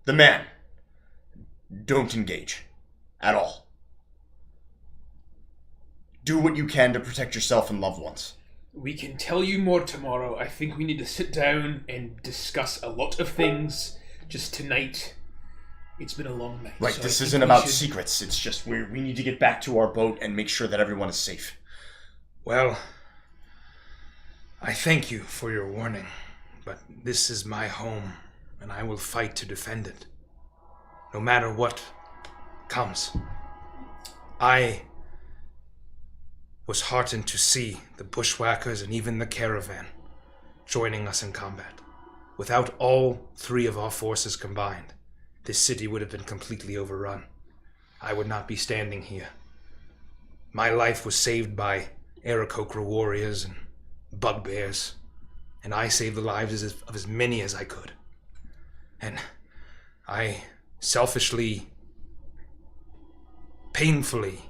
the man, don't engage. At all. Do what you can to protect yourself and loved ones. We can tell you more tomorrow. I think we need to sit down and discuss a lot of things. Just tonight, it's been a long night. Right, so this isn't about secrets. It's just we need to get back to our boat and make sure that everyone is safe. Well, I thank you for your warning, but this is my home, and I will fight to defend it. No matter what comes. I was heartened to see the bushwhackers and even the caravan joining us in combat. Without all three of our forces combined, this city would have been completely overrun. I would not be standing here. My life was saved by Aarakocra warriors and bugbears, and I saved the lives of as many as I could. And I selfishly, painfully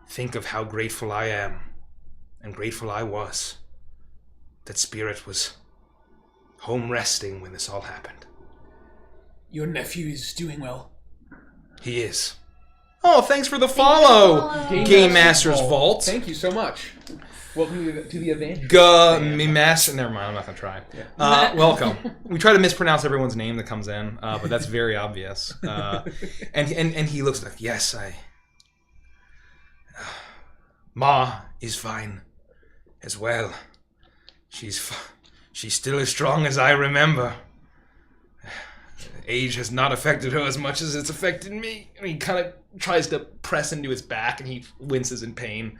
think of how grateful I am, and grateful I was, that Spirit was home resting when this all happened. Your nephew is doing well. He is. Oh, thanks for the follow, Game Master's Vault. Thank you so much. Welcome to the Avantris. Never mind, I'm not going to try. Yeah. Welcome. We try to mispronounce everyone's name that comes in, but that's very obvious. And he looks like, yes, Ma is fine as well. She's still as strong as I remember. Age has not affected her as much as it's affected me. And he kind of tries to press into his back, and he winces in pain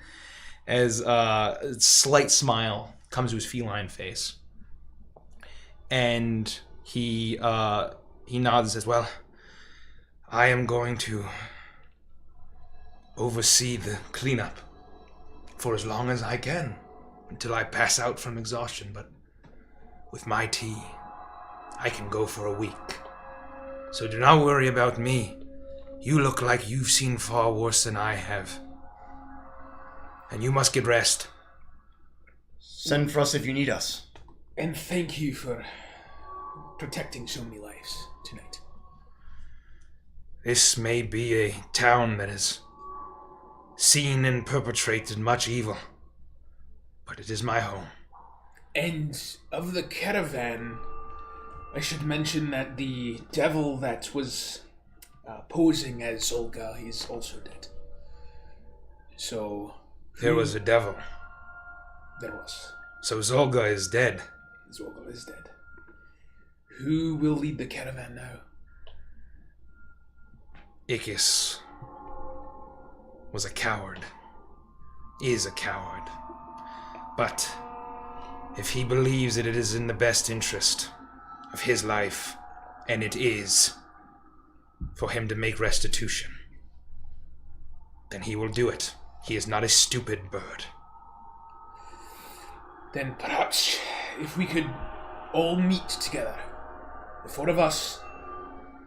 as a slight smile comes to his feline face. And he nods and says, well, I am going to oversee the cleanup for as long as I can, until I pass out from exhaustion, but with my tea, I can go for a week. So do not worry about me. You look like you've seen far worse than I have. And you must get rest. Send for us if you need us. And thank you for protecting so many lives tonight. This may be a town that has seen and perpetrated much evil, but it is my home. And of the caravan, I should mention that the devil that was posing as Olga is also dead. So... There was a devil. There was. So Zolga is dead. Zolga is dead. Who will lead the caravan now? Ickis was a coward. Is a coward. But if he believes that it is in the best interest of his life, and it is, for him to make restitution, then he will do it. He is not a stupid bird. Then perhaps if we could all meet together, the four of us,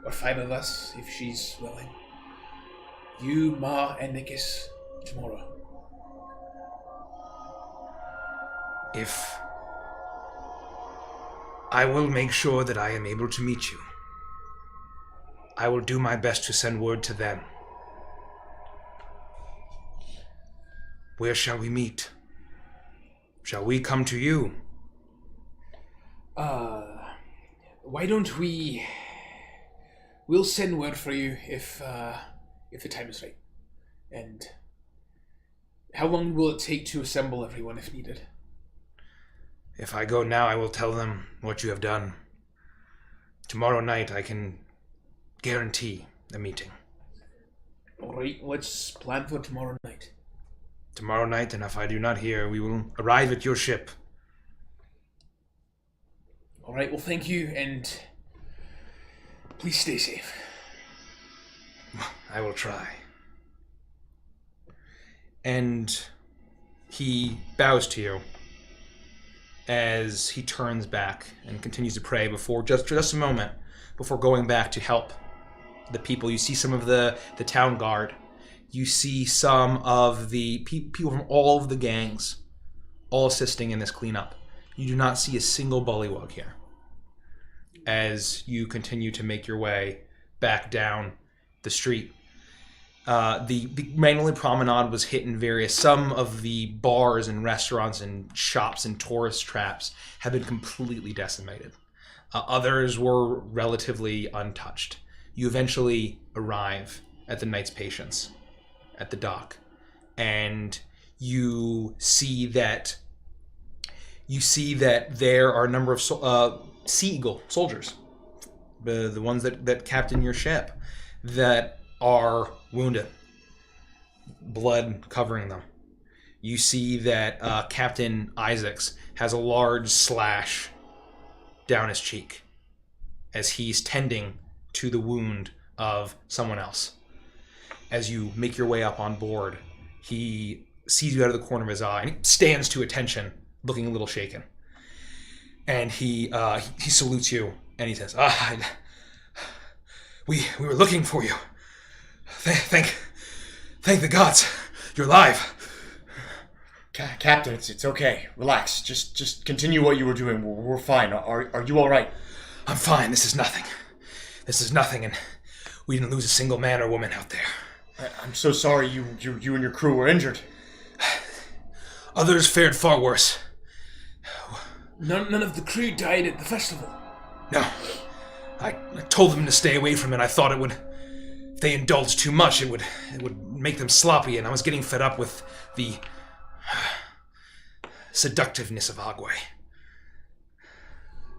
or five of us, if she's willing. You, Ma, and Nikis, tomorrow. If I will make sure that I am able to meet you. I will do my best to send word to them. Where shall we meet? Shall we come to you? Why don't we... We'll send word for you if the time is right. And how long will it take to assemble everyone if needed? If I go now, I will tell them what you have done. Tomorrow night I can guarantee a meeting. Alright, let's plan for tomorrow night. Tomorrow night, and if I do not hear, we will arrive at your ship. Alright, well thank you, and please stay safe. I will try. And he bows to you as he turns back and continues to pray before just a moment before going back to help the people. You see some of the town guard. You see some of the people from all of the gangs all assisting in this cleanup. You do not see a single bullywug here as you continue to make your way back down the street. The Magnolia Promenade was hit in some of the bars and restaurants and shops and tourist traps have been completely decimated. Others were relatively untouched. You eventually arrive at the Knight's Patience at the dock, and you see that there are a number of Sea Eagle soldiers, the ones that captain your ship, that are wounded, blood covering them. You see that Captain Isaacs has a large slash down his cheek as he's tending to the wound of someone else. As you make your way up on board, he sees you out of the corner of his eye and he stands to attention, looking a little shaken. And he salutes you and he says, we were looking for you. Thank the gods, you're alive. Captain, it's okay. Relax. Just continue what you were doing. We're fine. Are you all right? I'm fine. This is nothing, and we didn't lose a single man or woman out there. I'm so sorry you and your crew were injured. Others fared far worse. None of the crew died at the festival. No. I told them to stay away from it. I thought if they indulged too much, it would make them sloppy, and I was getting fed up with the seductiveness of Agwe.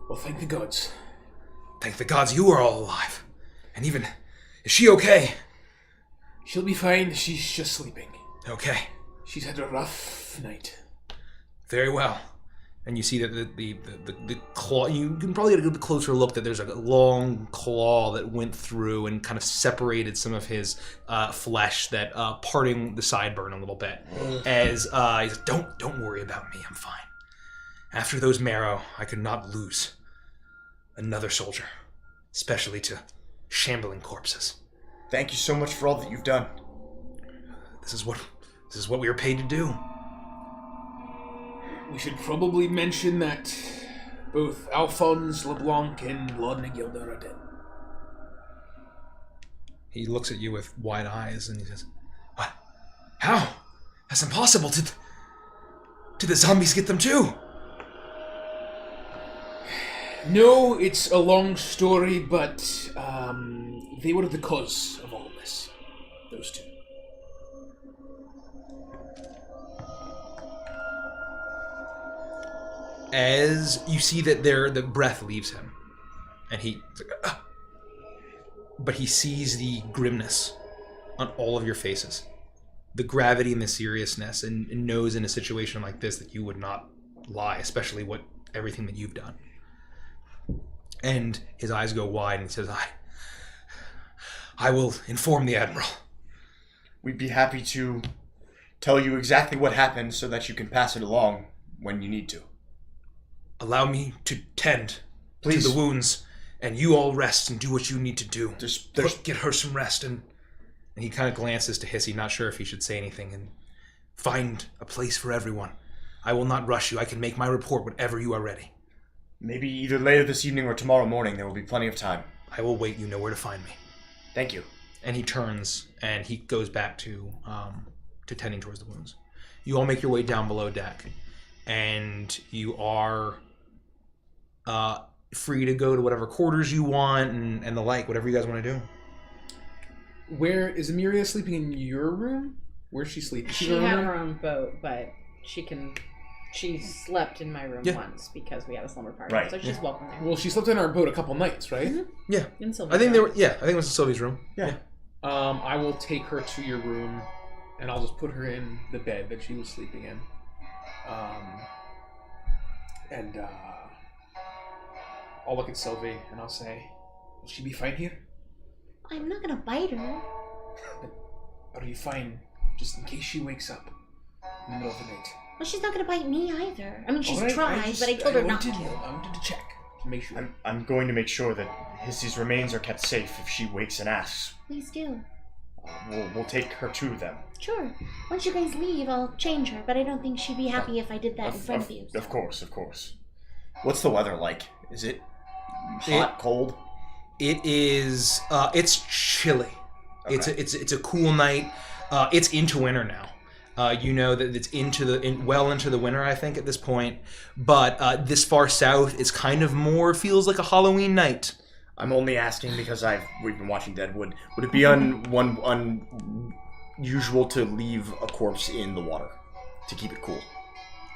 Well, thank the gods. Thank the gods you are all alive. And even, is she okay? She'll be fine. She's just sleeping. Okay. She's had a rough night. Very well. And you see that the claw, you can probably get a closer look that there's a long claw that went through and kind of separated some of his flesh, that parting the sideburn a little bit. As he says, don't worry about me, I'm fine. After those marrow, I could not lose another soldier, especially to shambling corpses. Thank you so much for all that you've done. This is what we were paid to do. We should probably mention that both Alphonse LeBlanc and Lord Nagilda are dead. He looks at you with wide eyes and he says, "What? How? That's impossible. Did the zombies get them too?" No, it's a long story, but they were the cause of all of this. Those two. As you see that the breath leaves him, and but he sees the grimness on all of your faces, the gravity and the seriousness, and knows in a situation like this that you would not lie, especially everything that you've done. And his eyes go wide, and he says, I will inform the Admiral. We'd be happy to tell you exactly what happened so that you can pass it along when you need to. Allow me to tend Please. to the wounds, and you all rest and do what you need to do. Get her some rest, and he kind of glances to Hissy, not sure if he should say anything, and find a place for everyone. I will not rush you. I can make my report whenever you are ready. Maybe either later this evening or tomorrow morning. There will be plenty of time. I will wait. You know where to find me. Thank you. And he turns, and he goes back to tending towards the wounds. You all make your way down below deck, and you are free to go to whatever quarters you want and the like, whatever you guys want to do. Where is Amelia sleeping? In your room? Where's she sleeping? She had her own boat, but she can She slept in my room once because we had a slumber party. Right. So she's welcome there. Well, she slept in our boat a couple nights, right? Mm-hmm. Yeah. In Sylvia's I think they room. were. Yeah, I think it was in Sylvie's room. Yeah. I will take her to your room, and I'll just put her in the bed that she was sleeping in. I'll look at Sylvie and I'll say, "Will she be fine here? I'm not gonna bite her. But are you fine just in case she wakes up in the middle of the night?" Well, she's not gonna bite me either. I mean, she's All right, tried, but I told her not to. I wanted to check to make sure. I'm going to make sure that Hissy's remains are kept safe if she wakes and asks. Please do. We'll take her to them. Sure. Once you guys leave, I'll change her, but I don't think she'd be happy if I did that in front of you. Of course. What's the weather like? Is it hot, cold? It is. It's chilly. Okay. It's a cool night. It's into winter now. You know that it's well into the winter, I think, at this point. But this far south, it's kind of more feels like a Halloween night. I'm only asking because we've been watching Deadwood. Would it be unusual to leave a corpse in the water to keep it cool?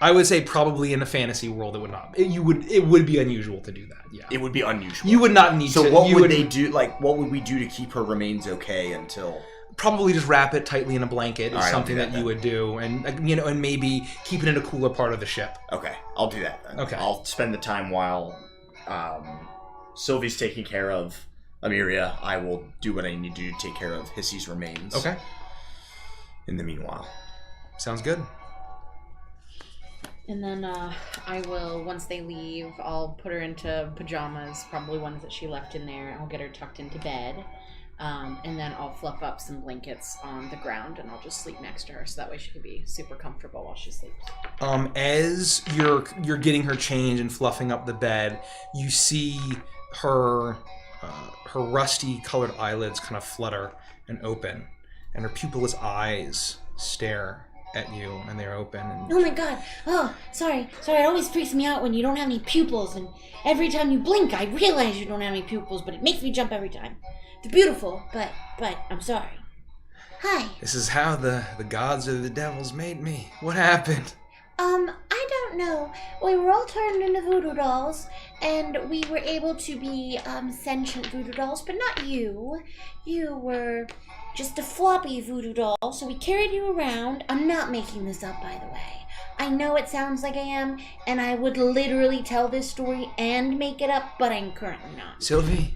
I would say probably in a fantasy world it would not. It would be unusual to do that. Yeah. It would be unusual. You would not need to. So what would they do? Like, what would we do to keep her remains okay until? Probably just wrap it tightly in a blanket is All right, something I'll do that you would do, and and maybe keep it in a cooler part of the ship. Okay, I'll do that then. Okay. I'll spend the time while Sylvie's taking care of Amiria. I will do what I need to do to take care of Hissy's remains. Okay. In the meanwhile. Sounds good. And then I will, once they leave, I'll put her into pajamas, probably ones that she left in there. I'll get her tucked into bed. And then I'll fluff up some blankets on the ground and I'll just sleep next to her so that way she can be super comfortable while she sleeps. As you're getting her changed and fluffing up the bed, you see her rusty colored eyelids kind of flutter and open, and her pupilless eyes stare at you, and they're open. And Oh my god. Oh, sorry. It always freaks me out when you don't have any pupils, and every time you blink, I realize you don't have any pupils, but it makes me jump every time. They're beautiful, but I'm sorry. Hi. This is how the gods or the devils made me. What happened? I don't know. We were all turned into voodoo dolls, and we were able to be, sentient voodoo dolls, but not you. You were just a floppy voodoo doll, so we carried you around. I'm not making this up, by the way. I know it sounds like I am, and I would literally tell this story and make it up, but I'm currently not. Sylvie,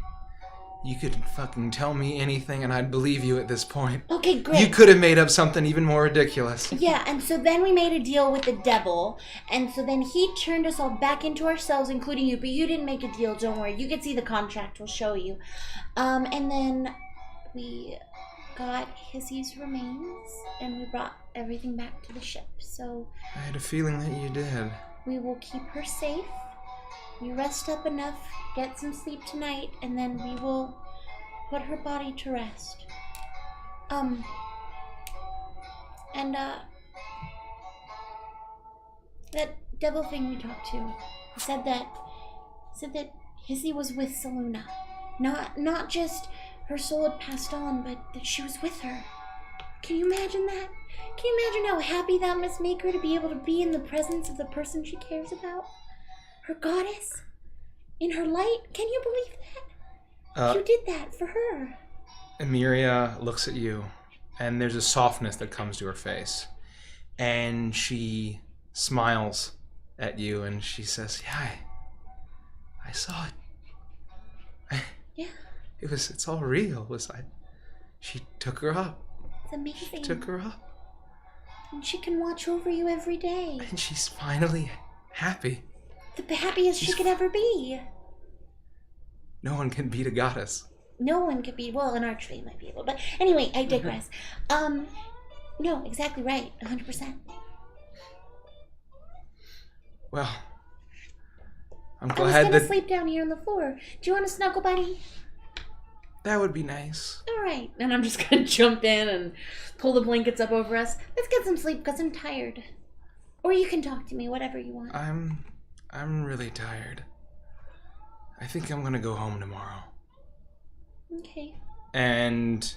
you could fucking tell me anything and I'd believe you at this point. Okay, great. You could have made up something even more ridiculous. Yeah, and so then we made a deal with the devil, and so then he turned us all back into ourselves, including you, but you didn't make a deal, don't worry. You can see the contract, we'll show you. And then we got Hissy's remains, and we brought everything back to the ship, so... I had a feeling that you did. We will keep her safe. You rest up enough, get some sleep tonight, and then we will put her body to rest. That devil thing we talked to said that Hissy was with Saluna. Not just her soul had passed on, but that she was with her. Can you imagine that? Can you imagine how happy that must make her to be able to be in the presence of the person she cares about? Her goddess? In her light? Can you believe that? You did that for her. Emiria looks at you, and there's a softness that comes to her face. And she smiles at you, and she says, yeah, I saw it. Yeah. It's all real. She took her up. It's amazing. She took her up. And she can watch over you every day. And she's finally happy. The happiest she could ever be. No one can beat a goddess. No one could be, well, an archfey might be able, but anyway, I digress. No, exactly right, 100%. Well, I'm I was glad gonna that... sleep down here on the floor. Do you want to snuggle, buddy? That would be nice. All right. And I'm just gonna jump in and pull the blankets up over us. Let's get some sleep because I'm tired. Or you can talk to me, whatever you want. I'm really tired. I think I'm gonna go home tomorrow. Okay. And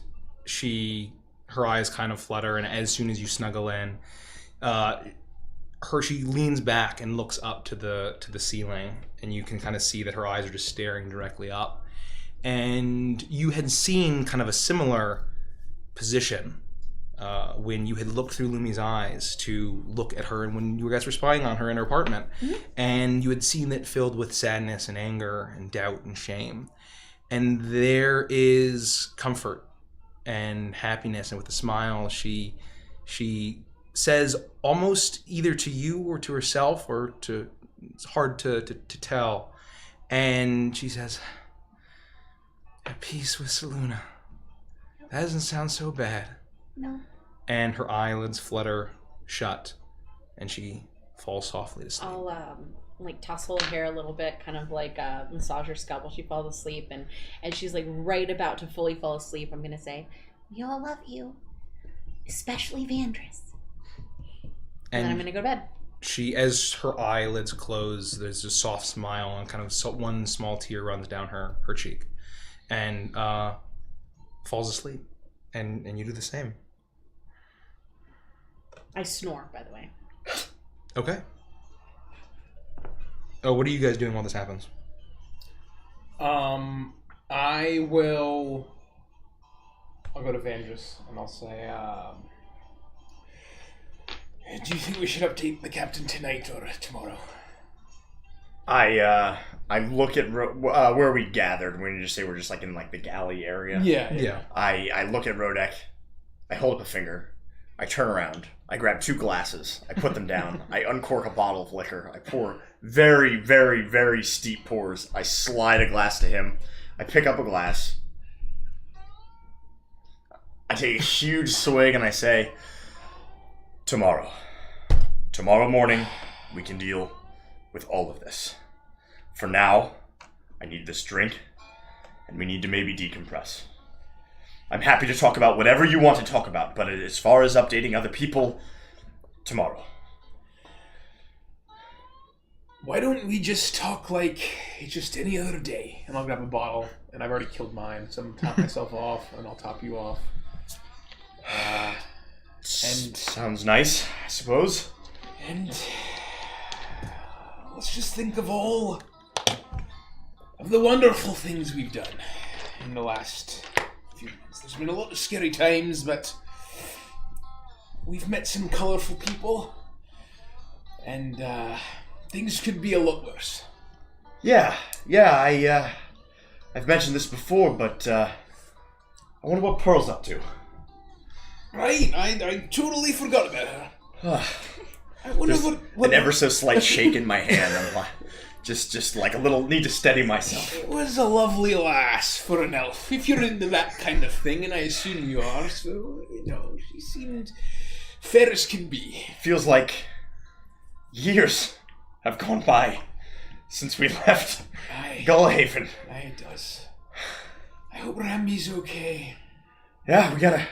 her eyes kind of flutter, and as soon as you snuggle in, her she leans back and looks up to the ceiling, and you can kind of see that her eyes are just staring directly up. And you had seen kind of a similar position when you had looked through Lumi's eyes to look at her, and when you guys were spying on her in her apartment, and you had seen it filled with sadness and anger and doubt and shame. And there is comfort and happiness, and with a smile, she says, almost either to you or to herself, or to, it's hard to tell, and she says, "At peace with Saluna. That doesn't sound so bad." No. And her eyelids flutter shut, and she falls softly to sleep. I'll like tussle her hair a little bit, kind of like massage her scalp while she falls asleep, and as she's like right about to fully fall asleep, I'm gonna say, "We all love you, especially Avantris." and then I'm gonna go to bed. She, as her eyelids close, there's a soft smile, and kind of one small tear runs down her cheek, and falls asleep. And you do the same. I snore, by the way. Okay. Oh, what are you guys doing while this happens? I'll go to Avantris and I'll say, do you think we should update the captain tonight or tomorrow? I look at where we gathered. When you just say we're just like in like the galley area. Yeah. I look at Rodek. I hold up a finger. I turn around. I grab 2 glasses. I put them down. I uncork a bottle of liquor. I pour very, very, very steep pours. I slide a glass to him. I pick up a glass. I take a huge swig and I say, tomorrow morning, we can deal with all of this. For now, I need this drink, and we need to maybe decompress. I'm happy to talk about whatever you want to talk about, but as far as updating other people, tomorrow. Why don't we just talk like it's just any other day? And I'll grab a bottle, and I've already killed mine, so I'm going to top myself off, and I'll top you off. And sounds nice, I suppose. And let's just think of all of the wonderful things we've done in the last few months. There's been a lot of scary times, but we've met some colorful people, and things could be a lot worse. Yeah, I've mentioned this before, but I wonder what Pearl's up to. Right, I totally forgot about her. I wonder what an ever so slight shake in my hand. I'm like, just like a little need to steady myself. It was a lovely lass for an elf, if you're into that kind of thing, and I assume you are. So she seemed fair as can be. Feels like years have gone by since we left Gullhaven. Aye, it does. I hope Rambi's okay. Yeah, we gotta.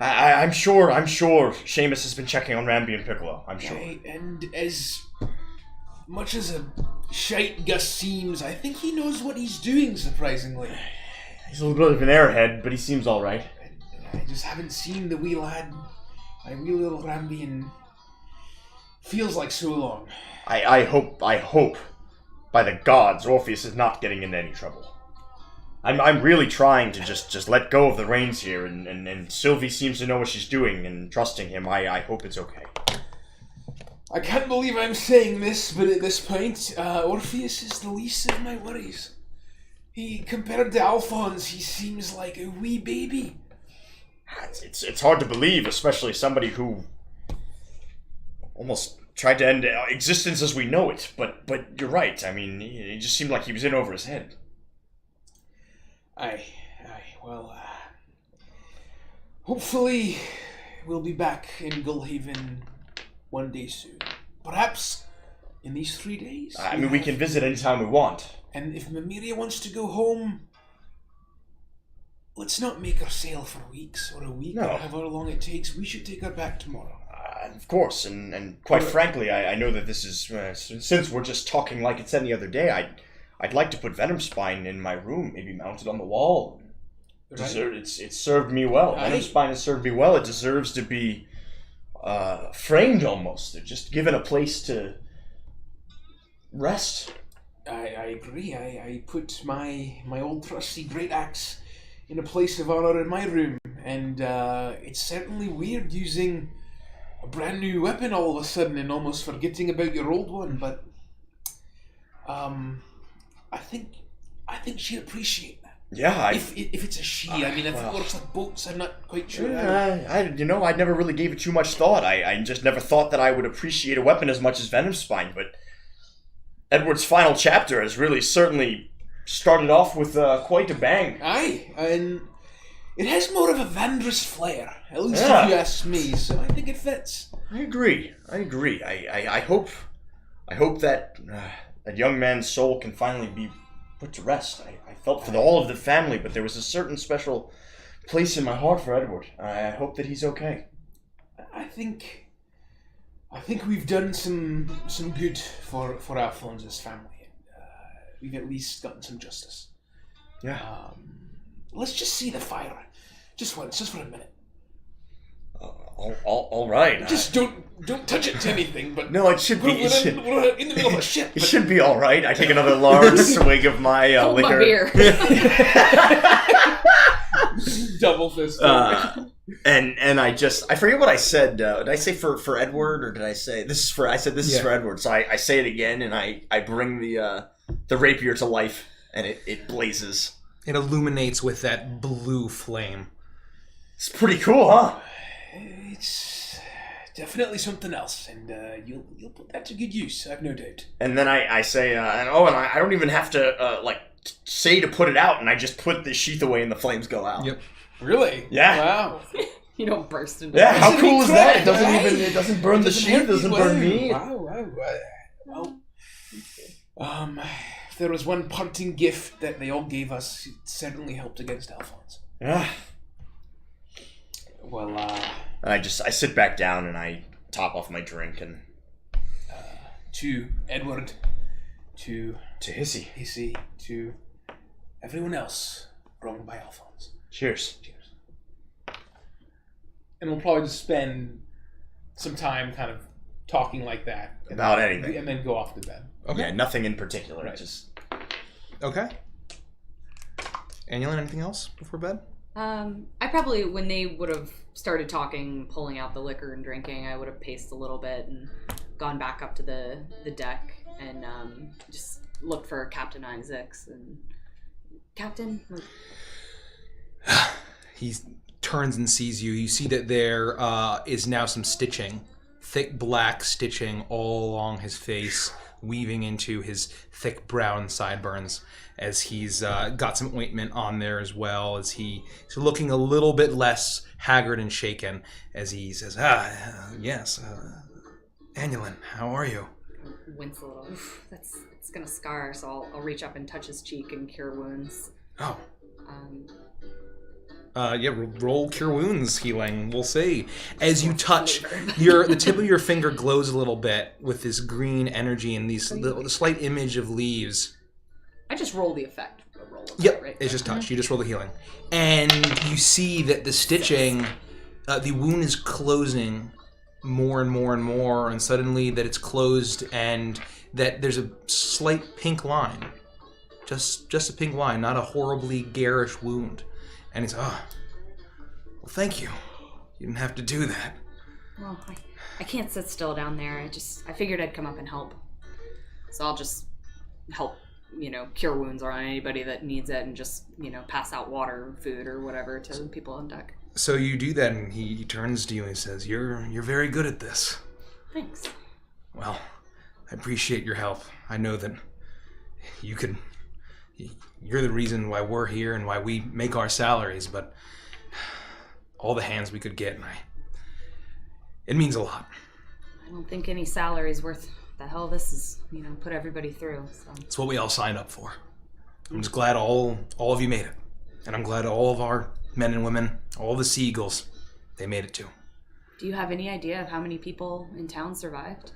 I'm sure Seamus has been checking on Rambi and Piccolo. I'm sure. Right, and as much as a shite Gus seems, I think he knows what he's doing, surprisingly. He's a little bit of an airhead, but he seems alright. I just haven't seen the wee lad, my wee little Rambi, in feels like so long. I hope, by the gods, Orpheus is not getting into any trouble. I'm really trying to just let go of the reins here, and Sylvie seems to know what she's doing, and trusting him, I hope it's okay. I can't believe I'm saying this, but at this point, Orpheus is the least of my worries. Compared to Alphonse, he seems like a wee baby. It's hard to believe, especially somebody who almost tried to end existence as we know it, but you're right, I mean, he just seemed like he was in over his head. Aye, well, hopefully we'll be back in Gullhaven one day soon. Perhaps in these 3 days. I mean, we can visit anytime we want. And if Mimiria wants to go home, let's not make her sail for weeks or a week or however long it takes. We should take her back tomorrow. Of course, and quite frankly, I know that this is, since we're just talking like it's any other day, I'd like to put Venom Spine in my room, maybe mounted on the wall. Right. It's served me well. Venom Spine has served me well. It deserves to be framed almost. They're just given a place to rest. I agree. I put my old trusty great axe in a place of honor in my room, and it's certainly weird using a brand new weapon all of a sudden and almost forgetting about your old one. But I think she'd appreciate that. Yeah, if it's a she, I mean, if it looks like boats, I'm not quite sure. I never really gave it too much thought. I just never thought that I would appreciate a weapon as much as Venom Spine, but Edward's final chapter has really certainly started off with quite a bang. Aye, and it has more of a Avantris flair, at least if you ask me, so I think it fits. I agree. I hope that that young man's soul can finally be put to rest. I felt for all of the family, but there was a certain special place in my heart for Edward. I hope that he's okay. I think we've done some good for Alphonse's family. We've at least gotten some justice. Yeah. Let's just see the fire, just once, just for a minute. All right. Just don't touch it to anything. But no, it should be. We're in the middle of a ship. It should be all right. I take another large swig of my liquor. My beer. Double fist. And I forget what I said. Did I say for Edward, or did I say this is for? I said this is for Edward. So I say it again, and I bring the rapier to life, and it blazes. It illuminates with that blue flame. It's pretty cool, huh? It's definitely something else, and you'll put that to good use, I've no doubt. And then I say, and I don't even have to say to put it out, and I just put the sheath away, and the flames go out. Yep. Really? Yeah. Wow. You don't burst into. Yeah. How cool is that? It doesn't burn the doesn't sheath. Doesn't burn me. Wow. Well, if there was one parting gift that they all gave us, it certainly helped against Alphonse. Yeah. Well, I sit back down and I top off my drink and to Edward, to Hissy, to everyone else wronged by Alphonse. Cheers. And we'll probably just spend some time kind of talking like that about anything, and then go off to bed. Okay. Yeah, nothing in particular. Right. Just okay. Annulin, anything else before bed? I probably, when they would have started talking, pulling out the liquor and drinking, I would have paced a little bit and gone back up to the deck and just looked for Captain Isaacs and Captain. He turns and sees you. You see that there is now some stitching, thick black stitching all along his face, weaving into his thick brown sideburns, as he's got some ointment on there as well, as he's looking a little bit less haggard and shaken, as he says, yes, Annulin, how are you? Wince a little. It's gonna scar, so I'll reach up and touch his cheek and cure wounds. Oh. Roll Cure Wounds healing. We'll see. As you touch, the tip of your finger glows a little bit with this green energy and the slight image of leaves. I just roll the effect. Yep, right? it's just touch. You just roll the healing. And you see that the stitching, the wound is closing more and more and more, and suddenly that it's closed and that there's a slight pink line. Just a pink line, not a horribly garish wound. And he's, well, thank you. You didn't have to do that. Well, I can't sit still down there. I figured I'd come up and help. So I'll just help, cure wounds on anybody that needs it and just, pass out water, food, or whatever to people on deck. So you do that, and he turns to you and he says, You're very good at this. Thanks. Well, I appreciate your help. I know that you're the reason why we're here and why we make our salaries, but all the hands we could get, and it means a lot. I don't think any salary's worth the hell this is, put everybody through. So. It's what we all signed up for. I'm just glad all of you made it. And I'm glad all of our men and women, all the sea eagles, they made it too. Do you have any idea of how many people in town survived?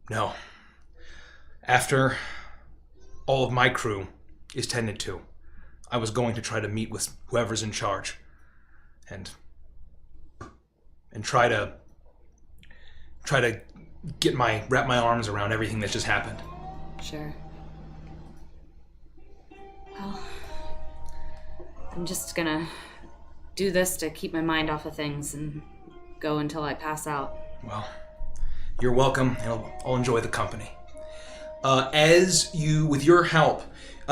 No. After all of my crew is tended to, I was going to try to meet with whoever's in charge and try to try to wrap my arms around everything that just happened. Sure. Well, I'm just gonna do this to keep my mind off of things and go until I pass out. Well, you're welcome, and I'll enjoy the company. As you, with your help,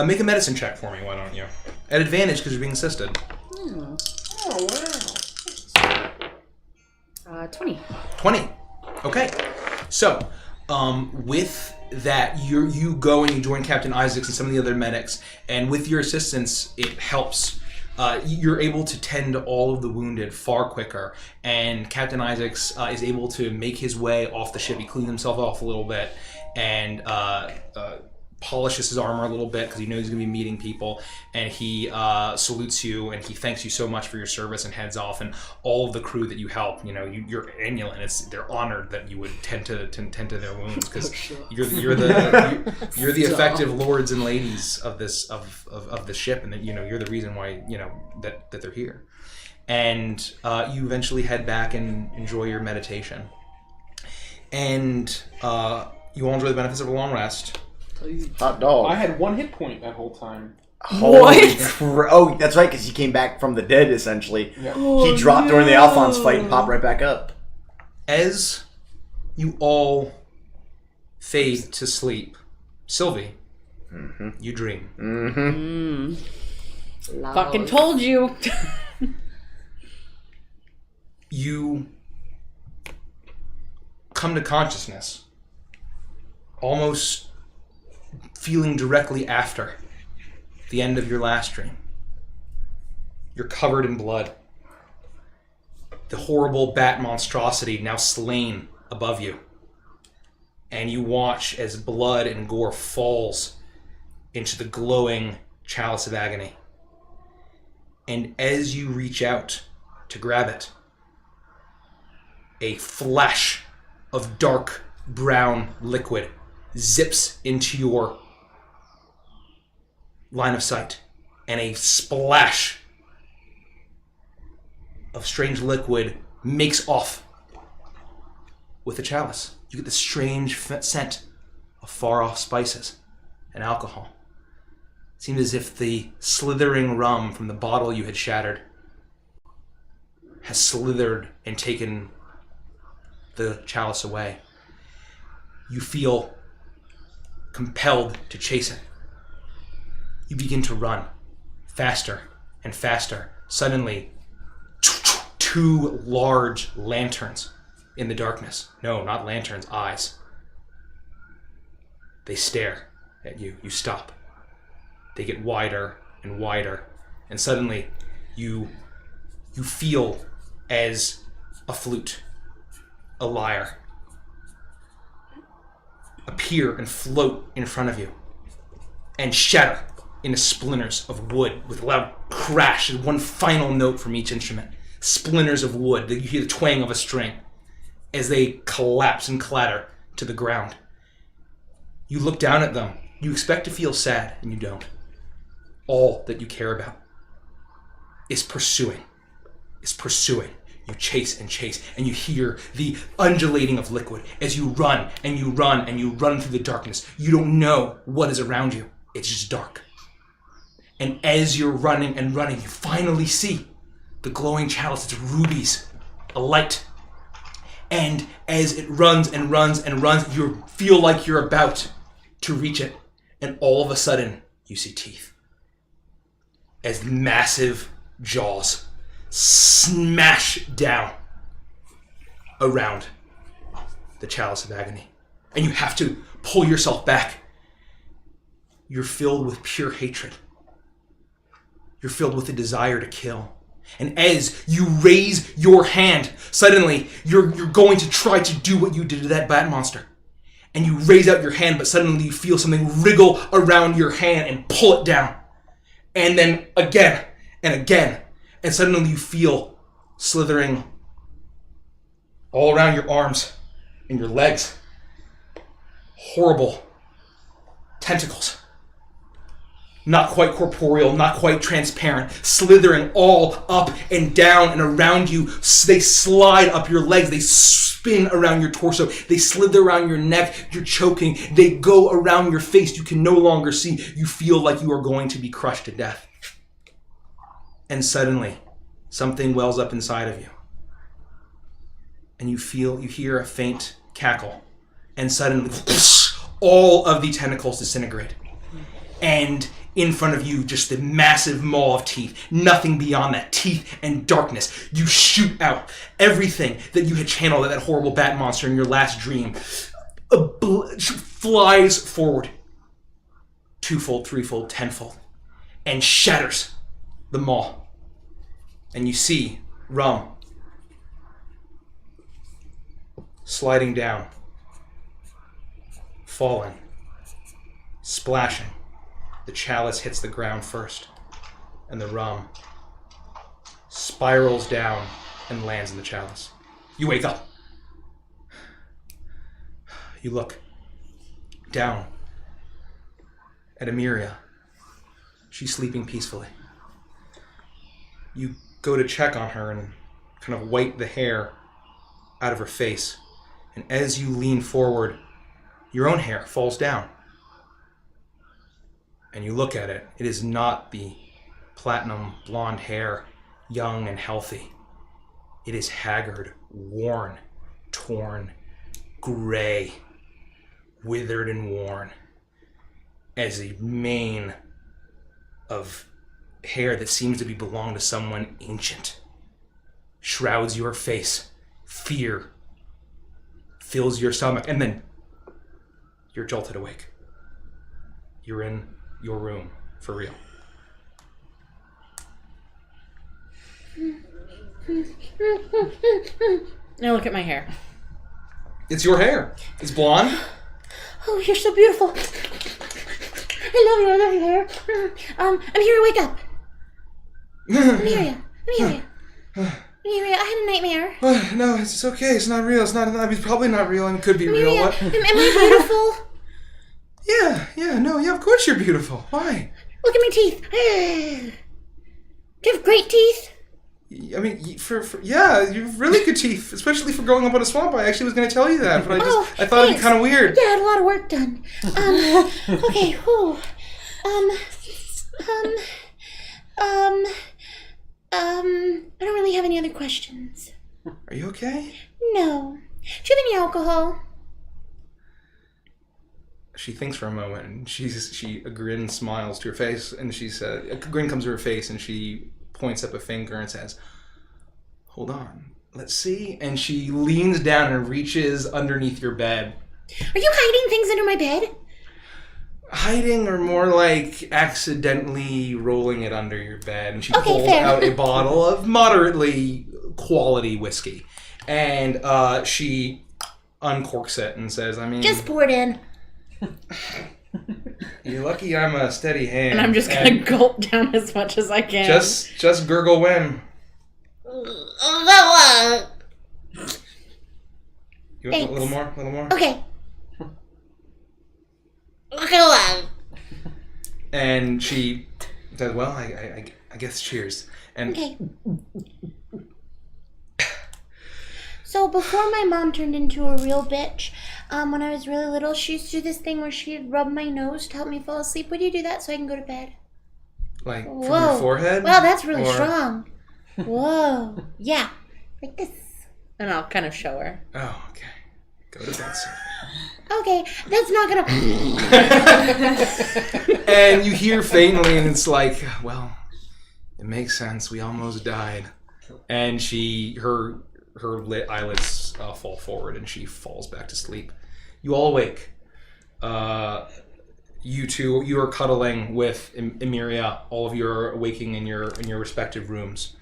make a medicine check for me, why don't you? At advantage, because you're being assisted. Oh, wow. 20. 20. Okay. So, with that, you go and you join Captain Isaacs and some of the other medics, and with your assistance, it helps. You're able to tend to all of the wounded far quicker, and Captain Isaacs is able to make his way off the ship. He cleans himself off a little bit and polishes his armor a little bit because he knows he's going to be meeting people, and he salutes you and he thanks you so much for your service and heads off. And all of the crew that you help, you're annulant. They're honored that you would tend to their wounds because you're the effective lords and ladies of this of the ship, and that you're the reason why that they're here. And you eventually head back and enjoy your meditation, and you all enjoy the benefits of a long rest. Hot dog. I had 1 hit point that whole time. Holy oh, that's right, because he came back from the dead, essentially. Yeah. He dropped during the Alphonse fight and popped right back up. As you all fade to sleep, Sylvie, you dream. Fucking told you. You come to consciousness, almost feeling directly after the end of your last dream. You're covered in blood. The horrible bat monstrosity now slain above you. And you watch as blood and gore falls into the glowing chalice of agony. And as you reach out to grab it, a flash of dark brown liquid zips into your line of sight, and a splash of strange liquid makes off with the chalice. You get the strange scent of far-off spices and alcohol. It seemed as if the slithering rum from the bottle you had shattered has slithered and taken the chalice away. You feel compelled to chase it. You begin to run faster and faster. Suddenly, 2 large lanterns in the darkness. No, not lanterns, eyes. They stare at you. You stop. They get wider and wider. And suddenly, you feel as a flute, a lyre, appear and float in front of you and shatter into splinters of wood with a loud crash and one final note from each instrument. Splinters of wood. You hear the twang of a string as they collapse and clatter to the ground. You look down at them. You expect to feel sad, and you don't. All that you care about is pursuing. You chase and chase, and you hear the undulating of liquid as you run and you run and you run through the darkness. You don't know what is around you. It's just dark. And as you're running and running, you finally see the glowing chalice. It's rubies, a light. And as it runs and runs and runs, you feel like you're about to reach it. And all of a sudden, you see teeth. As massive jaws smash down around the chalice of agony. And you have to pull yourself back. You're filled with pure hatred. You're filled with a desire to kill. And as you raise your hand, suddenly you're going to try to do what you did to that bat monster. And you raise out your hand, but suddenly you feel something wriggle around your hand and pull it down. And then again and again. And suddenly you feel slithering all around your arms and your legs. Horrible tentacles. not quite corporeal, not quite transparent, slithering all up and down and around you. They slide up your legs. They spin around your torso. They slither around your neck. You're choking. They go around your face. You can no longer see. You feel like you are going to be crushed to death. And suddenly, something wells up inside of you. And you hear a faint cackle. And suddenly, all of the tentacles disintegrate. And in front of you, just the massive maw of teeth. Nothing beyond that. Teeth and darkness. You shoot out everything that you had channeled, that horrible bat monster in your last dream. Flies forward. 2-fold, 3-fold, 10-fold. And shatters the maw. And you see Rum sliding down. Falling. Splashing. The chalice hits the ground first, and the rum spirals down and lands in the chalice. You wake up. You look down at Emiria. She's sleeping peacefully. You go to check on her and kind of wipe the hair out of her face. And as you lean forward, your own hair falls down. And you look at it, it is not the platinum blonde hair, young and healthy. It is haggard, worn, torn, gray, withered and worn, as a mane of hair that seems to belong to someone ancient shrouds your face. Fear fills your stomach, and then you're jolted awake. You're in your room, for real. Now look at my hair. It's your hair. It's blonde. Oh, you're so beautiful. I love your hair. Emiria, wake up. Emiria, I had a nightmare. No, it's okay. It's not real. It's probably not real. It could be Emiria, real. What? am I beautiful? Yeah, of course you're beautiful. Why? Look at my teeth. Do you have great teeth? I mean, yeah, you have really good teeth, especially for growing up in a swamp. I actually was going to tell you that, but I thought it'd be kind of weird. Yeah, I had a lot of work done. Okay, whew. I don't really have any other questions. Are you okay? No. Do you have any alcohol? She thinks for a moment, and a grin smiles to her face, and she says, a grin comes to her face, and she points up a finger and says, "Hold on, let's see." And she leans down and reaches underneath your bed. Are you hiding things under my bed? Hiding, or more like accidentally rolling it under your bed. And she pulls fair. out a bottle of moderately quality whiskey. And she uncorks it and says, Just pour it in. You're lucky I'm a steady hand. And I'm just gonna gulp down as much as I can. Just gurgle when. You want a little more? Okay. And she says, well, I guess cheers. And okay. So before my mom turned into a real bitch, when I was really little, she used to do this thing where she'd rub my nose to help me fall asleep. Would you do that so I can go to bed? Like from your forehead? Wow, that's really strong. Whoa. Yeah. Like this. And I'll kind of show her. Oh, okay. Go to bed, sir. Okay, that's not gonna... And you hear faintly, and it's like, well, it makes sense. We almost died. And her eyelids fall forward, and she falls back to sleep. You all awake. You are cuddling with Emiria. All of you are waking in your respective rooms,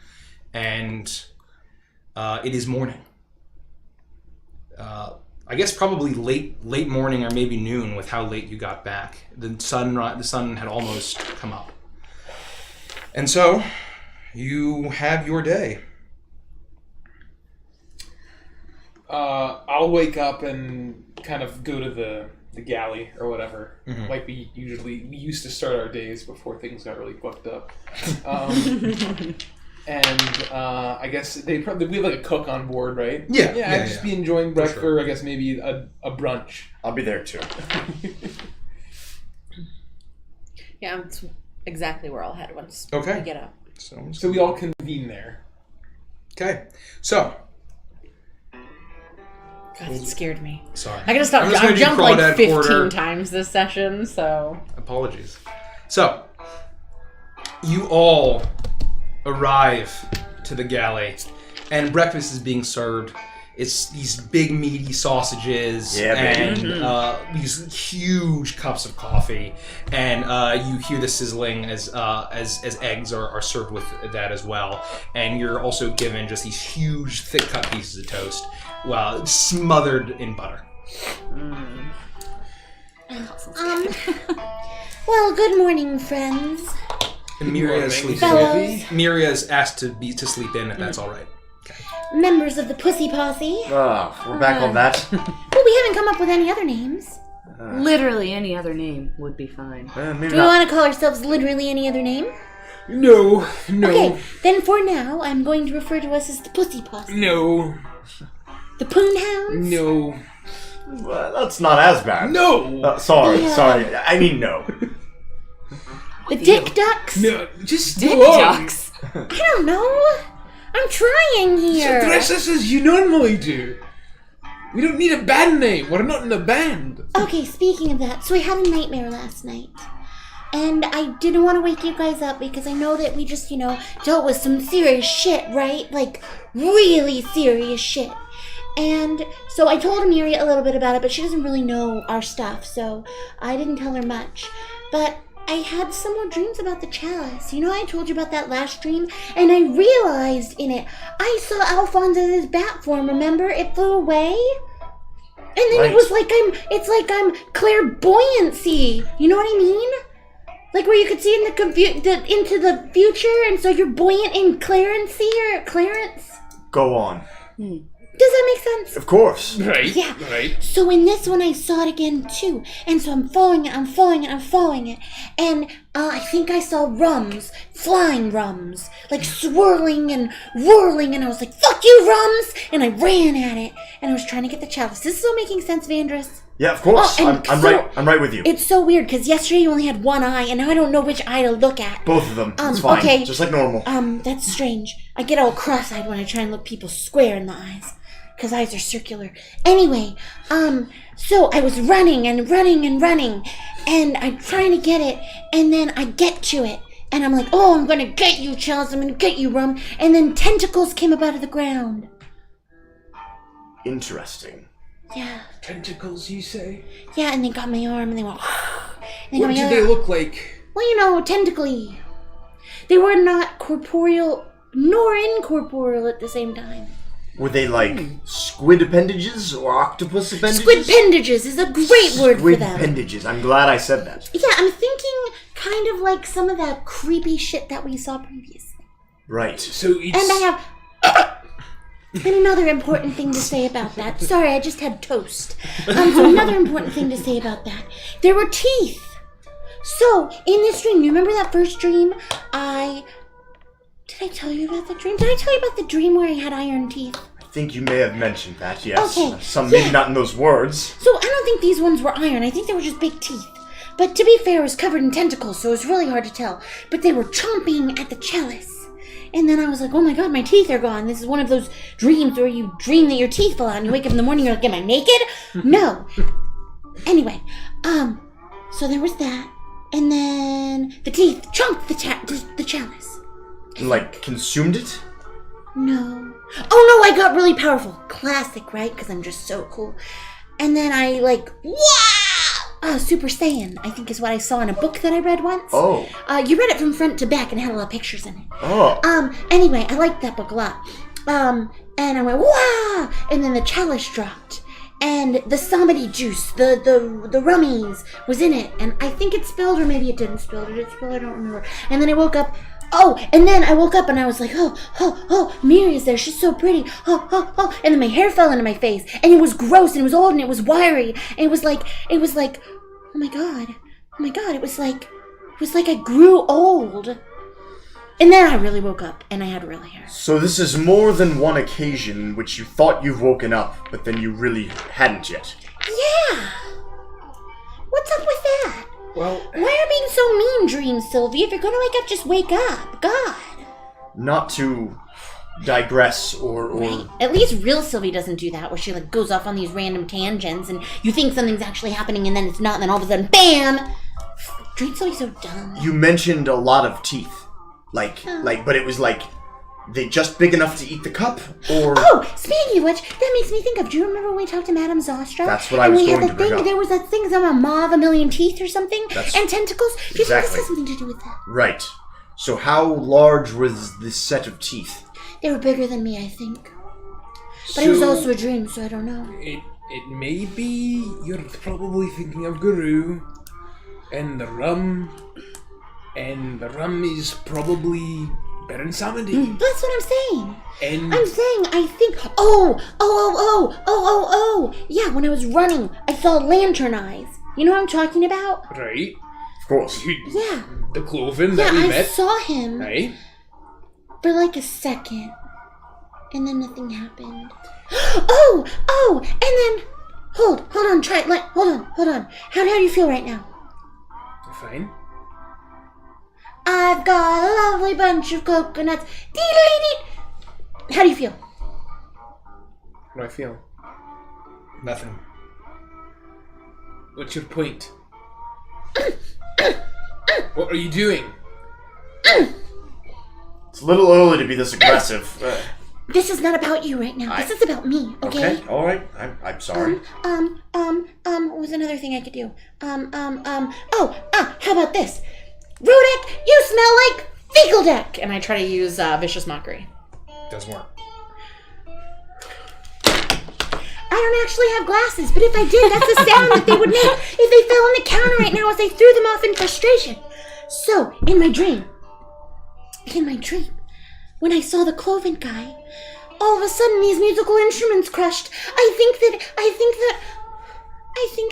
and it is morning. I guess probably late morning or maybe noon with how late you got back. The sun had almost come up, and so you have your day. I'll wake up and kind of go to the galley or whatever, like we used to start our days before things got really fucked up. And I guess we have like a cook on board, right? Yeah. I'd just be enjoying breakfast, or I guess maybe a brunch. I'll be there too. Yeah, that's exactly where I'll head once Okay. we get up. So we all convene there. Okay. So. God, it scared me. Sorry. I gotta stop. I've jumped like 15 times this session, so... Apologies. So, you all arrive to the galley, and breakfast is being served. It's these big meaty sausages and these huge cups of coffee, and you hear the sizzling as eggs are served with that as well. And you're also given just these huge, thick cut pieces of toast, smothered in butter. Well, good morning, friends. And Miria is sleeping. Fellows. Miria is asked to sleep in, if that's all right. Members of the Pussy Posse. We're back on that. Well, we haven't come up with any other names. Literally any other name would be fine. Do we want to call ourselves literally any other name? No. Okay, then for now, I'm going to refer to us as the Pussy Posse. No. The Poon Hounds? No. Well, that's not as bad. No. Sorry. I mean, no. The Dick Ducks? No, just Dick go on. ducks. I don't know. I'm trying here. Address us as you normally do. We don't need a band name. We're not in a band. Okay, speaking of that, so I had a nightmare last night. And I didn't want to wake you guys up because I know that we just, dealt with some serious shit, right? Like, really serious shit. And so I told Amelia a little bit about it, but she doesn't really know our stuff, so I didn't tell her much. But I had some more dreams about the chalice. I told you about that last dream, and I realized in it, I saw Alphonse's bat form, remember? It flew away. And then it was like I'm clairvoyancy. You know what I mean? Like where you could see into the future, and so you're buoyant in clarency or clarence. Go on. Does that make sense? Of course. Right. Yeah. Right. So in this one, I saw it again too, and so I'm following it, and I think I saw flying rums, like swirling and whirling, and I was like, "Fuck you, rums!" And I ran at it, and I was trying to get the chalice. This is all making sense, Vandris? Yeah, of course. Oh, I'm right with you. It's so weird because yesterday you only had one eye, and now I don't know which eye to look at. Both of them. It's fine. Okay. Just like normal. That's strange. I get all cross-eyed when I try and look people square in the eyes. Because eyes are circular. Anyway, so I was running, and I'm trying to get it, and then I get to it, and I'm like, oh, I'm gonna get you, Chalice, I'm gonna get you, Rum, and then tentacles came up out of the ground. Interesting. Yeah. Tentacles, you say? Yeah, and they got my arm, and they went, What do they look like? Well, tentacly. They were not corporeal, nor incorporeal at the same time. Were they like squid appendages or octopus appendages? Squid appendages is a great word for them. Squid appendages. I'm glad I said that. Yeah, I'm thinking kind of like some of that creepy shit that we saw previously. Right. So it's... And I have... and another important thing to say about that. Sorry, I just had toast. So another important thing to say about that. There were teeth. So, in this dream, you remember that first dream? Did I tell you about the dream? Did I tell you about the dream where I had iron teeth? I think you may have mentioned that, yes. Okay. Maybe not in those words. So I don't think these ones were iron. I think they were just big teeth. But to be fair, it was covered in tentacles, so it was really hard to tell. But they were chomping at the chalice. And then I was like, oh my god, my teeth are gone. This is one of those dreams where you dream that your teeth fall out and you wake up in the morning and you're like, am I naked? No. Anyway, so there was that. And then the teeth chomped the chalice. Like, consumed it? No. Oh no, I got really powerful. Classic, right? Because I'm just so cool. And then I wow! Super Saiyan, I think is what I saw in a book that I read once. Oh. You read it from front to back and had a lot of pictures in it. Oh. Anyway, I liked that book a lot. And I went, wow! And then the chalice dropped. And the Samadi juice, the rummies was in it. And I think it spilled, or maybe it didn't spill. Did it spill? I don't remember. And then I woke up Oh, and then I woke up and I was like, oh, Miri's there. She's so pretty. Oh. And then my hair fell into my face. And it was gross and it was old and it was wiry. And it was like, oh my god. It was like I grew old. And then I really woke up and I had real hair. So this is more than one occasion in which you thought you've woken up, but then you really hadn't yet. Yeah. What's up with that? Well, why are you being so mean, Dream Sylvie? If you're gonna wake up, just wake up. God. Not to digress or... Right. At least real Sylvie doesn't do that, where she like goes off on these random tangents and you think something's actually happening and then it's not, and then all of a sudden, BAM! Dream Sylvie's so dumb. You mentioned a lot of teeth. But it was like... They just big enough to eat the cup, or... Oh, speaking of which, that makes me think of, do you remember when we talked to Madame Zostra? That's what I was going to bring up. There was that thing, a maw of a million teeth or something, and tentacles. Do you think this has something to do with that? Right. So how large was this set of teeth? They were bigger than me, I think. But it was also a dream, so I don't know. It may be you're probably thinking of Guru and the rum is probably... Baron Samedi. That's what I'm saying. And I'm saying, I think... Oh! Yeah, when I was running, I saw lantern eyes. You know what I'm talking about? Right. Of course. Yeah. The Cloven that we met. Yeah, I saw him. Right. For like a second. And then nothing happened. Oh! And then... Hold on, try it. Hold on. How do you feel right now? Fine. I've got a lovely bunch of coconuts. Dee-dee-dee. How do you feel? How do I feel? Nothing. What's your point? What are you doing? It's a little early to be this aggressive. This is not about you right now. This is about me, okay? Okay, all right. I'm sorry. What was another thing I could do? How about this? Rudek, you smell like fecal deck! And I try to use Vicious Mockery. Doesn't work. I don't actually have glasses, but if I did, that's the sound that they would make if they fell on the counter right now as I threw them off in frustration. So, in my dream, when I saw the Cloven guy, all of a sudden these musical instruments crushed. I think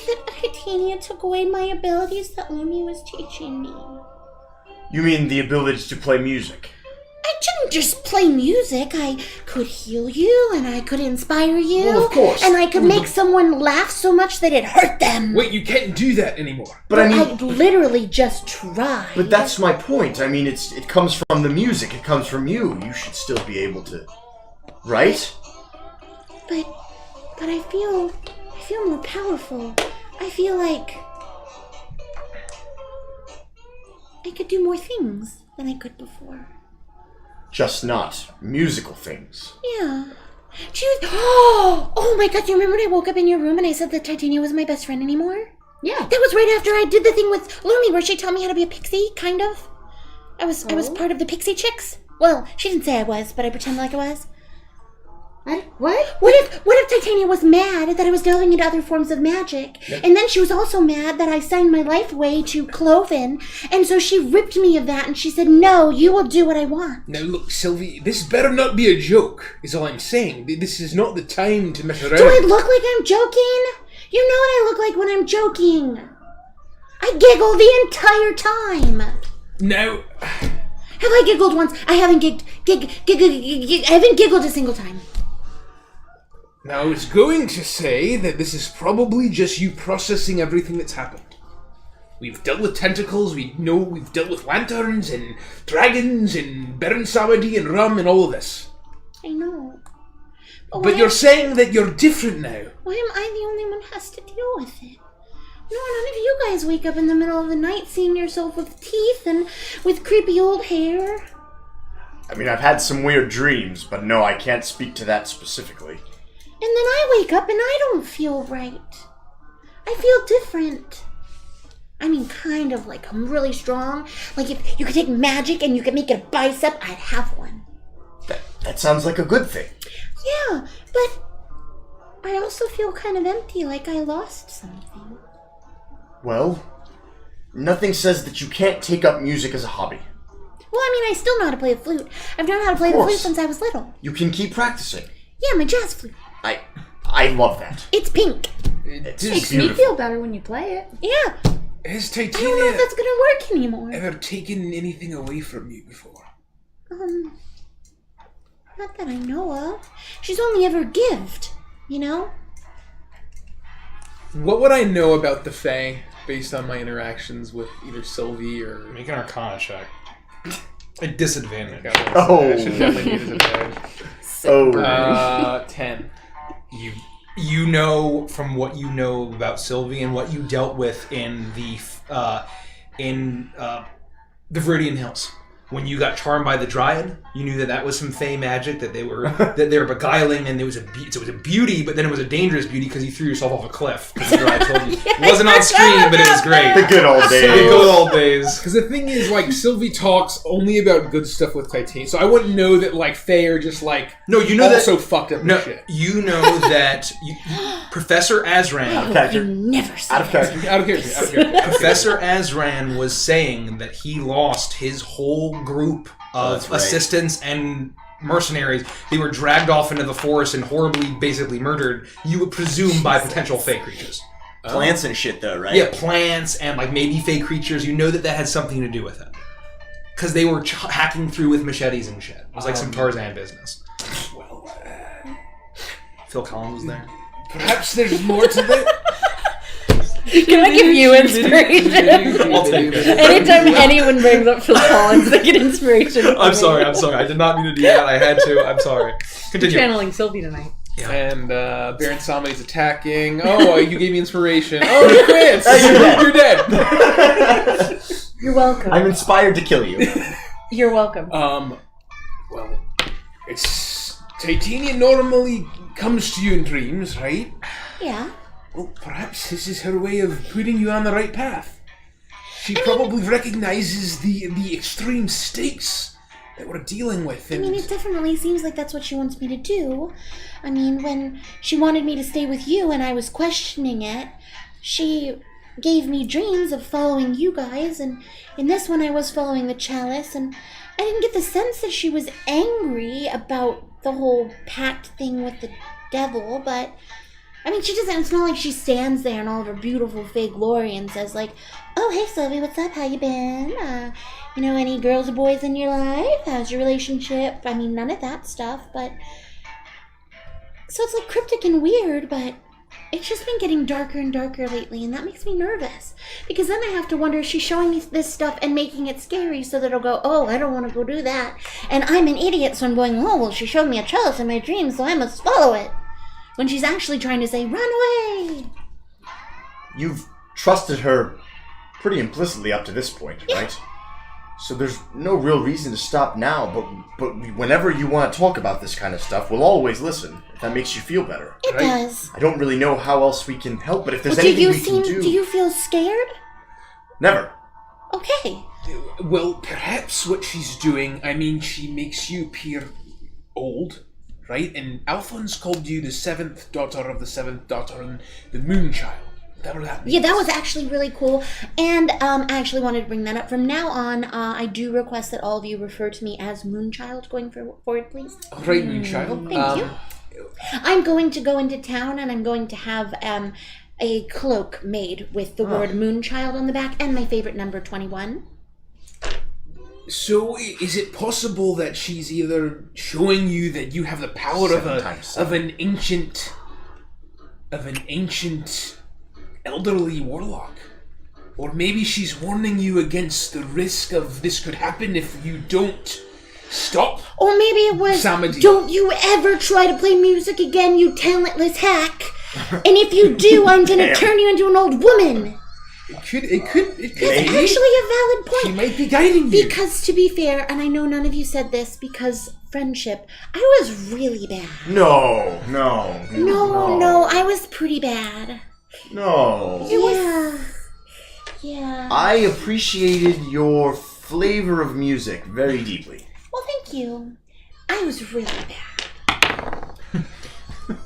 that Titania took away my abilities that Lumi was teaching me. You mean the ability to play music? I didn't just play music. I could heal you, and I could inspire you. Well, of course. And I could make someone laugh so much that it hurt them. Wait, you can't do that anymore. But I mean... I literally just tried. But that's my point. I mean, it comes from the music. It comes from you. You should still be able to... Right? But I feel more powerful. I feel like I could do more things than I could before. Just not musical things. Yeah. Oh my god, do you remember when I woke up in your room and I said that Titania wasn't my best friend anymore? Yeah. That was right after I did the thing with Lumi where she taught me how to be a pixie, kind of. I was part of the pixie chicks. Well, she didn't say I was, but I pretended like I was. What? What if Titania was mad that I was delving into other forms of magic? Yep. And then she was also mad that I signed my life away to Cloven, and so she ripped me of that and she said, "No, you will do what I want." Now look, Sylvie, this better not be a joke, is all I'm saying. This is not the time to mess around. Do I look like I'm joking? You know what I look like when I'm joking. I giggle the entire time. Now... Have I giggled once? I haven't I haven't giggled a single time. Now, I was going to say that this is probably just you processing everything that's happened. We've dealt with tentacles, we've dealt with lanterns and dragons and Baron Samedi and rum and all of this. I know. But you're saying that you're different now. Why am I the only one who has to deal with it? No, none of you guys wake up in the middle of the night seeing yourself with teeth and with creepy old hair. I mean, I've had some weird dreams, but no, I can't speak to that specifically. And then I wake up and I don't feel right. I feel different. I mean, kind of like I'm really strong. Like if you could take magic and you could make it a bicep, I'd have one. That sounds like a good thing. Yeah, but I also feel kind of empty, like I lost something. Well, nothing says that you can't take up music as a hobby. Well, I mean, I still know how to play the flute. I've known how to play the flute since I was little. You can keep practicing. Yeah, my jazz flute. I love that. It's pink. It's Makes beautiful. me feel better when you play it. Yeah. Has I don't know if Titania that's gonna work anymore. ever taken anything away from you before? Not that I know of. She's only ever gived, you know? What would I know about the Fae based on my interactions with either Sylvie or... Make an Arcana check. A disadvantage. Oh. I should definitely need a disadvantage. Oh. 10. You know from what you know about Sylvie and what you dealt with in the Viridian Hills. When you got charmed by the Dryad, you knew that was some Fey magic, that they were beguiling, and it was a beauty, but then it was a dangerous beauty because you threw yourself off a cliff. Because the Dryad told you. It wasn't on stream, but it was great. The good old days. The good old days. Because the thing is, like, Sylvie talks only about good stuff with Titania, so I wouldn't know that, like, Fae are just, like, no, you know also that, fucked up no, with shit. You know that Professor Azran... You never said Out of character. Out of character. Professor Azran was saying that he lost his whole group of assistants and mercenaries. They were dragged off into the forest and horribly, basically murdered, you would presume, by potential Fey creatures. Plants and shit, though, right? Yeah, plants and like maybe Fey creatures. You know that had something to do with it. Because they were hacking through with machetes and shit. It was like some Tarzan business. Well, Phil Collins was there. perhaps there's more to that. Can I give you inspiration? I'll take it. Anytime anyone brings up Phil Collins, they get inspiration. I'm sorry. I did not mean to do that. I had to. I'm sorry. Continue. Channeling Sylvie tonight. Yeah. And Baron Somebody's attacking. Oh, you gave me inspiration. Oh, you quit! You're dead. You're welcome. I'm inspired to kill you. You're welcome. Well, it's Titania normally comes to you in dreams, right? Yeah. Well, perhaps this is her way of putting you on the right path. She probably recognizes the extreme stakes that we're dealing with. I And mean, it definitely seems like that's what she wants me to do. I mean, when she wanted me to stay with you and I was questioning it, she gave me dreams of following you guys, and in this one I was following the chalice, and I didn't get the sense that she was angry about the whole pact thing with the devil, but I mean, she doesn't, it's not like she stands there in all of her beautiful fake glory and says like, oh, hey Sylvie, what's up, how you been? You know, any girls or boys in your life? How's your relationship? I mean, none of that stuff, but... So it's like cryptic and weird, but it's just been getting darker and darker lately, and that makes me nervous. Because then I have to wonder, is she showing me this stuff and making it scary so that it'll go, oh, I don't want to go do that. And I'm an idiot, so I'm going, oh, well, she showed me a chalice in my dreams, so I must follow it. When she's actually trying to say, run away! You've trusted her pretty implicitly up to this point, right? So there's no real reason to stop now, but whenever you want to talk about this kind of stuff, we'll always listen, if that makes you feel better. It does. I don't really know how else we can help, but if there's Well, anything we can do... Do you feel scared? Never. Okay. well, perhaps what she's doing, I mean, she makes you appear old, right? And Alphonse called you the seventh daughter of the seventh daughter and the moon child. Whatever that means. Yeah, that was actually really cool. And I actually wanted to bring that up. From now on, I do request that all of you refer to me as Moonchild going forward, please. All right, moon child. Thank you. I'm going to go into town and I'm going to have a cloak made with the word Moonchild on the back and my favorite number 21. So, is it possible that she's either showing you that you have the power of an ancient elderly warlock? Or maybe she's warning you against the risk of this could happen if you don't stop? Or maybe it was, Samadi. Don't you ever try to play music again, you talentless hack. And if you do, I'm going to turn you into an old woman. It could That's actually a valid point. She might be guiding you. Because, to be fair, and I know none of you said this, because friendship, I was really bad. No, I was pretty bad. No. Yeah. I appreciated your flavor of music very deeply. Well, thank you. I was really bad.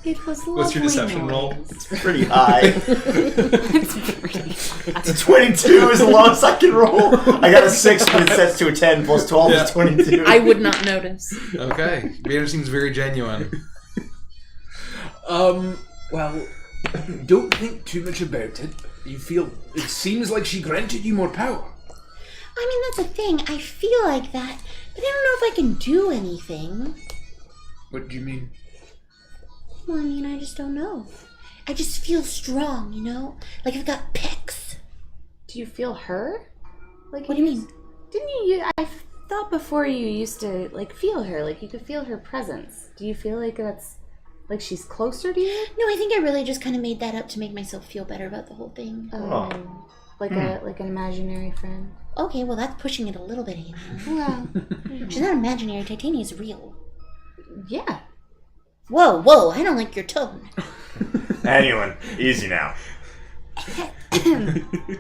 It was lovely. What's your deception roll? It's pretty high. It's pretty It's a 22 is the lowest I can roll. I got a 6, but it sets to a 10 plus 12 is 22. I would not notice. Okay. Vader seems very genuine. Well, don't think too much about it. It seems like she granted you more power. I mean, that's the thing. I feel like that, but I don't know if I can do anything. What do you mean? Well, I mean, I just don't know. I just feel strong, you know? Like I've got pecs. Do you feel her? Like, What do you mean? Didn't you? I thought before you used to like feel her. Like you could feel her presence. Do you feel like that's like she's closer to you? No, I think I really just kind of made that up to make myself feel better about the whole thing. Like an imaginary friend. Okay, well, that's pushing it a little bit, Hannah. Well, She's not imaginary. Titania's real. yeah. Whoa, I don't like your tone. Anyone, easy now.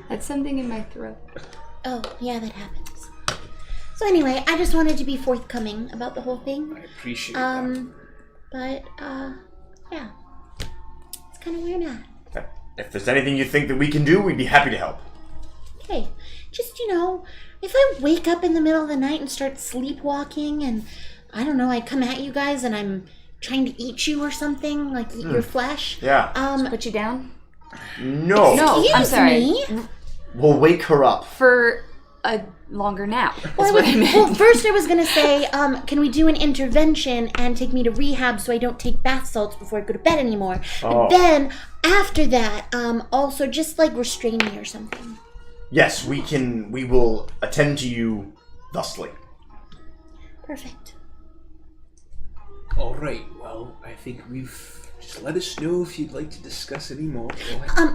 That's something in my throat. Oh, yeah, that happens. So anyway, I just wanted to be forthcoming about the whole thing. I appreciate that. But, yeah. It's kind of where I'm at. If there's anything you think that we can do, we'd be happy to help. Okay, just, you know, if I wake up in the middle of the night and start sleepwalking and, I don't know, I come at you guys and I'm trying to eat you or something, like eat your flesh. Yeah. Put you down? No. No, I'm sorry. Me? We'll wake her up. For a longer nap. Well, first I was going to say, can we do an intervention and take me to rehab so I don't take bath salts before I go to bed anymore? But then, after that, also just like restrain me or something. Yes, we will attend to you thusly. Perfect. Alright, well, I think just let us know if you'd like to discuss any more.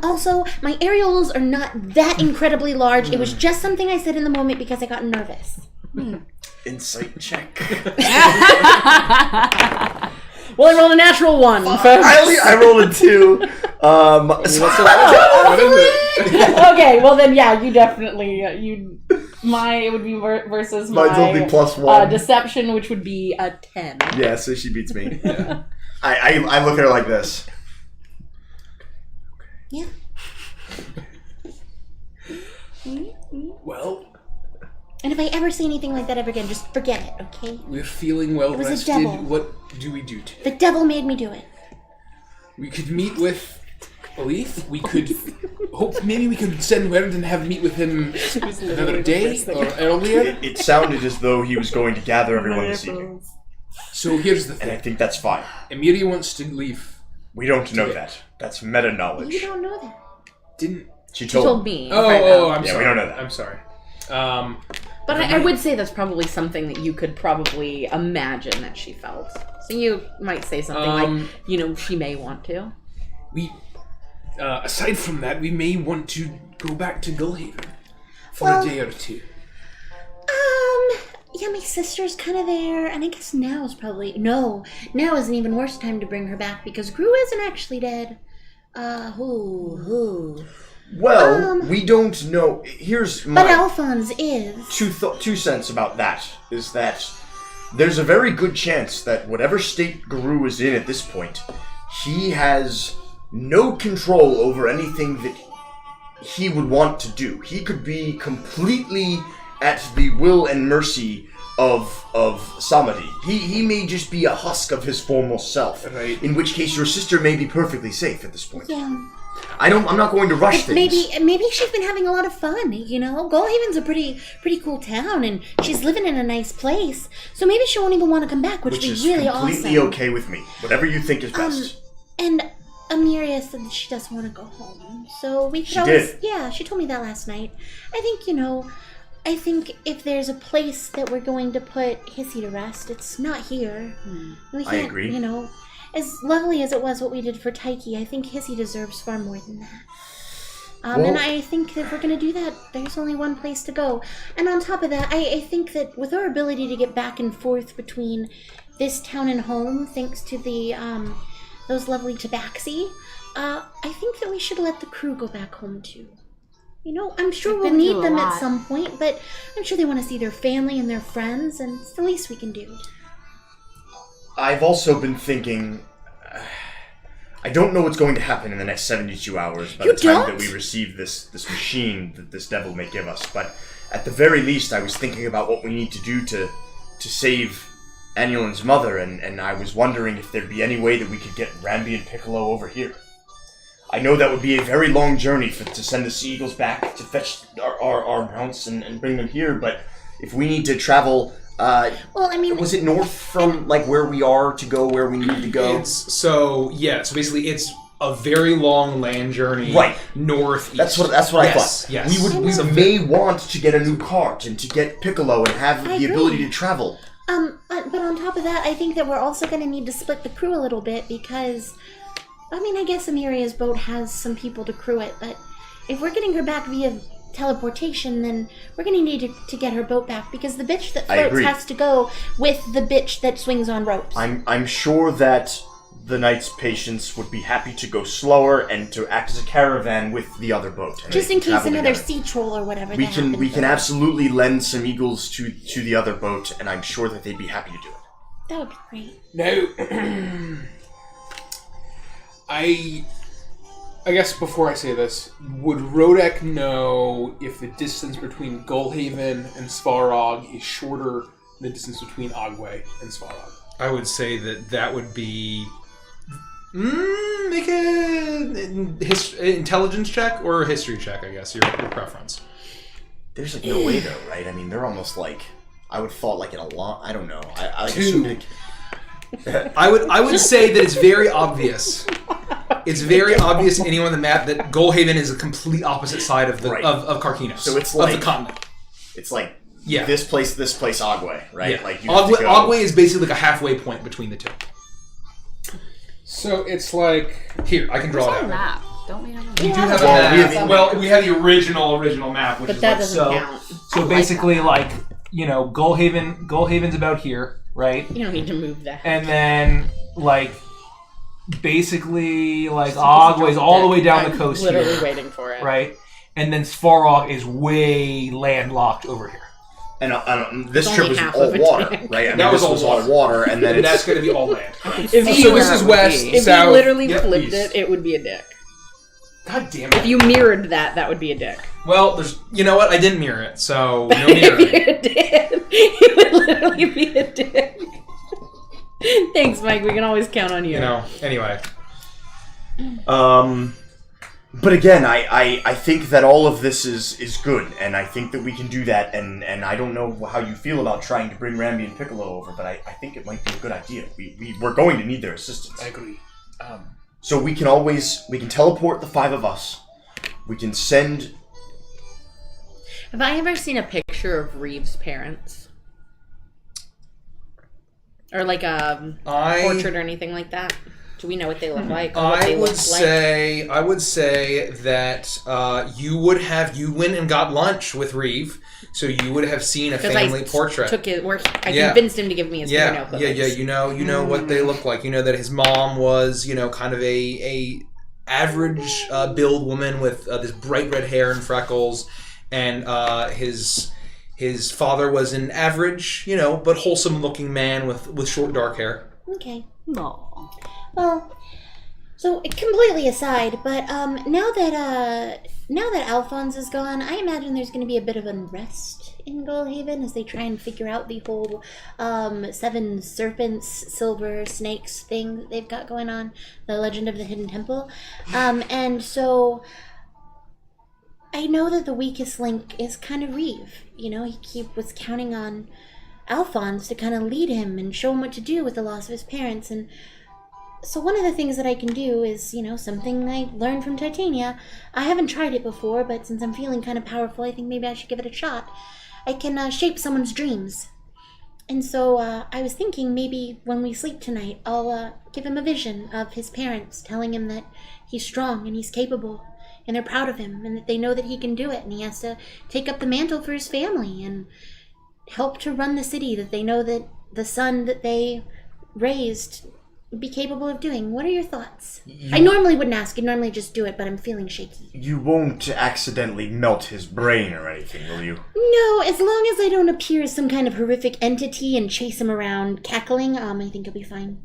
Also, my areolas are not that incredibly large. It was just something I said in the moment because I got nervous. Insight check. Well, I rolled a natural 1, folks. I rolled a 2. What is it? Okay, well then, yeah, you definitely it would be versus Mine's my only plus 1. deception, which would be a 10. Yeah, so she beats me. Yeah. I look at her like this. Yeah. Well, And if I ever see anything like that ever again, just forget it, okay? we're feeling well was a rested. devil. What do we do today? The devil made me do it. We could meet with Leaf. We could maybe we could send word and have meet with him another day or earlier. It sounded as though he was going to gather everyone this evening. So here's the And I thing. think that's fine. Emilia wants to leave. We don't know that. That's meta knowledge. You don't know that. Didn't She She told told me. Oh, I'm Yeah, sorry. we don't know that. I'm sorry. But I would say that's probably something that you could probably imagine that she felt. So you might say something like, she may want to. We, aside from that, we may want to go back to Gullhaven for Well- a day or two. Yeah, my sister's kind of there, and I guess now is now is an even worse time to bring her back because Gru isn't actually dead. Well, we don't know. Here's my... But Alphonse is. 2 cents about that is that there's a very good chance that whatever state Guru is in at this point, he has no control over anything that he would want to do. He could be completely at the will and mercy of Samadhi. He may just be a husk of his former self. Right. In which case your sister may be perfectly safe at this point. Yeah. I'm not going to rush things. Maybe she's been having a lot of fun, Gullhaven's a pretty cool town, and she's living in a nice place. So maybe she won't even want to come back, which would be is really awesome. completely okay with me. Whatever you think is best. And Amiria said that she doesn't want to go home. So we could She always... did. Yeah, she told me that last night. I think if there's a place that we're going to put Hissy to rest, it's not here. We I can't, agree. as lovely as it was what we did for Taiki, I think Hissy deserves far more than that. And I think that if we're going to do that, there's only one place to go. And on top of that, I think that with our ability to get back and forth between this town and home, thanks to the those lovely tabaxi, I think that we should let the crew go back home too. I'm sure we'll need them at some point, but I'm sure they want to see their family and their friends, and it's the least we can do. I've also been thinking... I don't know what's going to happen in the next 72 hours by You the time don't? that we receive this machine that this devil may give us. But at the very least, I was thinking about what we need to do to save Annulin's mother, and I was wondering if there'd be any way that we could get Rambi and Piccolo over here. I know that would be a very long journey to send the Sea Eagles back to fetch our mounts and bring them here, but if we need to travel... well, I mean... Was it north from, like, where we are to go where we need to go? So basically it's a very long land journey northeast. That's what I thought. Yes. We may want to get a new cart and to get Piccolo and have the ability to travel. But on top of that, I think that we're also going to need to split the crew a little bit because, I mean, I guess Amiria's boat has some people to crew it, but if we're getting her back via teleportation, then we're going to need to get her boat back because the bitch that floats has to go with the bitch that swings on ropes. I'm sure that the knight's patients would be happy to go slower and to act as a caravan with the other boat. Just in case another sea troll or whatever. We can absolutely lend some eagles to the other boat, and I'm sure that they'd be happy to do it. That would be great. Now, I guess before I say this, would Rodek know if the distance between Gullhaven and Svarog is shorter than the distance between Ogway and Svarog? I would say that would be... make an intelligence check or a history check, I guess, your preference. There's like no way though, right? I mean, they're almost like... I would thought like in a lot... I don't know. I Two. I would say that it's very obvious. It's very obvious to anyone on the map that Gullhaven is a complete opposite side of the of Carquinez. So it's like of the continent. It's like this place, Ogway, right? Yeah. Like Ogway is basically like a halfway point between the two. So it's like here, I can draw Where's that. our map? Don't we have a map? We do have a map. We have the original map, which But is that like doesn't count. So basically, like Gullhaven's about here, right? You don't need to move that. And then like basically like Ogway's all the way down the coast here. Literally waiting for it. Right? And then Svarog is way landlocked over here. And this It's trip only was half all of a water, tank. right? I mean, That was this all all water, and then That's going to be all land. If so you, this is west, if south. you literally flipped east. it would be a dick. God damn it. If you mirrored that would be a dick. Well, you know what? I didn't mirror it, so no If mirroring. you did, it would literally be a dick. Thanks, Mike. We can always count on you. Anyway. But again, I think that all of this is good, and I think that we can do that, and I don't know how you feel about trying to bring Rambi and Piccolo over, but I think it might be a good idea. We're going to need their assistance. I agree. So we can teleport the five of us. We can send... Have I ever seen a picture of Reeve's parents? Or like a portrait or anything like that? Do we know what they look like? Or what I they would look say that you went and got lunch with Reeve, so you would have seen a family portrait. I convinced him to give me his fingernail clippings. Yeah. You know what they look like. You know that his mom was kind of a average build woman with this bright red hair and freckles, and his father was an average but wholesome looking man with short dark hair. Okay. No. Well, so completely aside, but now that Alphonse is gone, I imagine there's going to be a bit of unrest in Gullhaven as they try and figure out the whole 7 serpents, silver snakes thing that they've got going on, the legend of the Hidden Temple, and so I know that the weakest link is kind of Reeve. He was counting on Alphonse to kind of lead him and show him what to do with the loss of his parents, and so one of the things that I can do is, something I learned from Titania. I haven't tried it before, but since I'm feeling kind of powerful, I think maybe I should give it a shot. I can shape someone's dreams. And so I was thinking maybe when we sleep tonight, I'll give him a vision of his parents, telling him that he's strong and he's capable, and they're proud of him, and that they know that he can do it, and he has to take up the mantle for his family and help to run the city that they know that the son that they raised would be capable of doing. What are your thoughts? I normally wouldn't ask. I'd normally just do it, but I'm feeling shaky. You won't accidentally melt his brain or anything, will you? No, as long as I don't appear as some kind of horrific entity and chase him around cackling, I think it'll be fine.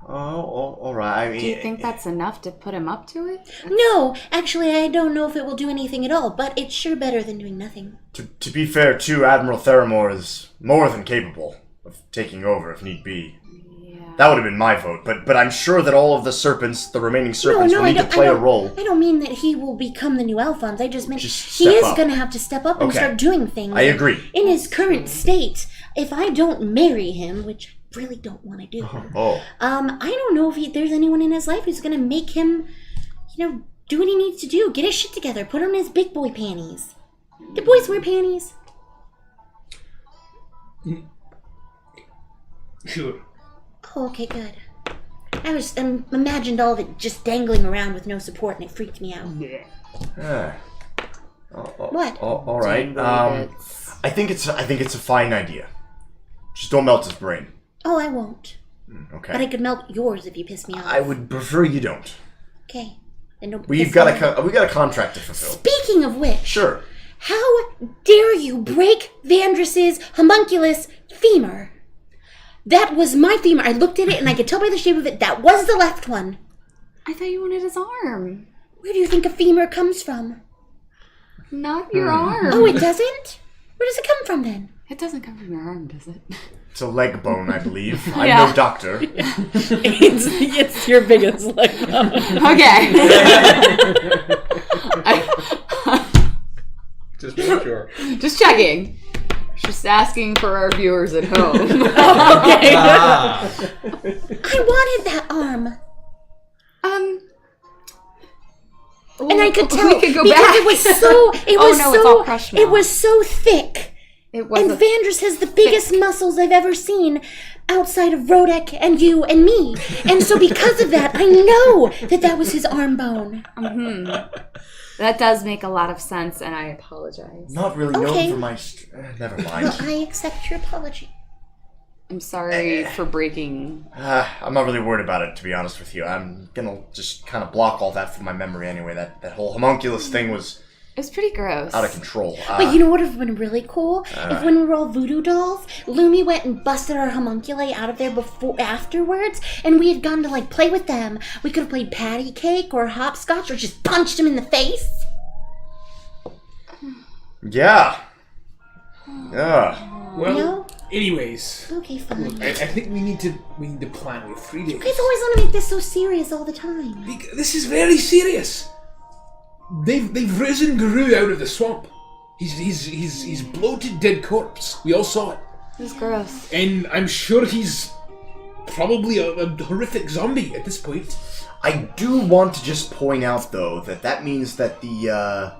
all right. I mean, Do you think that's enough to put him up to it? No, actually, I don't know if it will do anything at all, but it's sure better than doing nothing. To be fair, too, Admiral Theramore is more than capable of taking over if need be. Yeah. That would have been my vote, but I'm sure that all of the remaining serpents will need to play a role. I don't mean that he will become the new Alphonse. I just meant he step is up. going to have to step up and start doing things. I agree. In his current state, if I don't marry him, which I really don't want to do, I don't know if there's anyone in his life who's going to make him, do what he needs to do. Get his shit together. Put on his big boy panties. Do boys wear panties? Sure. Oh, okay, good. I imagined all of it just dangling around with no support, and it freaked me out. What? All right. I think it's a fine idea. Just don't melt his brain. Oh, I won't. Okay. But I could melt yours if you piss me off. I would prefer you don't. Okay. Then don't We piss got me off. a contract to fulfill. Speaking of which, Sure. how dare you break Vandris's homunculus femur? That was my femur. I looked at it and I could tell by the shape of it that was the left one. I thought you wanted his arm. Where do you think a femur comes from? Not your arm. Oh, it doesn't? Where does it come from then? It doesn't come from your arm, does it? It's a leg bone, I believe. I'm Yeah. no doctor. It's your biggest leg bone. Okay. Just make sure. Just checking. Just asking for our viewers at home. Okay. I wanted that arm. And I could tell we could go because back. it was so it's all crushed now. it was so thick. It was And Vandris has the biggest muscles I've ever seen outside of Rodek and you and me. And so because of that, I know that was his arm bone. That does make a lot of sense, and I apologize. Not really Okay. known for my... never mind. Well, I accept your apology. I'm sorry for breaking. I'm not really worried about it, to be honest with you. I'm gonna just kind of block all that from my memory anyway. That whole homunculus thing was It's pretty gross. out of control. But you know what would have been really cool? If when we were all voodoo dolls, Lumi went and busted our homunculi out of there afterwards, and we had gone to play with them. We could have played patty cake or hopscotch or just punched him in the face. Yeah. Well, anyways, Okay, fine. I think we need to plan. We have 3 days. You guys always want to make this so serious all the time. This is very serious. They've risen Guru out of the swamp. He's bloated dead corpse. We all saw it. It's gross. And I'm sure he's probably a horrific zombie at this point. I do want to just point out, though, that means that the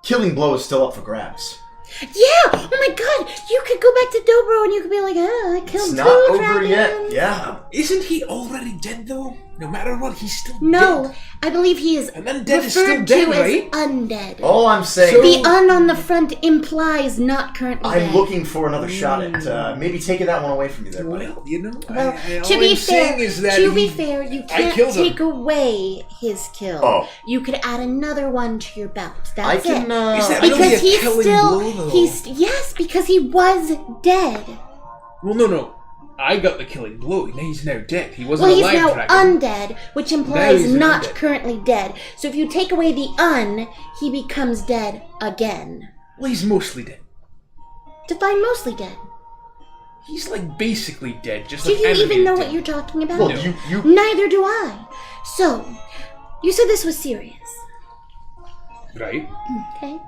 killing blow is still up for grabs. Yeah! Oh my god! You could go back to Dobro and you could be like, I killed It's two not over dragons. yet. Yeah. Isn't he already dead, though? No matter what, he's still No, dead. I believe he is An undead is referred still dead, to right? as undead. All I'm saying So- The un on the front implies not currently I'm dead. looking for another shot at maybe taking that one away from you there, buddy. Well, Well, all to be I'm saying fair, is that you can't killed him. take away his kill. Oh. You could add another one to your belt. That's I can. it. Is that really Because a he's killing still, blow, though? yes, because he was dead. Well, no. I got the killing blow. He's now dead. He wasn't Well, he's alive, now dragon. undead, which Now implies he's an not undead. currently dead. So if you take away the he becomes dead again. Well, he's mostly dead. Define mostly dead. He's basically dead. Just Do like you even animated know dead. what you're talking about? Well, you. Neither do I. So, you said this was serious. Right. Okay.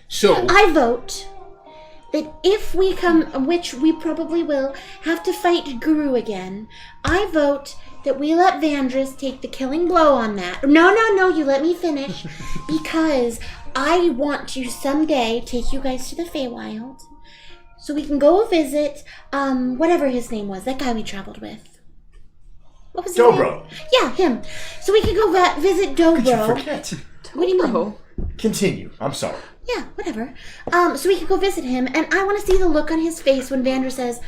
So I vote that if we come, which we probably will, have to fight Guru again, I vote that we let Vandris take the killing blow on that. No, you let me finish. Because I want to someday take you guys to the Feywild so we can go visit, whatever his name was, that guy we traveled with. What was his Dobro. name? Yeah, him. So we can go visit Dobro. Could you forget? What do you mean? Continue. I'm sorry. Yeah, whatever. So we could go visit him, and I want to see the look on his face when Vander says,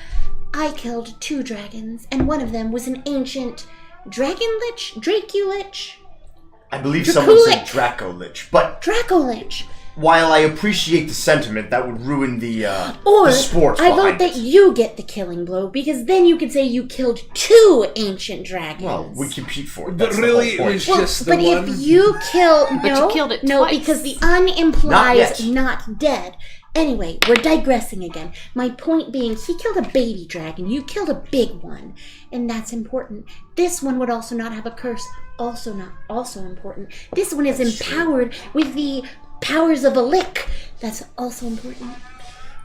I killed 2 dragons, and one of them was an ancient dragon lich? Dracu lich? I believe someone said Draculich. Draco Lich, but Draco lich. while I appreciate the sentiment, that would ruin the Or sport I vote behind that it. you get the killing blow, because then you could say you killed 2 ancient dragons. Well, we compete for it. But That's really, the whole it point. was Well, just the but one. if you kill... But you killed it No, twice. because the un Not implies yet. not dead. Anyway, we're digressing again. My point being, he killed a baby dragon, you killed a big one, and that's important. This one would also not have a curse, also important. This one is empowered with the powers of a lick. That's also important.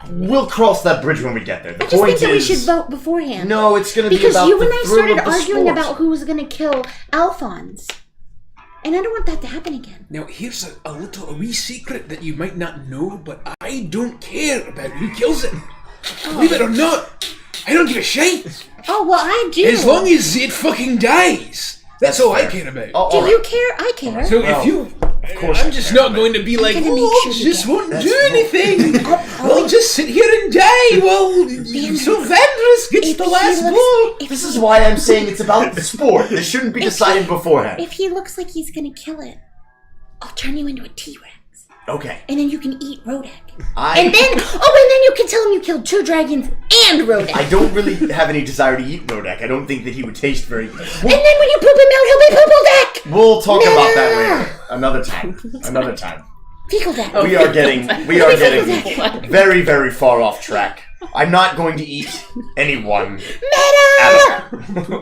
We'll cross that bridge when we get there. The I just point think that we is, should vote beforehand. No, it's going to be Because about you the and I thrill started of the arguing sport. about who was going to kill Alphonse. And I don't want that to happen again. Now, here's a wee secret that you might not know, but I don't care about who kills it. Believe it or not, I don't give a shit. Oh, well, I do. As long as it fucking dies. That's all I care about. Oh, Do all you right. care? I care. So Well, if you... course I'm I just care, not going to be like, gonna make oh, sure you just get- won't That's do right. anything. I'll I'll just sit here and die while Avantris gets If the he last looks- blow. if This he- is why I'm saying it's about the sport. This shouldn't be decided beforehand. If he looks like he's gonna kill it, I'll turn you into a T-Rex. Okay. And then you can eat Rodak. I And then you can tell him you killed 2 dragons and Rodak. I don't really have any desire to eat Rodak. I don't think that he would taste very good. And then when you poop him out, he'll be Poople Deck! We'll talk No. about that later. Another time. Fecal Deck. We are getting very, very far off track. I'm not going to eat anyone. Meta!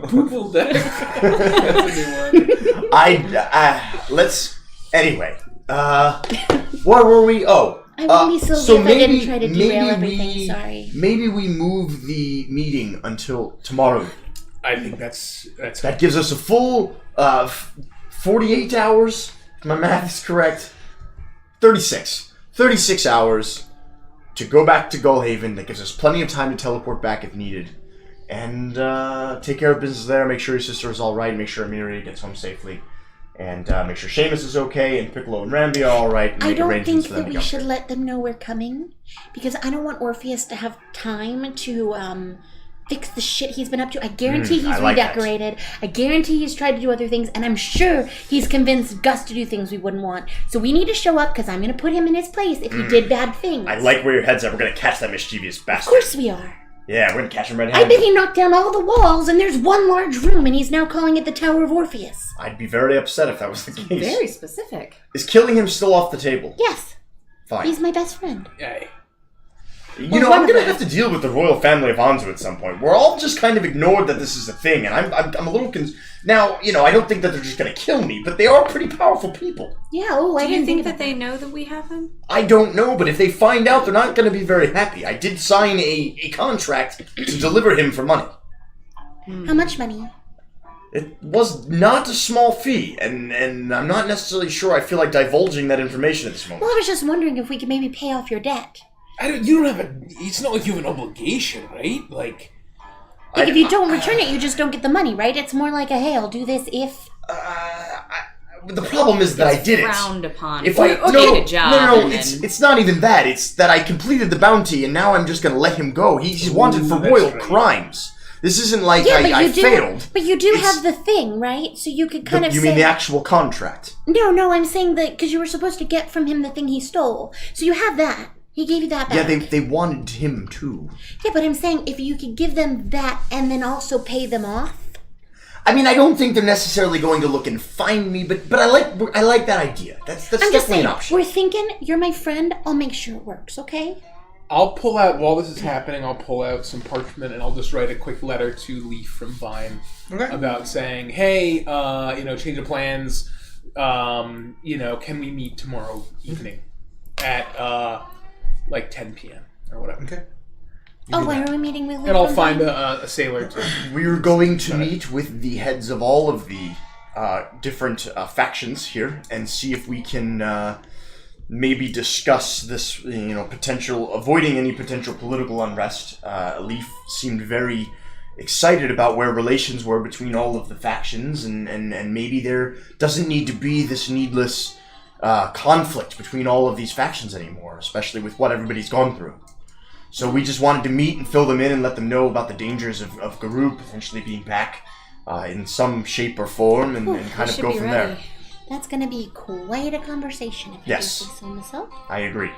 Poople deck. That's a new one. Let's anyway. Where were we? Oh, I wouldn't be so so if I didn't maybe try to derail maybe everything, we sorry. maybe we move the meeting until tomorrow. I think that's That gives us a full 48 hours. If my math is correct. 36 hours to go back to Gullhaven. That gives us plenty of time to teleport back if needed. And take care of business there. Make sure your sister is all right. Make sure Emiria gets home safely. And make sure Seamus is okay. And Piccolo and Rambi are all right. And I make don't arrangements think for them that to we get should there. let them know we're coming, because I don't want Orpheus to have time to fix the shit he's been up to. I guarantee he's I like that. redecorated. I guarantee he's tried to do other things, and I'm sure he's convinced Gus to do things we wouldn't want. So we need to show up, because I'm going to put him in his place if he did bad things. I like where your head's at. We're going to catch that mischievous Of bastard. course we are. Yeah, we're going to catch him I red-handed. bet he knocked down all the walls, and there's one large room, and he's now calling it the Tower of Orpheus. I'd be very upset if that was the case. Very specific. Is killing him still off the table? Yes, Fine. he's my best friend. Hey. You know, I'm going to have to deal with the royal family of Anzu at some point. We're all just kind of ignored that this is a thing, and I'm a little now, you know, I don't think that they're just going to kill me, but they are pretty powerful people. Yeah, I Do you didn't think about that they know that we have him? I don't know, but if they find out, they're not going to be very happy. I did sign a contract to deliver him for money. How much money? It was not a small fee, and I'm not necessarily sure I feel like divulging that information at this moment. Well, I was just wondering if we could maybe pay off your debt. You don't have it's not like you have an obligation, right? Like, Like, if you don't return it, you just don't get the money, right? It's more like a, hey, I'll do this if... The problem is that I did it. Frowned upon. If Or I did a job. no, and it's not even that. It's that I completed the bounty, and now I'm just going to let him go. He's wanted for that's royal right. crimes. This isn't like Yeah, but I you do, failed. But you do It's- have the thing, right? So you could kind of You say... mean the actual contract? No, I'm saying that because you were supposed to get from him the thing he stole. So you have that. He gave you that back. Yeah, they wanted him too. Yeah, but I'm saying if you could give them that and then also pay them off. I mean, I don't think they're necessarily going to look and find me, but I like that idea. That's I'm just definitely saying, an option. we're thinking, you're my friend, I'll make sure it works, okay? I'll pull out, while this is happening, I'll pull out some parchment and I'll just write a quick letter to Leaf from Vine about saying, hey, change of plans, can we meet tomorrow evening at, 10 p.m. or whatever. Okay. Why are we meeting with Luke? And I'll from find Vine? a sailor too. We're going to meet with the heads of all of the different factions here and see if we can maybe discuss this, avoiding any potential political unrest. Leaf seemed very excited about where relations were between all of the factions, and maybe there doesn't need to be this needless conflict between all of these factions anymore, especially with what everybody's gone through. So we just wanted to meet and fill them in and let them know about the dangers of Garou potentially being back in some shape or form and kind of go from there. That's going to be quite a conversation if I do say so myself. I agree.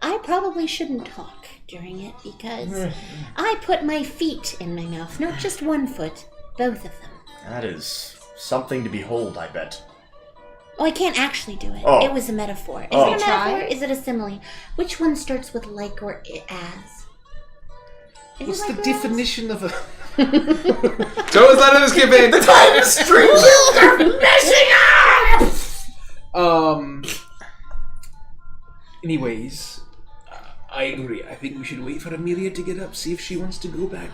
I probably shouldn't talk during it because I put my feet in my mouth. Not just one foot, both of them. That is something to behold, I bet. Oh, I can't actually do it. Oh. It was a metaphor. Is Oh. it a Try? metaphor? Is it a simile? Which one starts with like or as? Is What's it the like or as? definition of a... So is that in this campaign? The time streams are messing up! Anyways, I agree. I think we should wait for Amelia to get up, see if she wants to go back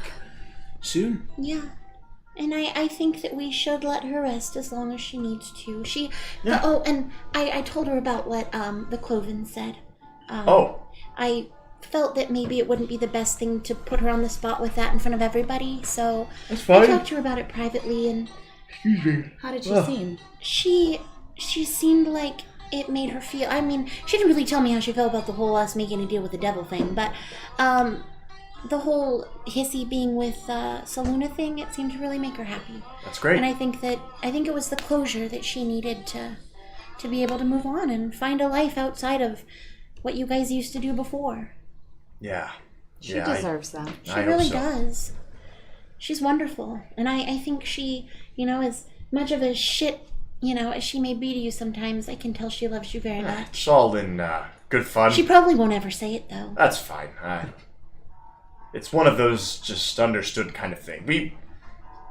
soon. Yeah. And I think that we should let her rest as long as she needs to. Yeah. Oh, and I told her about what the Cloven said. I felt that maybe it wouldn't be the best thing to put her on the spot with that in front of everybody, so That's I fine. talked to her about it privately, and Excuse me. How did she seem? she seemed like it made her feel... I mean, she didn't really tell me how she felt about the whole us making a deal with the devil thing, but the whole Hissy being with Saluna thing, it seemed to really make her happy. That's great. And I think it was the closure that she needed to be able to move on and find a life outside of what you guys used to do before. Yeah. She deserves that. She I hope really so. does. She's wonderful. And I think she, as much of a shit, as she may be to you sometimes, I can tell she loves you very much. It's all in good fun. She probably won't ever say it, though. That's fine. It's one of those just understood kind of thing. We,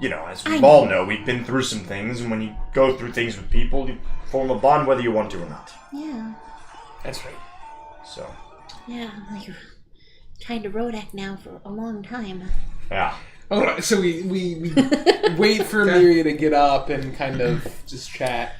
as we all know, we've been through some things, and when you go through things with people, you form a bond whether you want to or not. Yeah. That's right. So. Yeah, like, tied to Rodak now for a long time. Yeah. Alright, so we wait for Amelia to get up and kind of just chat.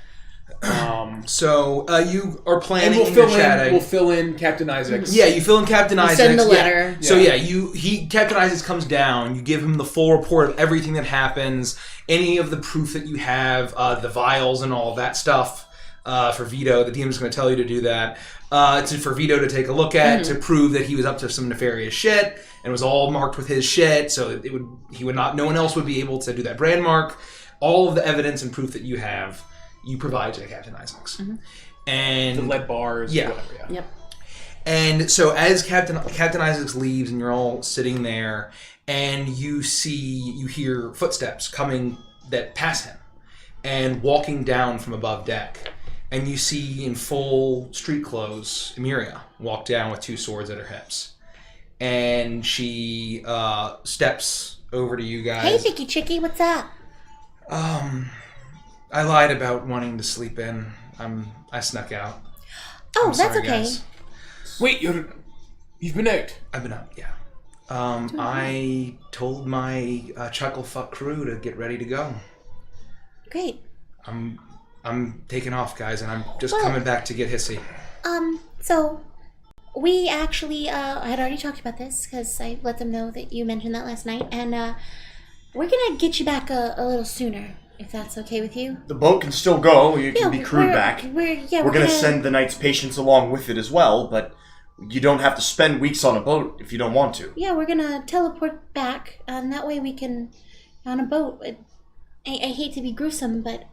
So you are And planning we'll chatting. fill in Captain Isaac's. Yeah, you fill in Captain Isaacs. send the yeah. letter. So Yeah. Captain Isaacs comes down. You give him the full report of everything that happens, any of the proof that you have, the vials and all of that stuff. For Vito, the DM's going to tell you to do that. For Vito to take a look at to prove that he was up to some nefarious shit and was all marked with his shit. So he would not. No one else would be able to do that brand mark. All of the evidence and proof that you have, you provide to Captain Isaacs. And The lead bars. Yeah. Whatever, yeah. Yep. And so as Captain Isaacs leaves and you're all sitting there and you hear footsteps coming that pass him and walking down from above deck. And you see in full street clothes, Emiria walk down with two swords at her hips. And she steps over to you guys. Hey, Chicky Chicky, what's up? I lied about wanting to sleep in. I snuck out. Oh, I'm that's sorry, okay. guys. Wait, you've been out. I've been up, yeah. I told my Chucklefuck crew to get ready to go. Great. I'm taking off, guys, and I'm just Well- coming back to get Hissy. So we actually had already talked about this because I let them know that you mentioned that last night, and we're gonna get you back a little sooner if that's okay with you. The boat can still go. You can be crewed back. We're We're going to send the knight's patients along with it as well, but you don't have to spend weeks on a boat if you don't want to. Yeah, we're gonna teleport back, and that way we can on a boat. I hate to be gruesome, but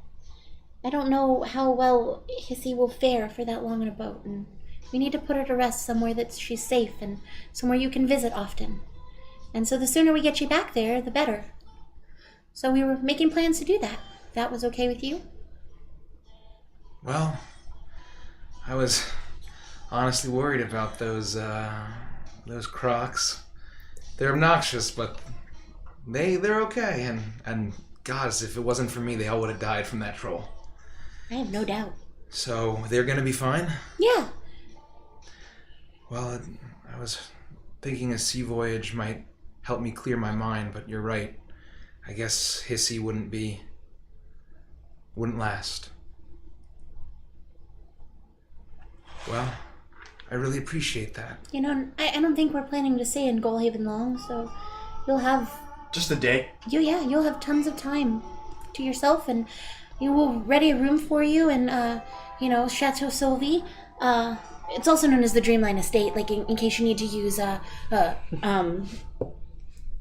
I don't know how well Hissy will fare for that long on a boat, and we need to put her to rest somewhere that she's safe and somewhere you can visit often. And so the sooner we get you back there, the better. So we were making plans to do that. If that was okay with you? Well, I was honestly worried about those crocs. They're obnoxious, but they're okay. And gods, if it wasn't for me, they all would have died from that troll. I have no doubt. So they're gonna be fine? Yeah. Well, I was thinking a sea voyage might help me clear my mind, but you're right. I guess Hissy wouldn't last. Well, I really appreciate that. You know, I don't think we're planning to stay in Goalhaven long, so you'll have... Just a day. You'll have tons of time to yourself, and you will ready a room for you in, Chateau Sylvie. It's also known as the Dreamline Estate, like in case you need to use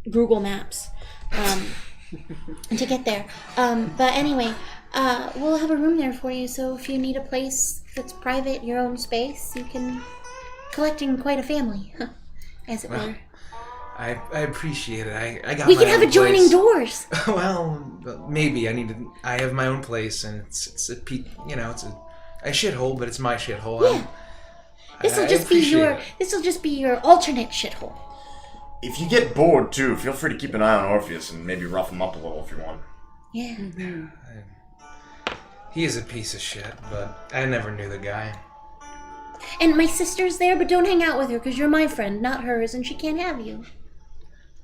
Google Maps to get there. But anyway, We'll have a room there for you, so if you need a place that's private, your own space, you can... Collecting quite a family, as it were. I appreciate it. I got We my can have own adjoining place. doors. Well, maybe I have my own place, and it's a shithole, but it's my shithole. Yeah. This'll just be your alternate shithole. If you get bored, too, feel free to keep an eye on Orpheus and maybe rough him up a little if you want. Yeah. He is a piece of shit, but I never knew the guy. And my sister's there, but don't hang out with her, because you're my friend, not hers, and she can't have you.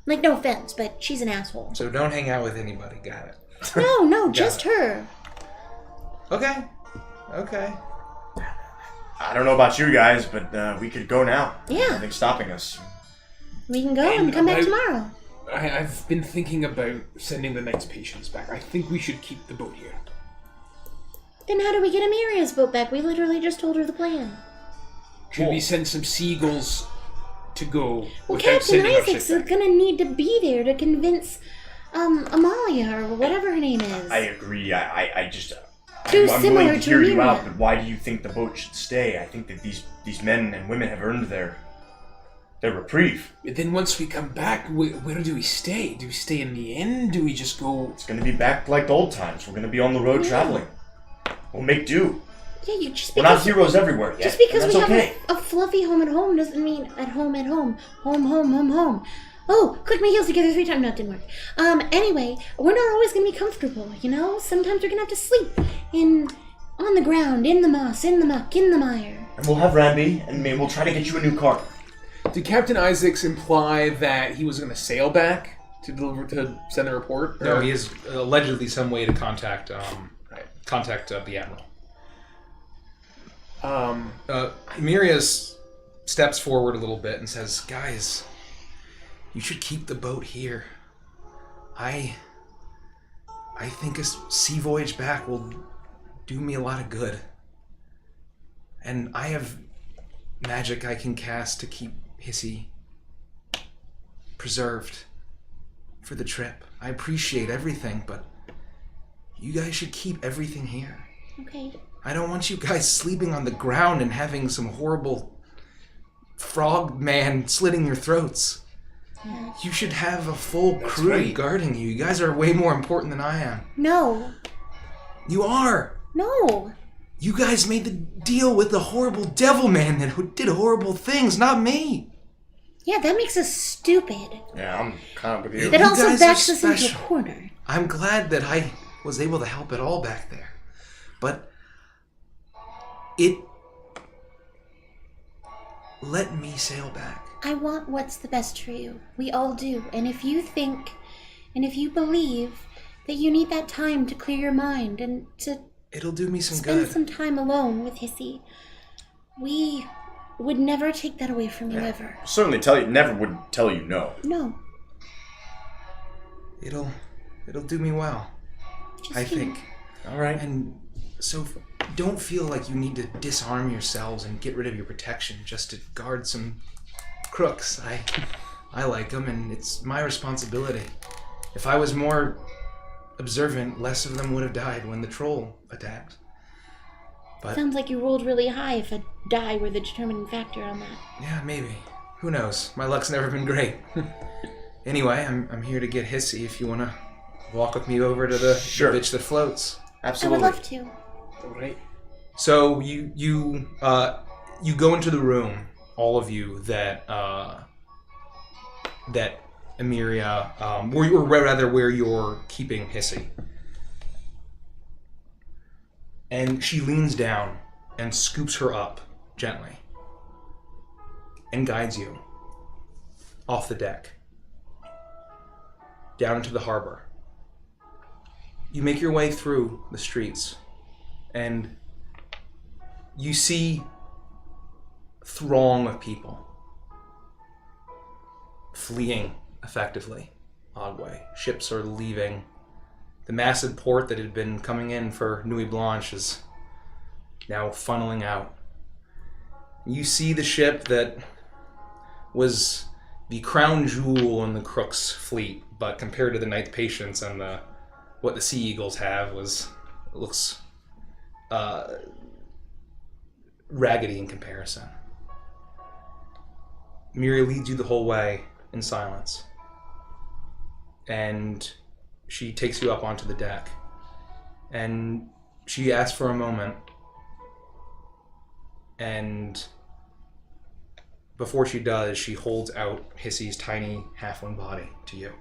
Like, no offense, but she's an asshole. So don't hang out with anybody, got it? No, just her. Okay. I don't know about you guys, but we could go now. Yeah. Nothing's stopping us. We can go and come back tomorrow. I've been thinking about sending the night's patients back. I think we should keep the boat here. Then how do we get Amelia's boat back? We literally just told her the plan. Should we send some seagulls to go Well, without Captain sending our Isaac's ship back? gonna need to be there to convince, Amalia, or whatever her name is. I agree. I'm Similar willing to to hear you Amelia. out, but why do you think the boat should stay? I think that these men and women have earned their reprieve. But then once we come back, where do we stay? Do we stay in the inn? Do we just go... It's going to be back like the old times. We're going to be on the road traveling. We'll make do. Yeah, you just We're not heroes everywhere yet. Just because and we that's okay. have a fluffy home at home doesn't mean at home. Home. Oh, click my heels together 3 times. No, it didn't work. Anyway, we're not always going to be comfortable, you know? Sometimes we're going to have to sleep on the ground, in the moss, in the muck, in the mire. And we'll have Ramby, and maybe we'll try to get you a new car. Did Captain Isaacs imply that he was going to sail back to send a report? No, he has allegedly some way to contact the admiral. Mirias steps forward a little bit and says, "Guys, you should keep the boat here. I think a sea voyage back will do me a lot of good. And I have magic I can cast to keep Hissy preserved for the trip. I appreciate everything, but you guys should keep everything here. Okay. I don't want you guys sleeping on the ground and having some horrible frog man slitting your throats. Yeah. You should have a full crew guarding you. You guys are way more important than I am. No. You are. No. You guys made the deal with the horrible devil man that did horrible things, not me. Yeah, that makes us stupid. Yeah, I'm kind of with you. That You also guys backs are us into a special. corner. I'm glad that I was able to help at all back there. But let me sail back. I want what's the best for you. We all do. And if you think, and if you believe that you need that time to clear your mind and to It'll do me some spend good. some time alone with Hissy, we would never take that away from you ever. Certainly never would tell you no. No. It'll do me well. I think. All right. And so don't feel like you need to disarm yourselves and get rid of your protection just to guard some crooks. I like them, and it's my responsibility. If I was more observant, less of them would have died when the troll attacked. But Sounds like you rolled really high if a die were the determining factor on that. yeah, maybe. Who knows? My luck's never been great. Anyway, I'm here to get Hissy if you want to walk with me over to the bitch that floats. Absolutely. I would love to. All right. So you go into the room, all of you that Emiria, or rather where you're keeping Hissy. And she leans down and scoops her up gently and guides you off the deck down into the harbor. You make your way through the streets and you see a throng of people fleeing effectively Ogway. Ships are leaving. The massive port that had been coming in for Nuit Blanche is now funneling out. You see the ship that was the crown jewel in the Crook's fleet, but compared to the Ninth Patience and what the Sea Eagles have was looks raggedy in comparison. Miria leads you the whole way in silence. And she takes you up onto the deck. And she asks for a moment. And before she does, she holds out Hissy's tiny halfling body to you.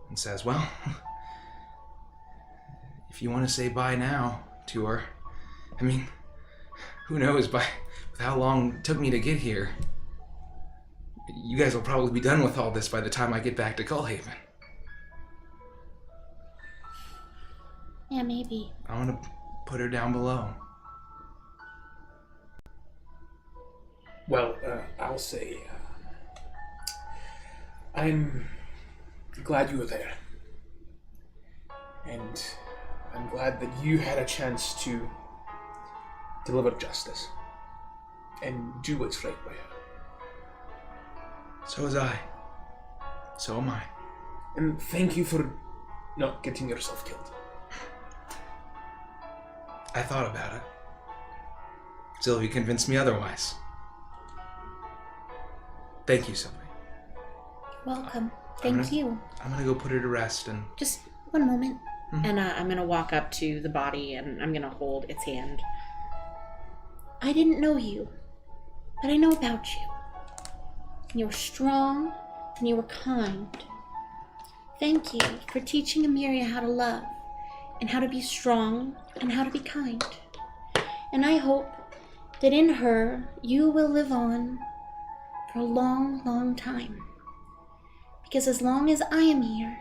And says, well, if you want to say bye now to her, I mean, who knows with how long it took me to get here. You guys will probably be done with all this by the time I get back to Gullhaven. Yeah, maybe. I want to put her down below. Well, I'll say, I'm glad you were there. And I'm glad that you had a chance to deliver justice and do what's right by her. So was I. So am I. And thank you for not getting yourself killed. I thought about it. Sylvie convinced me otherwise. Thank you, Sylvie. Welcome. Thank you. I'm gonna go put her to rest and... Just one moment. Mm-hmm. And I'm going to walk up to the body and I'm going to hold its hand. I didn't know you, but I know about you. You were strong and you were kind. Thank you for teaching Emiria how to love and how to be strong and how to be kind. And I hope that in her you will live on for a long, long time. Because as long as I am here,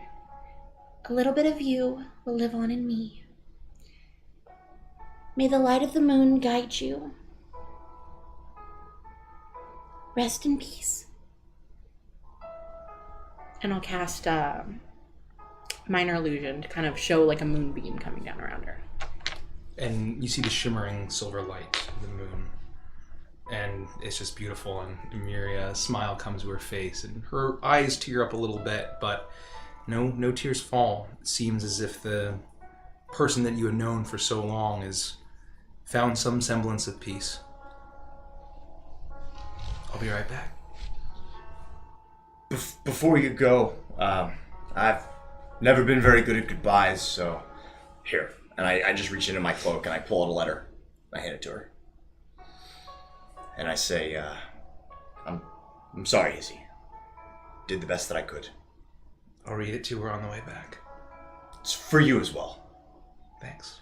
a little bit of you will live on in me. May the light of the moon guide you. Rest in peace. And I'll cast Minor Illusion to kind of show like a moonbeam coming down around her. And you see the shimmering silver light of the moon. And it's just beautiful, and Emiria, a smile comes to her face, and her eyes tear up a little bit, but no tears fall. It seems as if the person that you had known for so long has found some semblance of peace. I'll be right back. Before you go, I've never been very good at goodbyes, so here. And I just reach into my cloak and I pull out a letter. I hand it to her. And I say, I'm sorry, Izzy. Did the best that I could. I'll read it to her on the way back. It's for you as well. Thanks.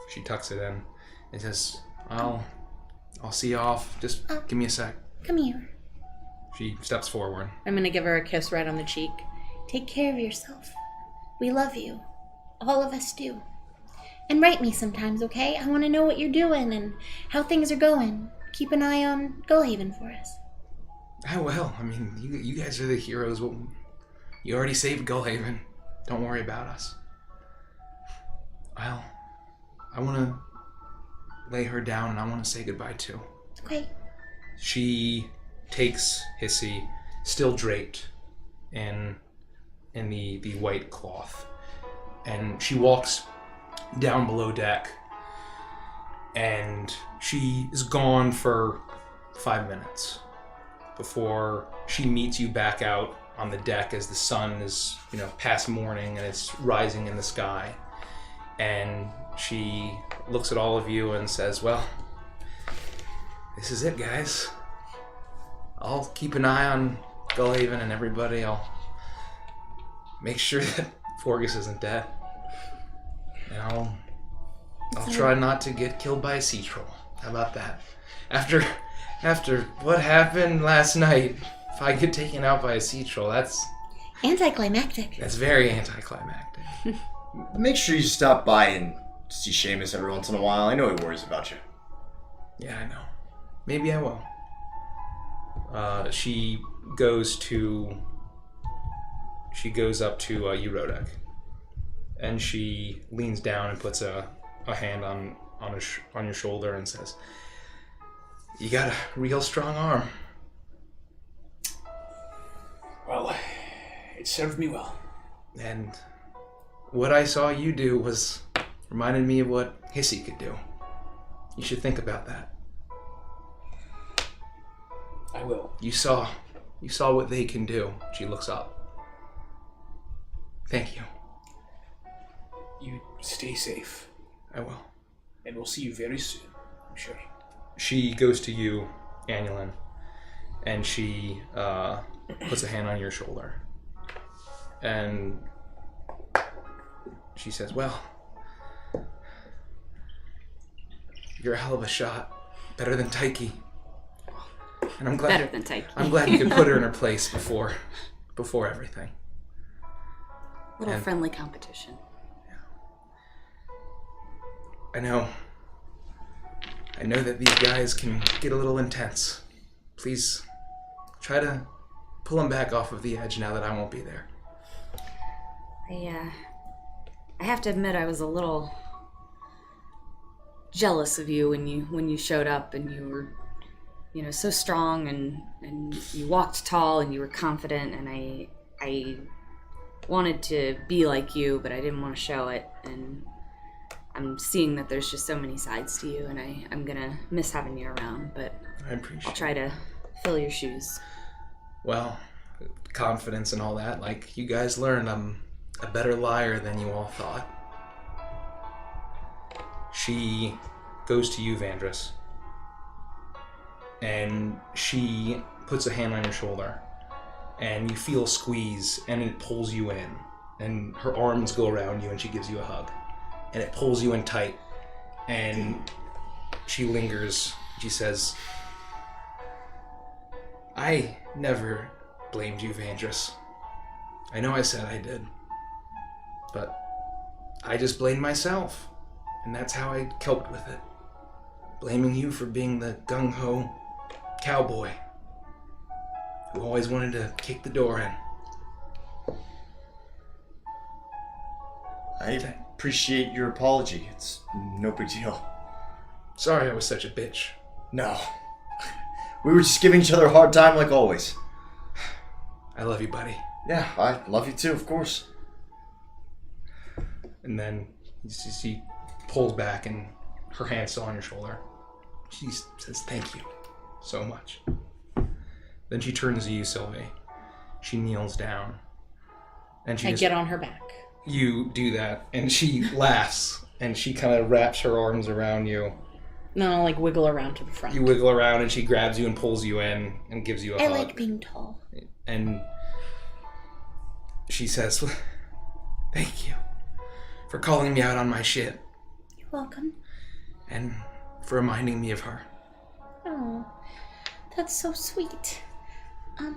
She tucks it in and says, I'll see you off. Just give me a sec. Come here. She steps forward. I'm going to give her a kiss right on the cheek. Take care of yourself. We love you. All of us do. And write me sometimes, okay? I want to know what you're doing and how things are going. Keep an eye on Gullhaven for us. I will. I mean, you guys are the heroes. Well, you already saved Gullhaven. Don't worry about us. I want to lay her down and I want to say goodbye too. Okay. She takes Hissy, still draped in the white cloth, and she walks down below deck, and she is gone for 5 minutes before she meets you back out on the deck as the sun is, past morning and it's rising in the sky. And she looks at all of you and says, well, this is it, guys. I'll keep an eye on Gullhaven and everybody. I'll make sure that Forgus isn't dead. And I'll try not to get killed by a sea troll. How about that? After what happened last night, if I get taken out by a sea troll, that's anticlimactic. That's very anticlimactic. Make sure you stop by and see Seamus every once in a while. I know he worries about you. Yeah, I know. Maybe I will. She goes up to Eurodek, and she leans down and puts a hand on your shoulder and says, "You got a real strong arm." Well, it served me well. And what I saw you do reminded me of what Hissy could do. You should think about that. I will. You saw what they can do. She looks up. Thank you. You stay safe. I will. And we'll see you very soon, I'm sure. She goes to you, Annulin, and she puts a hand on your shoulder. And she says, well, you're a hell of a shot. Better than Taiki. And I'm glad Better than Taiki. I'm glad you could put her in her place before everything. Little friendly competition. I know that these guys can get a little intense. Please try to pull them back off of the edge now that I won't be there. I have to admit I was a little jealous of you when you showed up and you were, so strong and you walked tall and you were confident, and I wanted to be like you, but I didn't want to show it, and I'm seeing that there's just so many sides to you, and I'm gonna miss having you around, but I'll try to fill your shoes. Well, confidence and all that, like you guys learned, I'm a better liar than you all thought. She goes to you, Avantris, and she puts a hand on your shoulder, and you feel a squeeze, and it pulls you in, and her arms go around you, and she gives you a hug, and it pulls you in tight, and she lingers. She says, I never blamed you, Avantris. I know I said I did, but I just blamed myself, and that's how I coped with it. Blaming you for being the gung-ho cowboy who always wanted to kick the door in. I appreciate your apology. It's no big deal. Sorry I was such a bitch. No. We were just giving each other a hard time like always. I love you, buddy. Yeah, I love you too, of course. And then she pulls back and her hand's still on your shoulder. She says, thank you so much. Then she turns to you, Sylvie. She kneels down. And I get on her back. You do that, and she laughs, and she kind of wraps her arms around you. No, like wiggle around to the front. You wiggle around, and she grabs you and pulls you in and gives you a hug. I like being tall. And she says, thank you for calling me out on my shit. You're welcome. And for reminding me of her. Oh, that's so sweet. I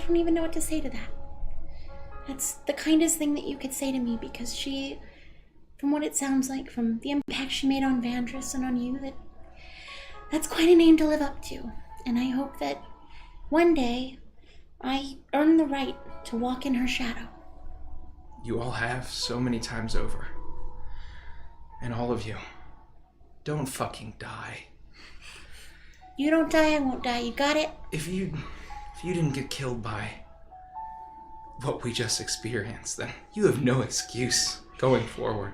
don't even know what to say to that. That's the kindest thing that you could say to me, because she, from what it sounds like, from the impact she made on Avantris and on you, that's quite a name to live up to. And I hope that one day I earn the right to walk in her shadow. You all have so many times over. And all of you, don't fucking die. You don't die, I won't die. You got it? If you didn't get killed by what we just experienced, then you have no excuse going forward.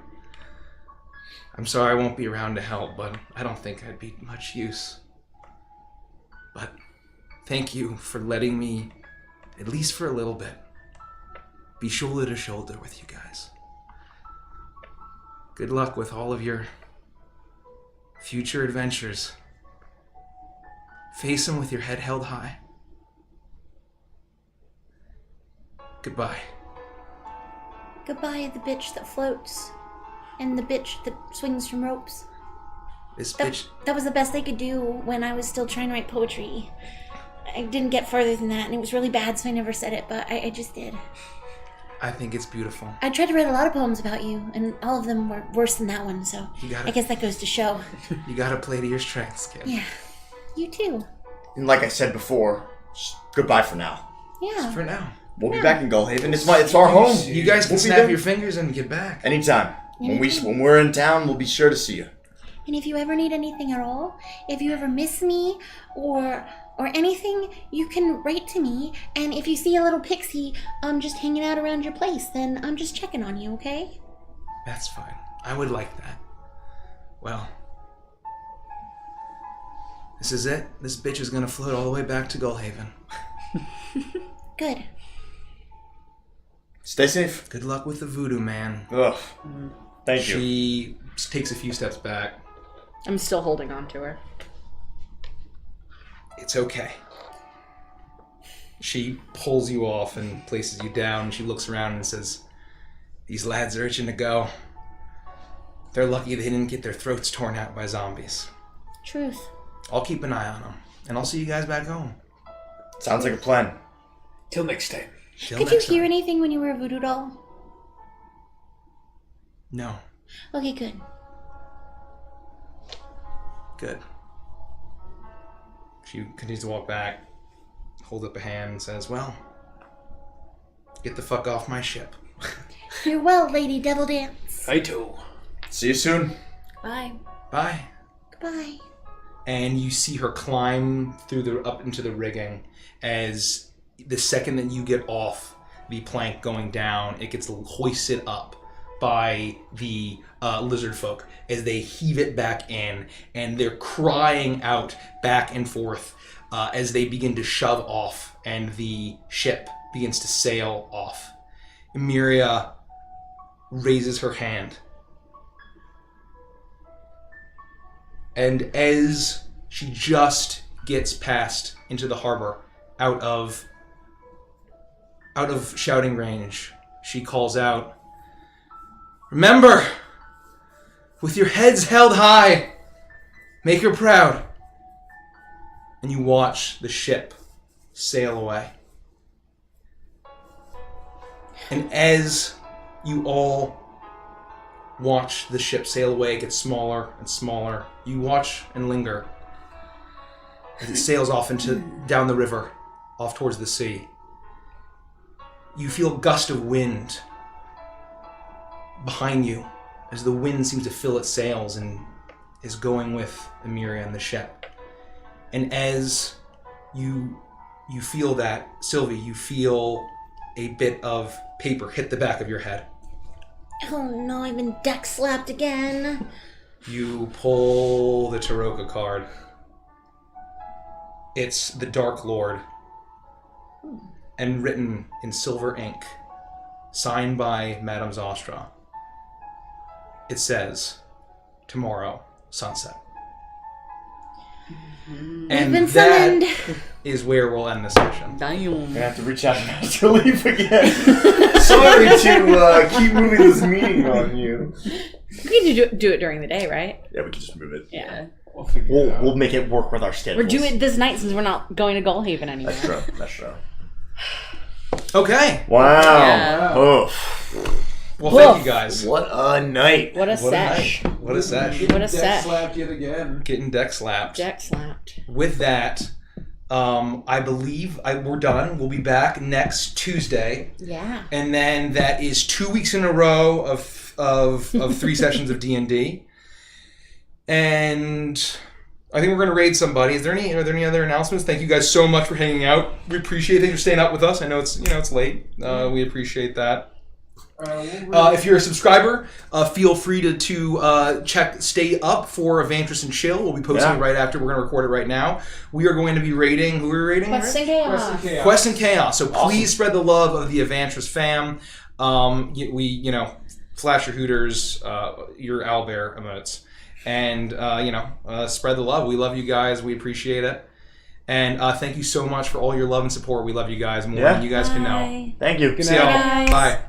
I'm sorry I won't be around to help, but I don't think I'd be much use. But thank you for letting me, at least for a little bit, be shoulder to shoulder with you guys. Good luck with all of your future adventures. Face them with your head held high. Goodbye. Goodbye, the bitch that floats. And the bitch that swings from ropes. This bitch... That was the best I could do when I was still trying to write poetry. I didn't get further than that, and it was really bad, so I never said it, but I just did. I think it's beautiful. I tried to write a lot of poems about you, and all of them were worse than that one, so I guess that goes to show. You gotta play to your strengths, kid. Yeah. You too. And like I said before, goodbye for now. Yeah. Just for now. We'll be back in Gullhaven. It's our home. You guys can snap your fingers and get back. Anytime. When we're in town, we'll be sure to see you. And if you ever need anything at all, if you ever miss me or or anything, you can write to me. And if you see a little pixie just hanging out around your place, then I'm just checking on you, okay? That's fine. I would like that. Well, this is it. This bitch is gonna float all the way back to Gullhaven. Good. Stay safe. Good luck with the voodoo man. Ugh. Thank you. She takes a few steps back. I'm still holding on to her. It's okay. She pulls you off and places you down, and she looks around and says, "These lads are itching to go. They're lucky they didn't get their throats torn out by zombies. Truth. I'll keep an eye on them, and I'll see you guys back home." Sounds like a plan. Till next time. Could you hear anything when you were a voodoo doll? No. Okay, good. Good. She continues to walk back, holds up a hand, and says, "Well, get the fuck off my ship." You're well, Lady Devil Dance. I too. See you soon. Bye. Bye. Goodbye. And you see her climb through up into the rigging. As the second that you get off the plank going down, it gets hoisted up by the lizard folk as they heave it back in, and they're crying out back and forth as they begin to shove off, and the ship begins to sail off. Emiria raises her hand, and as she just gets past into the harbor, out of shouting range, she calls out, "Remember, with your heads held high, make her proud." And you watch the ship sail away. And as you all watch the ship sail away, it gets smaller and smaller, you watch and linger as it sails off down the river, off towards the sea. You feel a gust of wind behind you as the wind seems to fill its sails and is going with Emiria and the ship. And as you feel that, Sylvie, you feel a bit of paper hit the back of your head. Oh no, I've been deck slapped again. You pull the Taroka card. It's the Dark Lord. And written in silver ink, signed by Madame Zostra. It says, "Tomorrow, sunset." And been that summoned. is where we'll end the session. I'm gonna have to reach out to Master Leaf again. Sorry to keep moving this meeting on you. We can do it during the day, right? Yeah, we can just move it. Yeah. We'll make it work with our schedules. We're doing it this night since we're not going to Gullhaven anymore. That's true. That's true. Okay. Wow. Yeah. Oh. Well, thank you guys. What a night. What a sesh. What a sesh. What a sesh. Slapped yet again. Getting deck slapped. Deck slapped. With that, I believe we're done. We'll be back next Tuesday. Yeah. And then that is 2 weeks in a row of 3 sessions of D&D. And I think we're going to raid somebody. Are there any other announcements? Thank you guys so much for hanging out. We appreciate it. Thank you for staying up with us. I know it's late. We appreciate that. If you're a subscriber, feel free to stay up for Avantris and Chill. We'll be posting it right after. We're going to record it right now. We are going to be raiding. Who are we raiding? Quest and Chaos. Quest and Chaos. So please spread the love of the Avantris fam. Flash your hooters, your owlbear emotes. And, spread the love. We love you guys. We appreciate it. And thank you so much for all your love and support. We love you guys more than you guys can know. Thank you. See y'all. Bye.